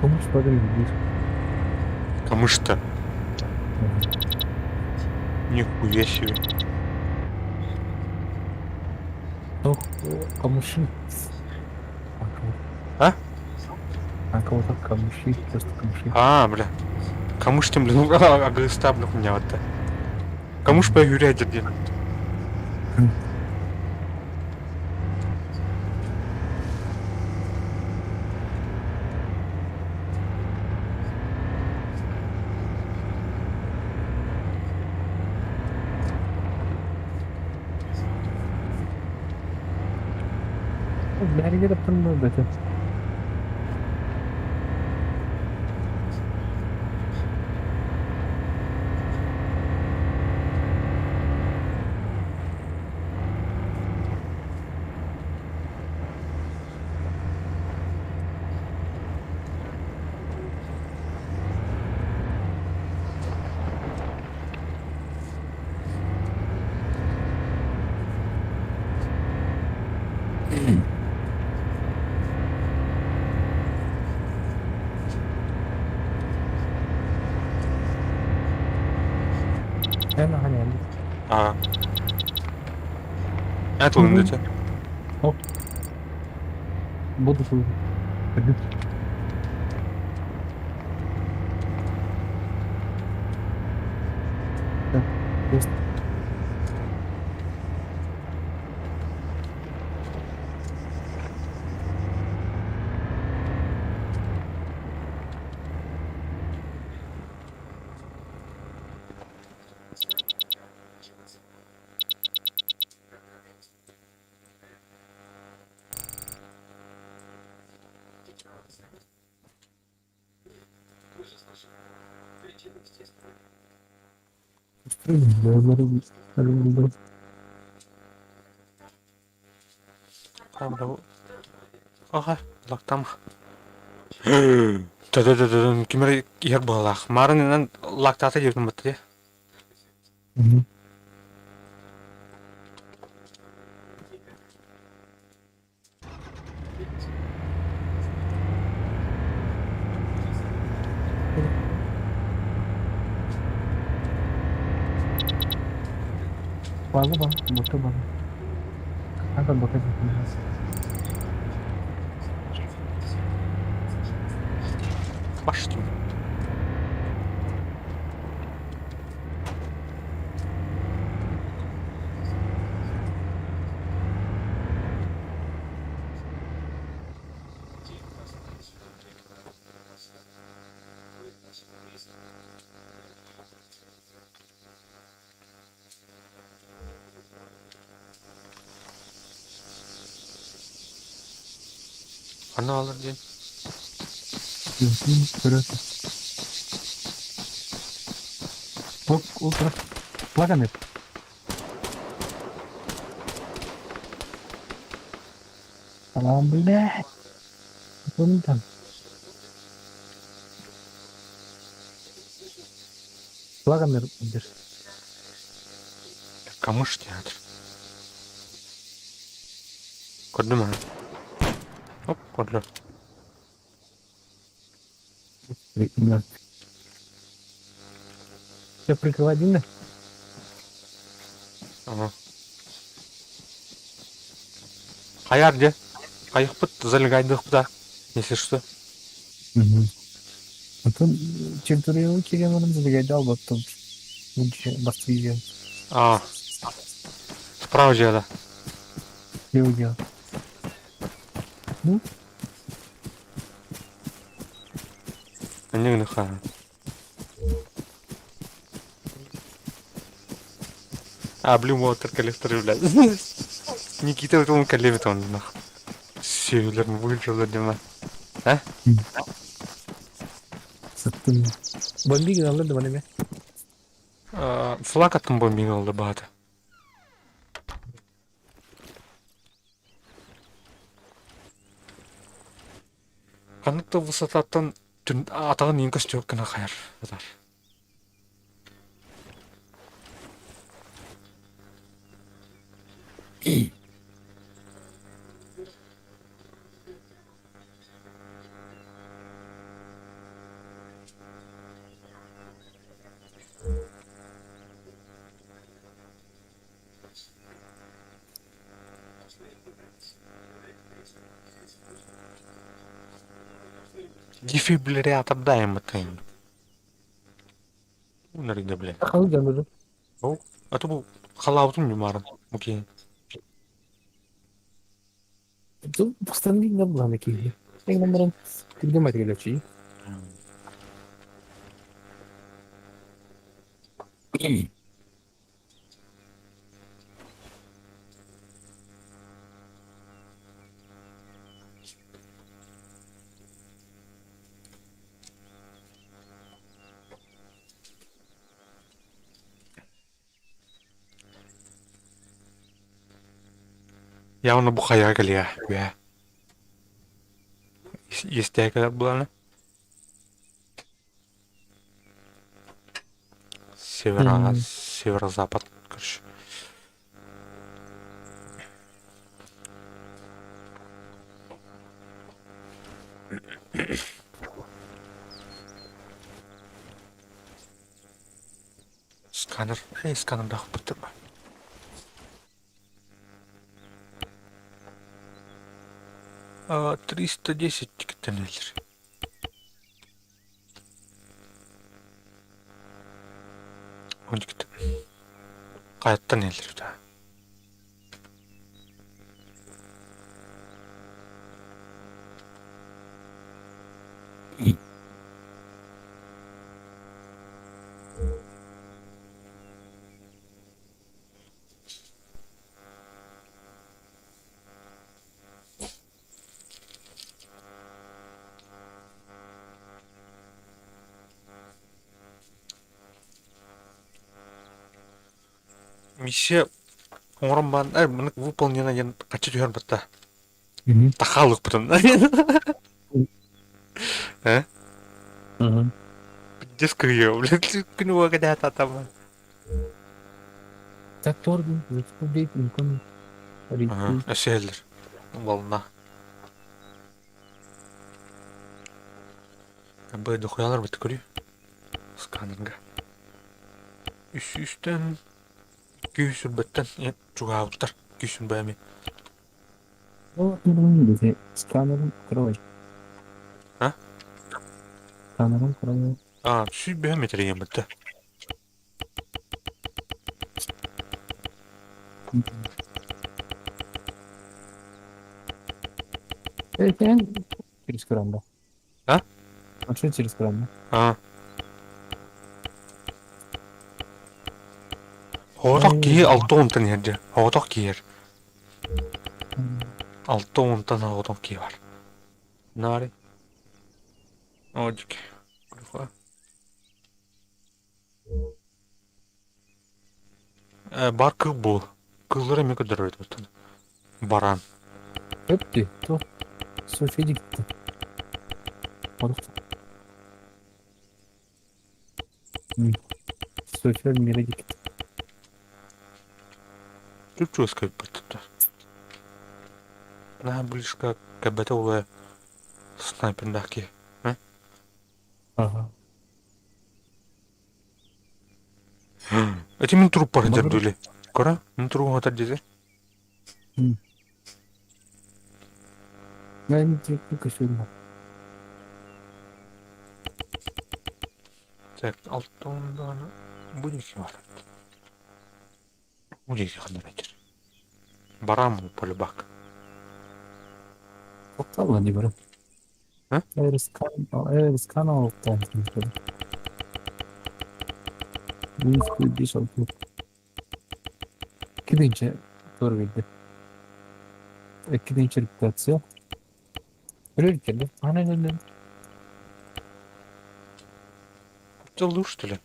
Kamış böyle bir. Камыш-то. Нихуя себе. Yok o kamışın. А? Kanka o da kamışı. Просто kamışı. А, бля. Камыш тем, блин, агреста, бля, у меня вот так. Камыш по Юрия Дердин. Her yere yaptım zaten. Hemen hani yani. А. Это он, дитя. Hop. Буду тут. Hadi. Есть. Böyle Abi bu. Aha, laqtam. Tö kimere yer balaq. Marından laqtata yerdim bitti. Bağlı bak, bota bağlı. Kanka bota gittim. Başladım. Ana alır diye. Sırası. O bırak. Bırak Ahmet. Tamam bile. Bunu tam. Bırak Ahmet. İndir. Kamış diyordur. Gördün mü? Hop gördüm. Bilmiyorum. Я прикрывать не. Ага. Hayar diye. Kayık bıt, zalgaydık bu da. Если что. Потом территорию Кирианом забегал, потом лучше быстрее А. Справа жела. делал. Ну, Не гнуха. А, Blue Water коллектор, блядь. Никита вот он коллемит он, нах. Северлерін выжил, дима. А? саттым. Бомбиги алды бana be. Флаг аттым бомбинг алды бааты. Каныкты высотаттан атағын ең көз жоқ кіна қайыр. Дефибриллятор даем это. Унарыды, блядь. Қалды жанды. Оу, это был халаутун юмарын. Окей. Тут постоянно не было на киви. Я номером. Ты где мать глядячи? Явно бухая галия. Я. Есть когда была, она? Северо-запад, короче. Сканер. Сканер да бітірба. А, 310 тикетенелер. Он тикет. Қайттан елер да. Миссия оңран бан, мынык выполнена ен качы түйөр бытта. Мгм. Тахалык бытын. Э? Мгм. Дискрия, блядь, күнү вагада татама. Так торду, республик, мүмкін Ага, рейти. эсерлер. Волна. Бай дохуялар бит көрү. Сканинга. Үстен 200 беттен чугауттар. 200 бәми. O, не bize сканером кровать. А? Сканером кровать. А, сүй бәми тереген бітті. Sen через кран, А? А что через кран? А. Хооток ки 6 онтан ерде. Хооток киер. 6 онтан хооток ки бар. Нари. Одик. Бар кыл бул. Кыллар эме көдөрөйт отун. Баран. Öptü. То. Софиди gitti. Orada. София мире gitti. Чуть-чуть скайп баттыптар. На близко кабата улы снайпердаки. Ага. Эти мен труп бар Багыр- дердүле. Кора? Мен труп отар дезе. Ben teknik aşıyorum. Так, 6 ондан бу неке бар. Бу неке кандай айтыр. Барам полюбак. Toplarla ne böyle? Ha? Eğer skan alıptan. Bir şarkı. Gidince doğru bildi. Gidince replikasyon. Öyle ülkede. Aynen öyle. Жалуу что ли?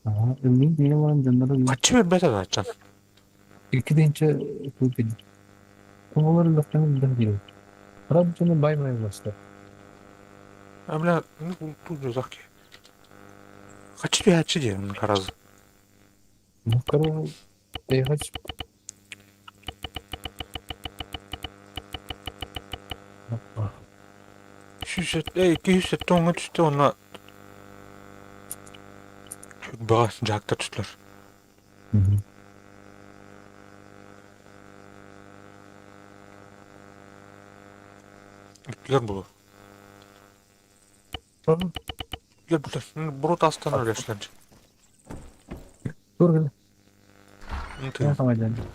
Aha, ümit niye var canları yok. Качы бербейт атчан. Gidince doğru bildi. Onları laflarını bildi diyor. Rabbim'in bay bay başlar. Бля, ну тут же заки. Качы бячы де караз. Bu kadar DH Yapma. 200 тонга түстө она бага жакта түстүлөр. Hı hı. Бүтлөр бул. Tamam. Бүтлөр. Бурут астан өлөшлөр. Dur gel. Ты. Ne yapacaksın?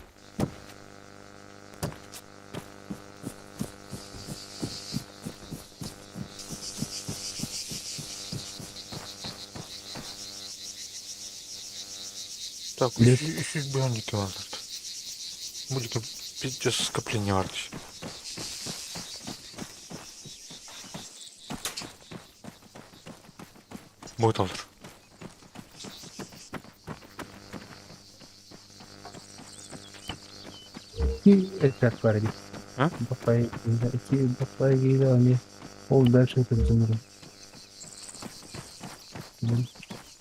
Так, Лет. 300 бионики vardır. Bu gibi bir скопление vardır. Boyut alır. İki etraf var idi. Ha? Bakayı giydi. İki bakayı giydi. Hani ol der şey tabii sanırım.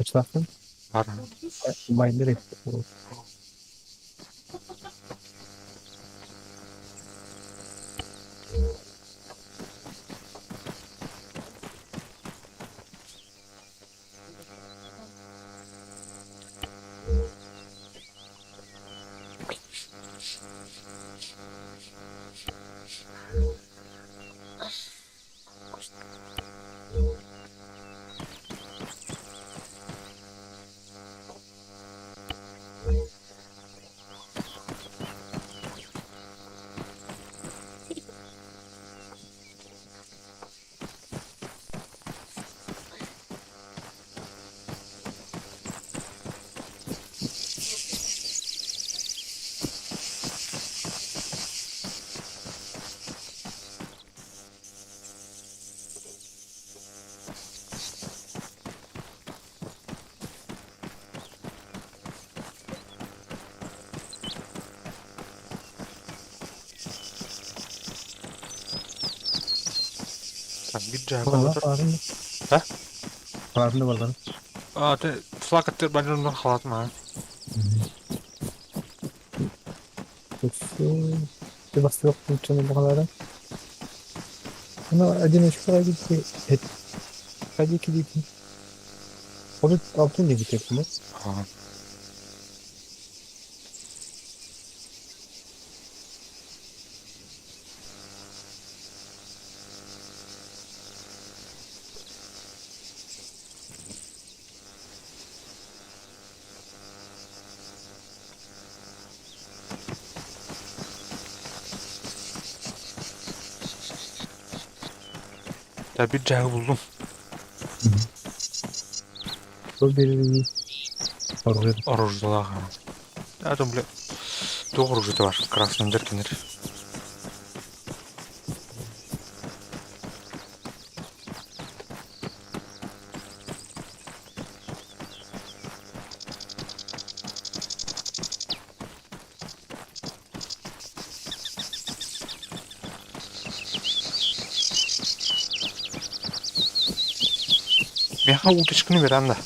Etrafın Var. bayılır etti. Bir cahil Valla olur. farında. Ha? Farında var lan. Te flakatır ben ondan halatım ha. Yoksa bir bastı yok bu çanı bakalara. Ama acın şu kadar gitti. Et. Hadi iki gitti. O da altın diye gitti bunu. Ha. Ya bir cahil buldum. Bu bir soruyor. Oruzdalar ha. Ya da bile doğru rüzgarı var. Krasnodar kendir. Meha уточканы veren de.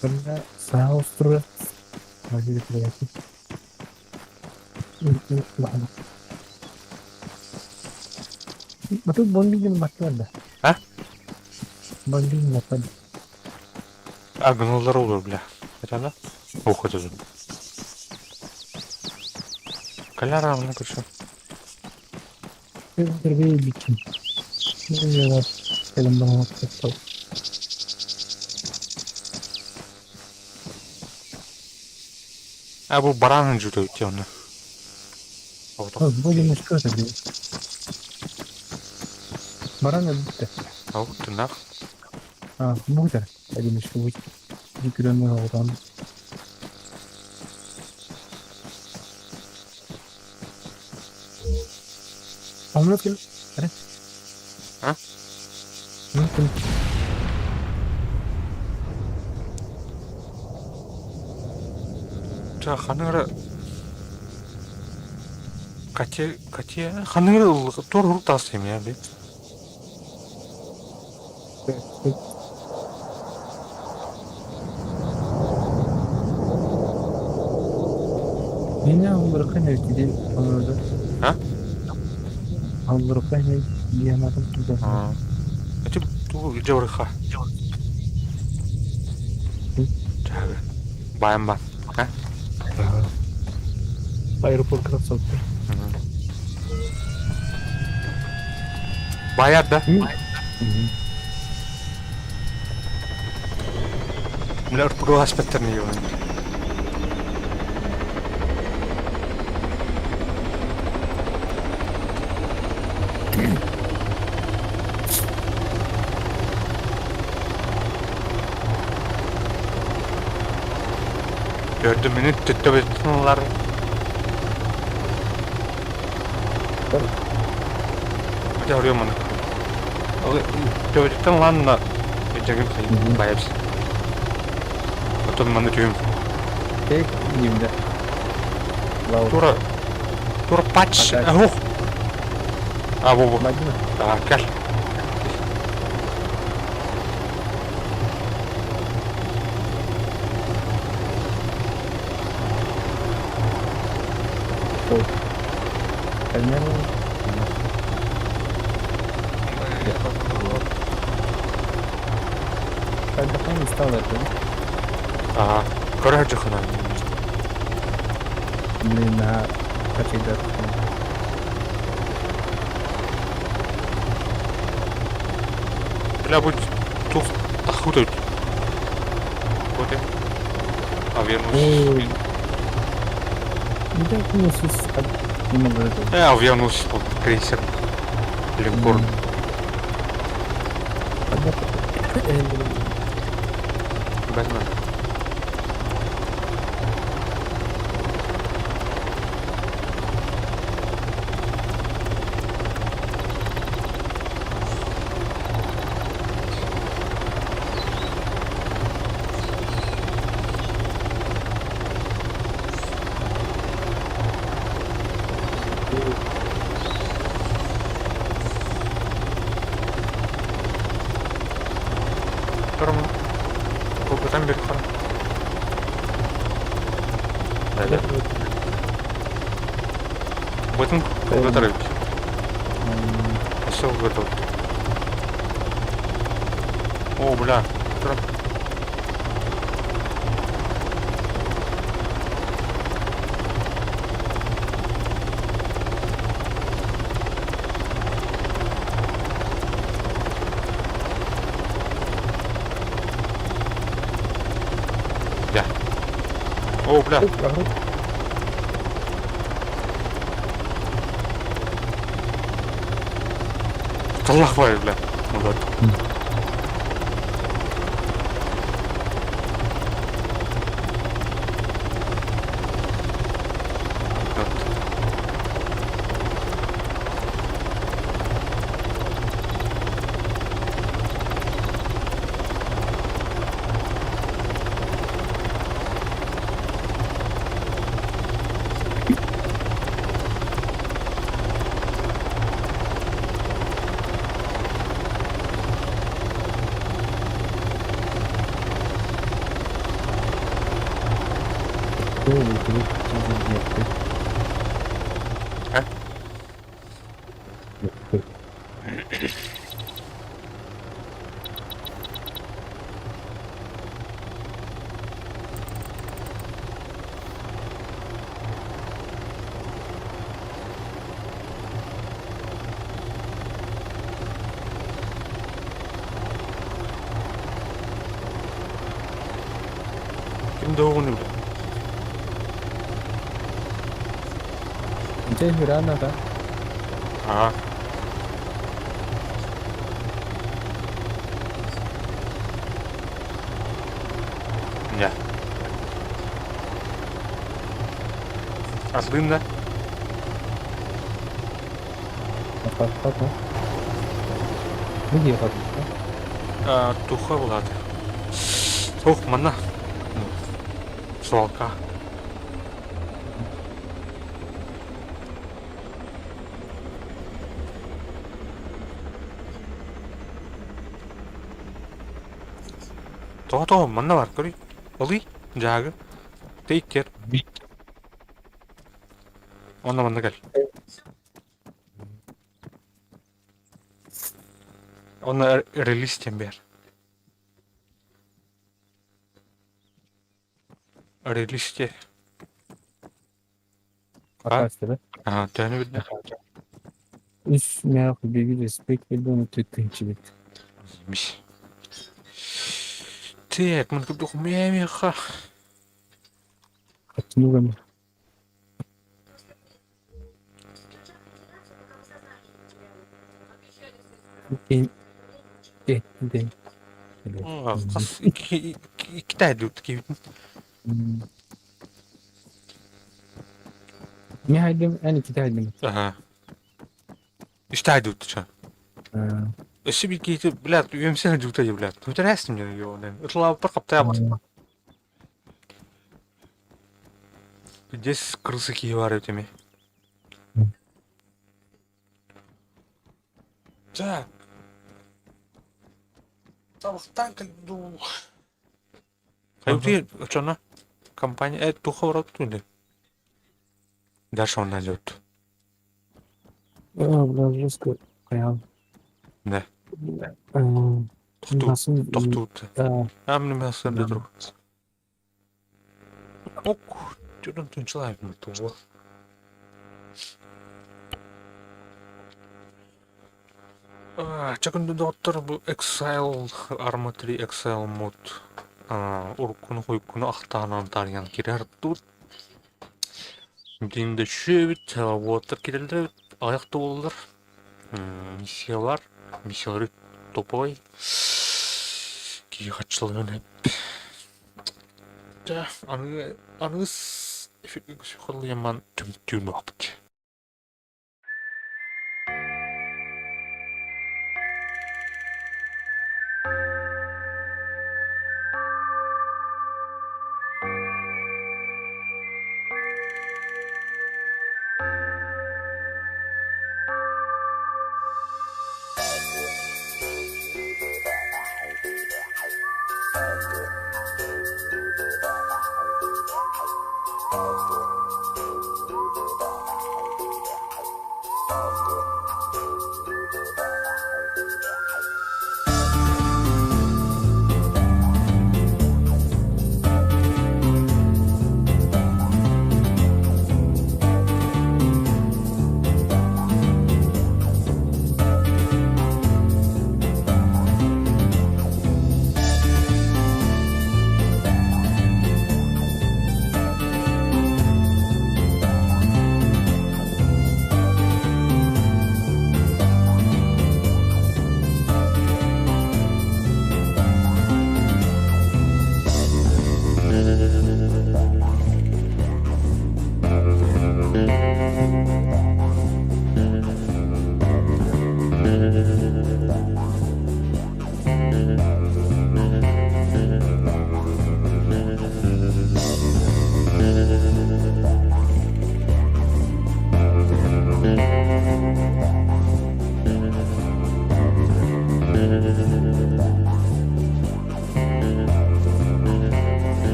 Sonra sağ ostura. Hadi bir kere yapayım. Lahana. Bakın Bonbig'in vakti var da. Ha? Bonbig'in vakti var. Agnolar olur bile. Veren de. Oku düzüm. Kalar ağına koşuyor. Bir biçim. Ne diyorlar? Elim bana vakti. Ha bu baran cüdü ötüyor onu. Oldu. Bu yine şu kadar diyor. Bana ne bitti? Oldu tırnak. Ha bu kadar. Hadi şu bu. Bir kilometre oradan. Anlatın. Hadi. Ha? Anlatın. 자 하늘에 같이 하늘에 또 룩 땄으면 돼. Yine Avrupa ne dedi orada? Ha? Avrupa ne diyemedim ki. 아. 지금 또 이제 우리 가. 자, 마얀반. 하? Aeroport krasavdı. Bayağı da. Bunlar pro aspektlerini yiyor. Gördüm beni tüttü bütün onlar. Hadi arıyorum onu. Tüttü lan da. Geçen sayı bayağı bir şey. Otomanı tüyüm. Tek yiyimde. Tura paç. Oh. Ah bu. Bak mı? Gel. Kaynar mı? Ben de hangi İstanbul'da yapıyorum? Korea çıkın abi. Nina kaçıydı? Bile bu çok takut ödü. Bu de. Aviyanus. Oy. Bir de nasıl yine böyle. Aviyanus. Крейсер. Линкорн. Batman. Бытын готовить. Все готов. О, бля. О, бля. Аллах бай, бля. Ну да. Kimde o bunu bile. Entonces, mirando acá. Ага. Ya. Aslında Apa? Ne diyor bak? туха болады. Тух мына. Суалка. То мына бар көрей. Ылый жагы. Тейкер. Мына кел. Оны релистен бер. Релисте. Arkadaşlar. Ага, тәні білді. Üç merak bilgi respekt ve bunu tüttünçü bit. Миш. Так, мы тут мемеха. Atını mı? Den. Қас iki tane dut gibi. Ne haydim? En iki haydim. Ага. Üç tane dut şu. Өсі бекейті, блядь, үйемсені жүктейді, блядь. Көтерәсің мен еуінен. Үтілап бір қаптай абықты. Здесь крысы кие бар өтеме. Так. Табықтан кілду. Қайбір өтшана компания, тұқы бар өтті өнде. Дальше ондан жөтті. Biraz rızkı kayalım. Ne? Nasıl? Тоқтуыты. Амны мәсін де тұрып. Ок, жүрін түншілайым тұғы. Чакын доктор bu Excel Arma 3 Excel mod уркуну койкуну актаанан тарыян кирер тут. Динде шөбүт water кирелер аякты болдур. Миссиялар топовый. Кийгатчылыгын. Да, аныс эффект холлыяман түмтүн вакыт.